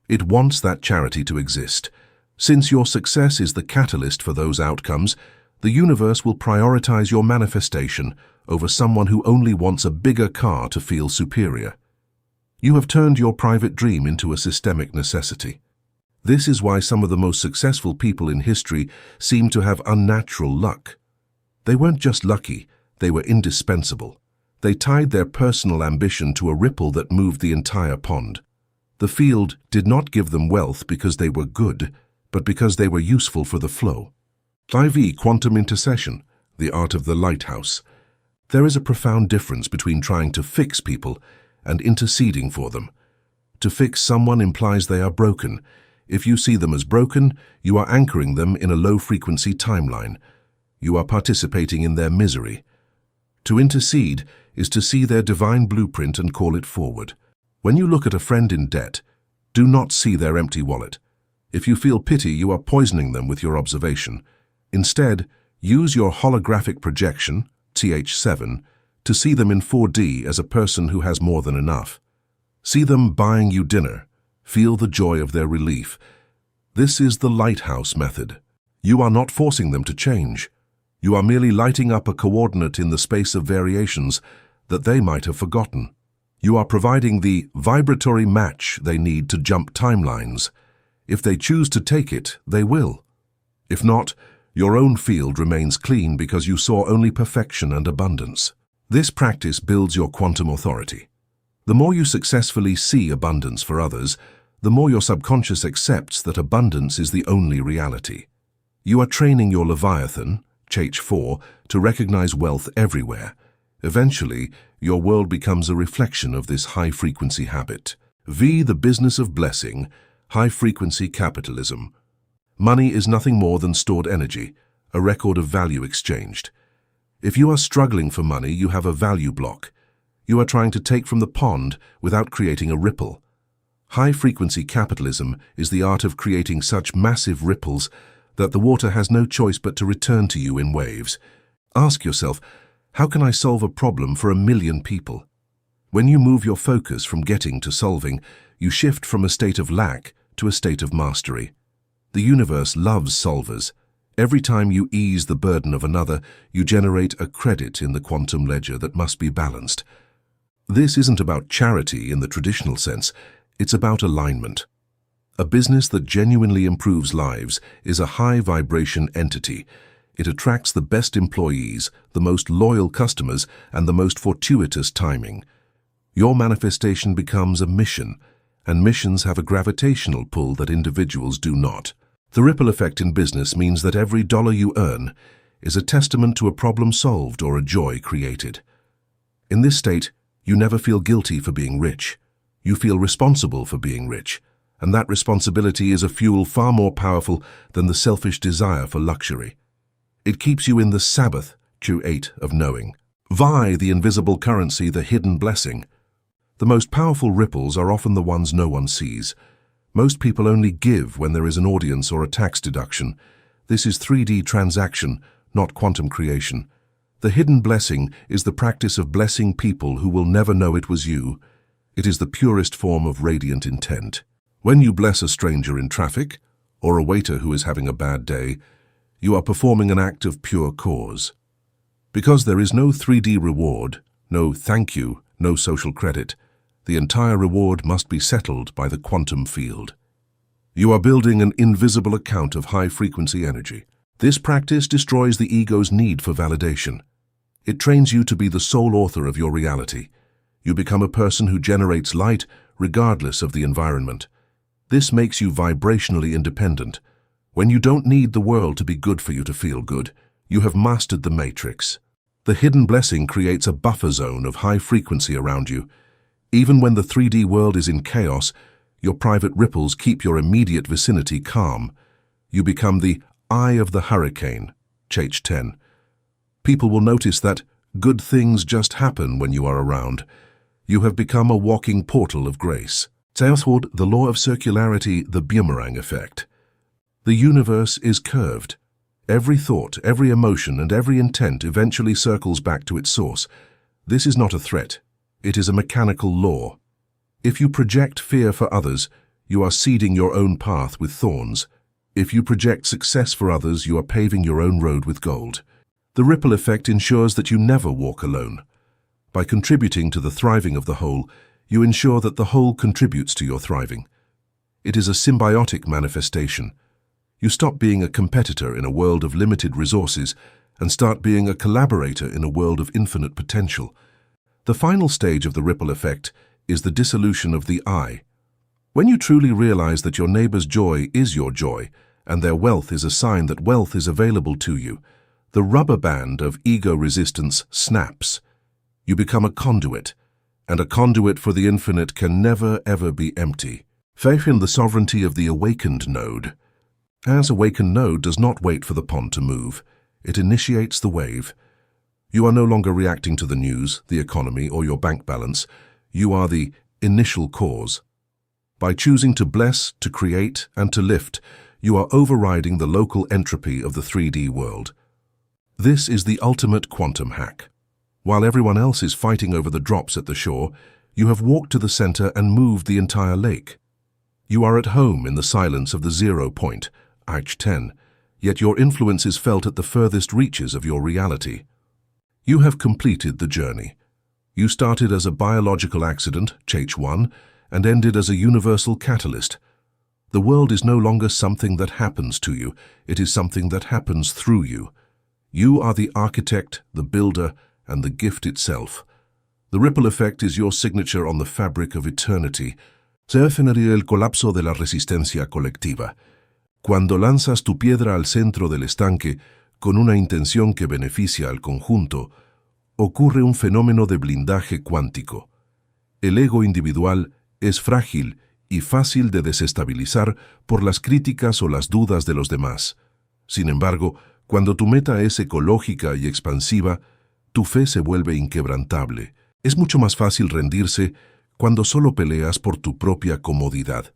It wants that charity to exist. Since your success is the catalyst for those outcomes, the universe will prioritize your manifestation over someone who only wants a bigger car to feel superior. You have turned your private dream into a systemic necessity. This is why some of the most successful people in history seem to have unnatural luck. They weren't just lucky, they were indispensable. They tied their personal ambition to a ripple that moved the entire pond. The field did not give them wealth because they were good, but because they were useful for the flow. IV Quantum Intercession, the art of the lighthouse. There is a profound difference between trying to fix people and interceding for them. To fix someone implies they are broken. If you see them as broken, you are anchoring them in a low-frequency timeline. You are participating in their misery. To intercede is to see their divine blueprint and call it forward. When you look at a friend in debt, do not see their empty wallet. If you feel pity, you are poisoning them with your observation. Instead, use your holographic projection, TH7, to see them in 4D as a person who has more than enough. See them buying you dinner. Feel the joy of their relief. This is the lighthouse method. You are not forcing them to change. You are merely lighting up a coordinate in the space of variations that they might have forgotten. You are providing the vibratory match they need to jump timelines. If they choose to take it, they will. If not, your own field remains clean because you saw only perfection and abundance. This practice builds your quantum authority. The more you successfully see abundance for others, the more your subconscious accepts that abundance is the only reality. You are training your Leviathan, H4, to recognize wealth everywhere. Eventually, your world becomes a reflection of this high-frequency habit. V. The business of blessing, high-frequency capitalism. Money is nothing more than stored energy, a record of value exchanged. If you are struggling for money, you have a value block. You are trying to take from the pond without creating a ripple. High-frequency capitalism is the art of creating such massive ripples that the water has no choice but to return to you in waves. Ask yourself, how can I solve a problem for 1 million people? When you move your focus from getting to solving, you shift from a state of lack to a state of mastery. The universe loves solvers. Every time you ease the burden of another, you generate a credit in the quantum ledger that must be balanced. This isn't about charity in the traditional sense, it's about alignment. A business that genuinely improves lives is a high-vibration entity. It attracts the best employees, the most loyal customers, and the most fortuitous timing. Your manifestation becomes a mission, and missions have a gravitational pull that individuals do not. The ripple effect in business means that every dollar you earn is a testament to a problem solved or a joy created. In this state, you never feel guilty for being rich. You feel responsible for being rich, and that responsibility is a fuel far more powerful than the selfish desire for luxury. It keeps you in the Sabbath, true 8 of knowing. Vi, the invisible currency, the hidden blessing. The most powerful ripples are often the ones no one sees. Most people only give when there is an audience or a tax deduction. This is 3D transaction, not quantum creation. The hidden blessing is the practice of blessing people who will never know it was you. It is the purest form of radiant intent. When you bless a stranger in traffic, or a waiter who is having a bad day, you are performing an act of pure cause. Because there is no 3D reward, no thank you, no social credit, the entire reward must be settled by the quantum field. You are building an invisible account of high-frequency energy. This practice destroys the ego's need for validation. It trains you to be the sole author of your reality. You become a person who generates light regardless of the environment. This makes you vibrationally independent. When you don't need the world to be good for you to feel good, you have mastered the matrix. The hidden blessing creates a buffer zone of high frequency around you. Even when the 3D world is in chaos, your private ripples keep your immediate vicinity calm. You become the eye of the hurricane, Ch 10. People will notice that good things just happen when you are around. You have become a walking portal of grace. The law of circularity, the boomerang effect. The universe is curved. Every thought, every emotion, and every intent eventually circles back to its source. This is not a threat. It is a mechanical law. If you project fear for others, you are seeding your own path with thorns. If you project success for others, you are paving your own road with gold. The ripple effect ensures that you never walk alone. By contributing to the thriving of the whole, you ensure that the whole contributes to your thriving. It is a symbiotic manifestation. You stop being a competitor in a world of limited resources and start being a collaborator in a world of infinite potential. The final stage of the ripple effect is the dissolution of the I. When you truly realize that your neighbor's joy is your joy, and their wealth is a sign that wealth is available to you, the rubber band of ego resistance snaps. You become a conduit, and a conduit for the infinite can never ever be empty. Faith in the sovereignty of the awakened node. As awakened node does not wait for the pond to move. It initiates the wave. You are no longer reacting to the news, the economy, or your bank balance. You are the initial cause. By choosing to bless, to create, and to lift, you are overriding the local entropy of the 3D world. This is the ultimate quantum hack. While everyone else is fighting over the drops at the shore, you have walked to the center and moved the entire lake. You are at home in the silence of the 0 point, Ch 10, yet your influence is felt at the furthest reaches of your reality. You have completed the journey. You started as a biological accident, Ch 1, and ended as a universal catalyst. The world is no longer something that happens to you, it is something that happens through you. You are the architect, the builder, and the gift itself. The ripple effect is your signature on the fabric of eternity. Se definiría el colapso de la resistencia colectiva. Cuando lanzas tu piedra al centro del estanque con una intención que beneficia al conjunto, ocurre un fenómeno de blindaje cuántico. El ego individual es frágil y fácil de desestabilizar por las críticas o las dudas de los demás. Sin embargo, cuando tu meta es ecológica y expansiva, tu fe se vuelve inquebrantable. Es mucho más fácil rendirse cuando solo peleas por tu propia comodidad.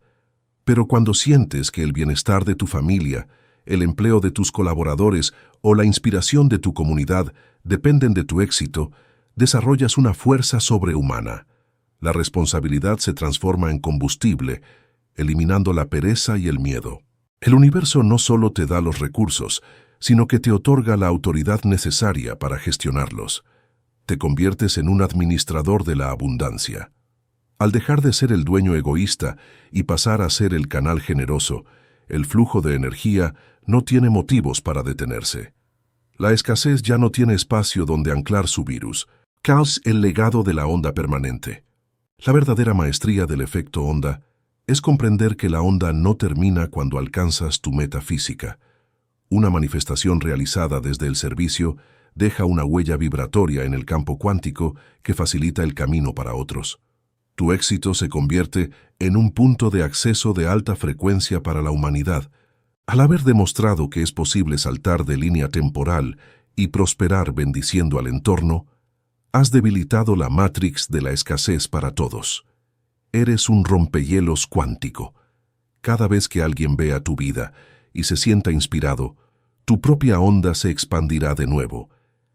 Pero cuando sientes que el bienestar de tu familia, el empleo de tus colaboradores o la inspiración de tu comunidad dependen de tu éxito, desarrollas una fuerza sobrehumana. La responsabilidad se transforma en combustible, eliminando la pereza y el miedo. El universo no solo te da los recursos, sino que te otorga la autoridad necesaria para gestionarlos. Te conviertes en un administrador de la abundancia. Al dejar de ser el dueño egoísta y pasar a ser el canal generoso, el flujo de energía no tiene motivos para detenerse. La escasez ya no tiene espacio donde anclar su virus. Caos, el legado de la onda permanente. La verdadera maestría del efecto onda es comprender que la onda no termina cuando alcanzas tu meta física. Una manifestación realizada desde el servicio deja una huella vibratoria en el campo cuántico que facilita el camino para otros. Tu éxito se convierte en un punto de acceso de alta frecuencia para la humanidad. Al haber demostrado que es posible saltar de línea temporal y prosperar bendiciendo al entorno, has debilitado la matrix de la escasez para todos. Eres un rompehielos cuántico. Cada vez que alguien vea tu vida y se sienta inspirado, tu propia onda se expandirá de nuevo,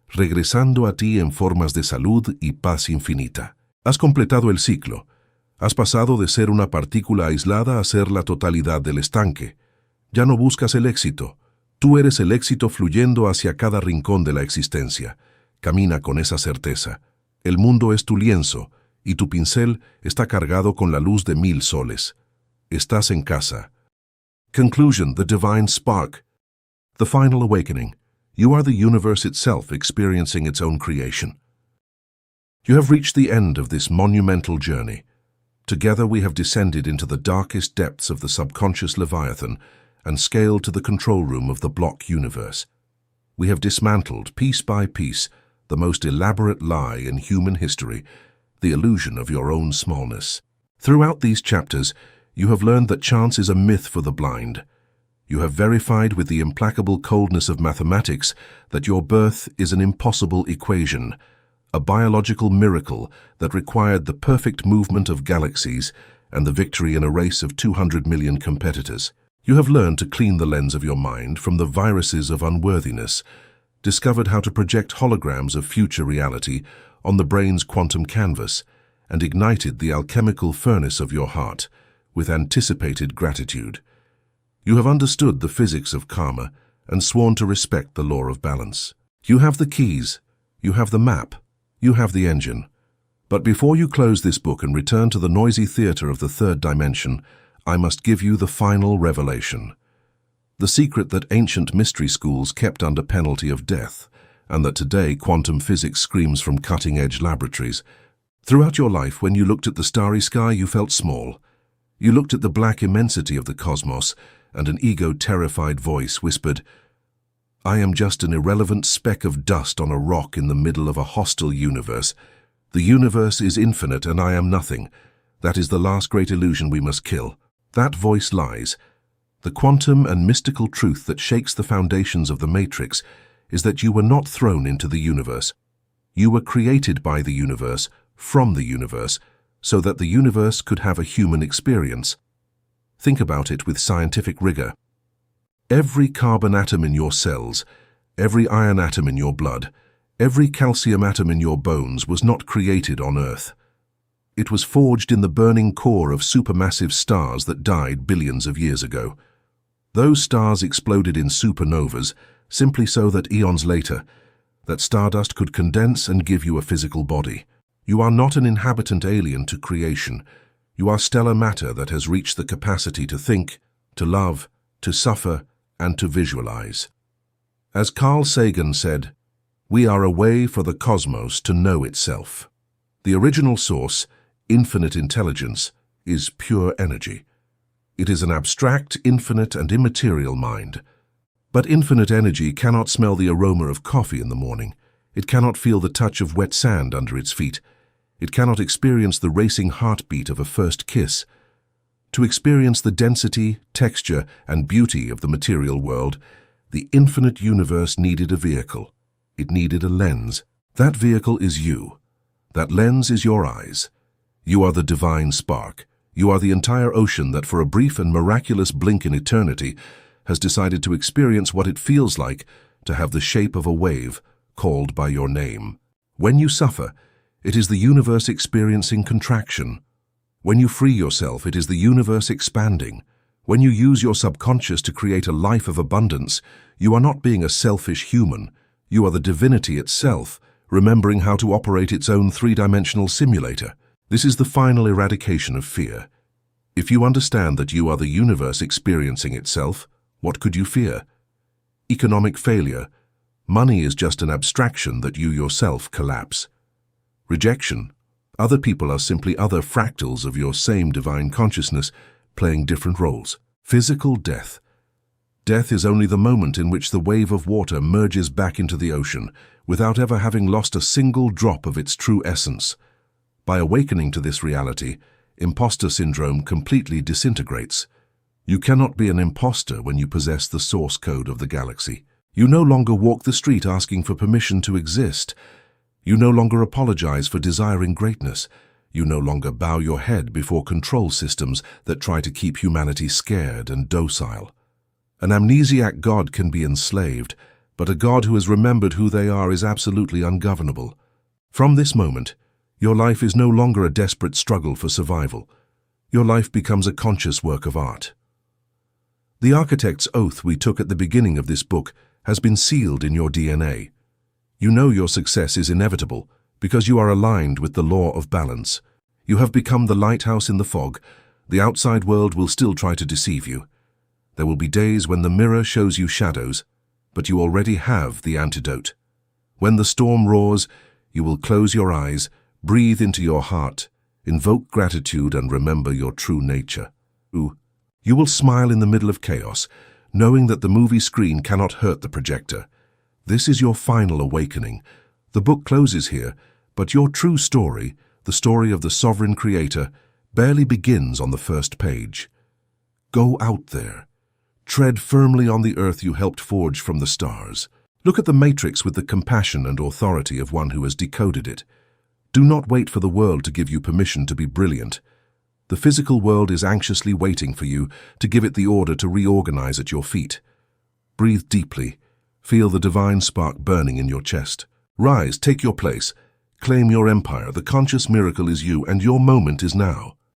regresando a ti en formas de salud y paz infinita. Has completado el ciclo. Has pasado de ser una partícula aislada a ser la totalidad del estanque. Ya no buscas el éxito. Tú eres el éxito fluyendo hacia cada rincón de la existencia. Camina con esa certeza. El mundo es tu lienzo y tu pincel está cargado con la luz de 1000 soles. Estás en casa. Conclusion: the divine spark. The final awakening. You are the universe itself experiencing its own creation. You have reached the end of this monumental journey. Together we have descended into the darkest depths of the subconscious Leviathan and scaled to the control room of the block universe. We have dismantled, piece by piece, the most elaborate lie in human history, the illusion of your own smallness. Throughout these chapters, you have learned that chance is a myth for the blind. You have verified with the implacable coldness of mathematics that your birth is an impossible equation, a biological miracle that required the perfect movement of galaxies and the victory in a race of 200 million competitors. You have learned to clean the lens of your mind from the viruses of unworthiness, discovered how to project holograms of future reality on the brain's quantum canvas, and ignited the alchemical furnace of your heart with anticipated gratitude. You have understood the physics of karma and sworn to respect the law of balance. You have the keys, you have the map, you have the engine. But before you close this book and return to the noisy theater of the third dimension, I must give you the final revelation. The secret that ancient mystery schools kept under penalty of death, and that today quantum physics screams from cutting-edge laboratories. Throughout your life, when you looked at the starry sky, you felt small. You looked at the black immensity of the cosmos, and an ego-terrified voice whispered, "I am just an irrelevant speck of dust on a rock in the middle of a hostile universe. The universe is infinite and I am nothing. That is the last great illusion we must kill." That voice lies. The quantum and mystical truth that shakes the foundations of the matrix is that you were not thrown into the universe. You were created by the universe, from the universe, so that the universe could have a human experience. Think about it with scientific rigor. Every carbon atom in your cells, every iron atom in your blood, every calcium atom in your bones was not created on Earth. It was forged in the burning core of supermassive stars that died billions of years ago. Those stars exploded in supernovas, simply so that eons later, that stardust could condense and give you a physical body. You are not an inhabitant alien to creation. You are stellar matter that has reached the capacity to think, to love, to suffer, and to visualize. As Carl Sagan said, "We are a way for the cosmos to know itself." The original source, infinite intelligence, is pure energy. It is an abstract, infinite, and immaterial mind. But infinite energy cannot smell the aroma of coffee in the morning. It cannot feel the touch of wet sand under its feet. It cannot experience the racing heartbeat of a first kiss. To experience the density, texture, and beauty of the material world, the infinite universe needed a vehicle. It needed a lens. That vehicle is you. That lens is your eyes. You are the divine spark. You are the entire ocean that for a brief and miraculous blink in eternity has decided to experience what it feels like to have the shape of a wave called by your name. When you suffer, it is the universe experiencing contraction. When you free yourself, it is the universe expanding. When you use your subconscious to create a life of abundance, you are not being a selfish human. You are the divinity itself, remembering how to operate its own three-dimensional simulator. This is the final eradication of fear. If you understand that you are the universe experiencing itself, what could you fear? Economic failure. Money is just an abstraction that you yourself collapse. Rejection. Other people are simply other fractals of your same divine consciousness, playing different roles. Physical death. Death is only the moment in which the wave of water merges back into the ocean, without ever having lost a single drop of its true essence. By awakening to this reality, imposter syndrome completely disintegrates. You cannot be an imposter when you possess the source code of the galaxy. You no longer walk the street asking for permission to exist. You no longer apologize for desiring greatness. You no longer bow your head before control systems that try to keep humanity scared and docile. An amnesiac god can be enslaved, but a god who has remembered who they are is absolutely ungovernable. From this moment, your life is no longer a desperate struggle for survival. Your life becomes a conscious work of art. The architect's oath we took at the beginning of this book has been sealed in your DNA. You know your success is inevitable because you are aligned with the law of balance. You have become the lighthouse in the fog. The outside world will still try to deceive you. There will be days when the mirror shows you shadows, but you already have the antidote. When the storm roars, you will close your eyes, breathe into your heart, invoke gratitude and remember your true nature. You will smile in the middle of chaos, knowing that the movie screen cannot hurt the projector. This is your final awakening. The book closes here, but your true story, the story of the sovereign creator, barely begins on the first page. Go out there. Tread firmly on the earth you helped forge from the stars. Look at the matrix with the compassion and authority of one who has decoded it. Do not wait for the world to give you permission to be brilliant. The physical world is anxiously waiting for you to give it the order to reorganize at your feet. Breathe deeply. Feel the divine spark burning in your chest. Rise, take your place. Claim your empire. The conscious miracle is you, and your moment is now.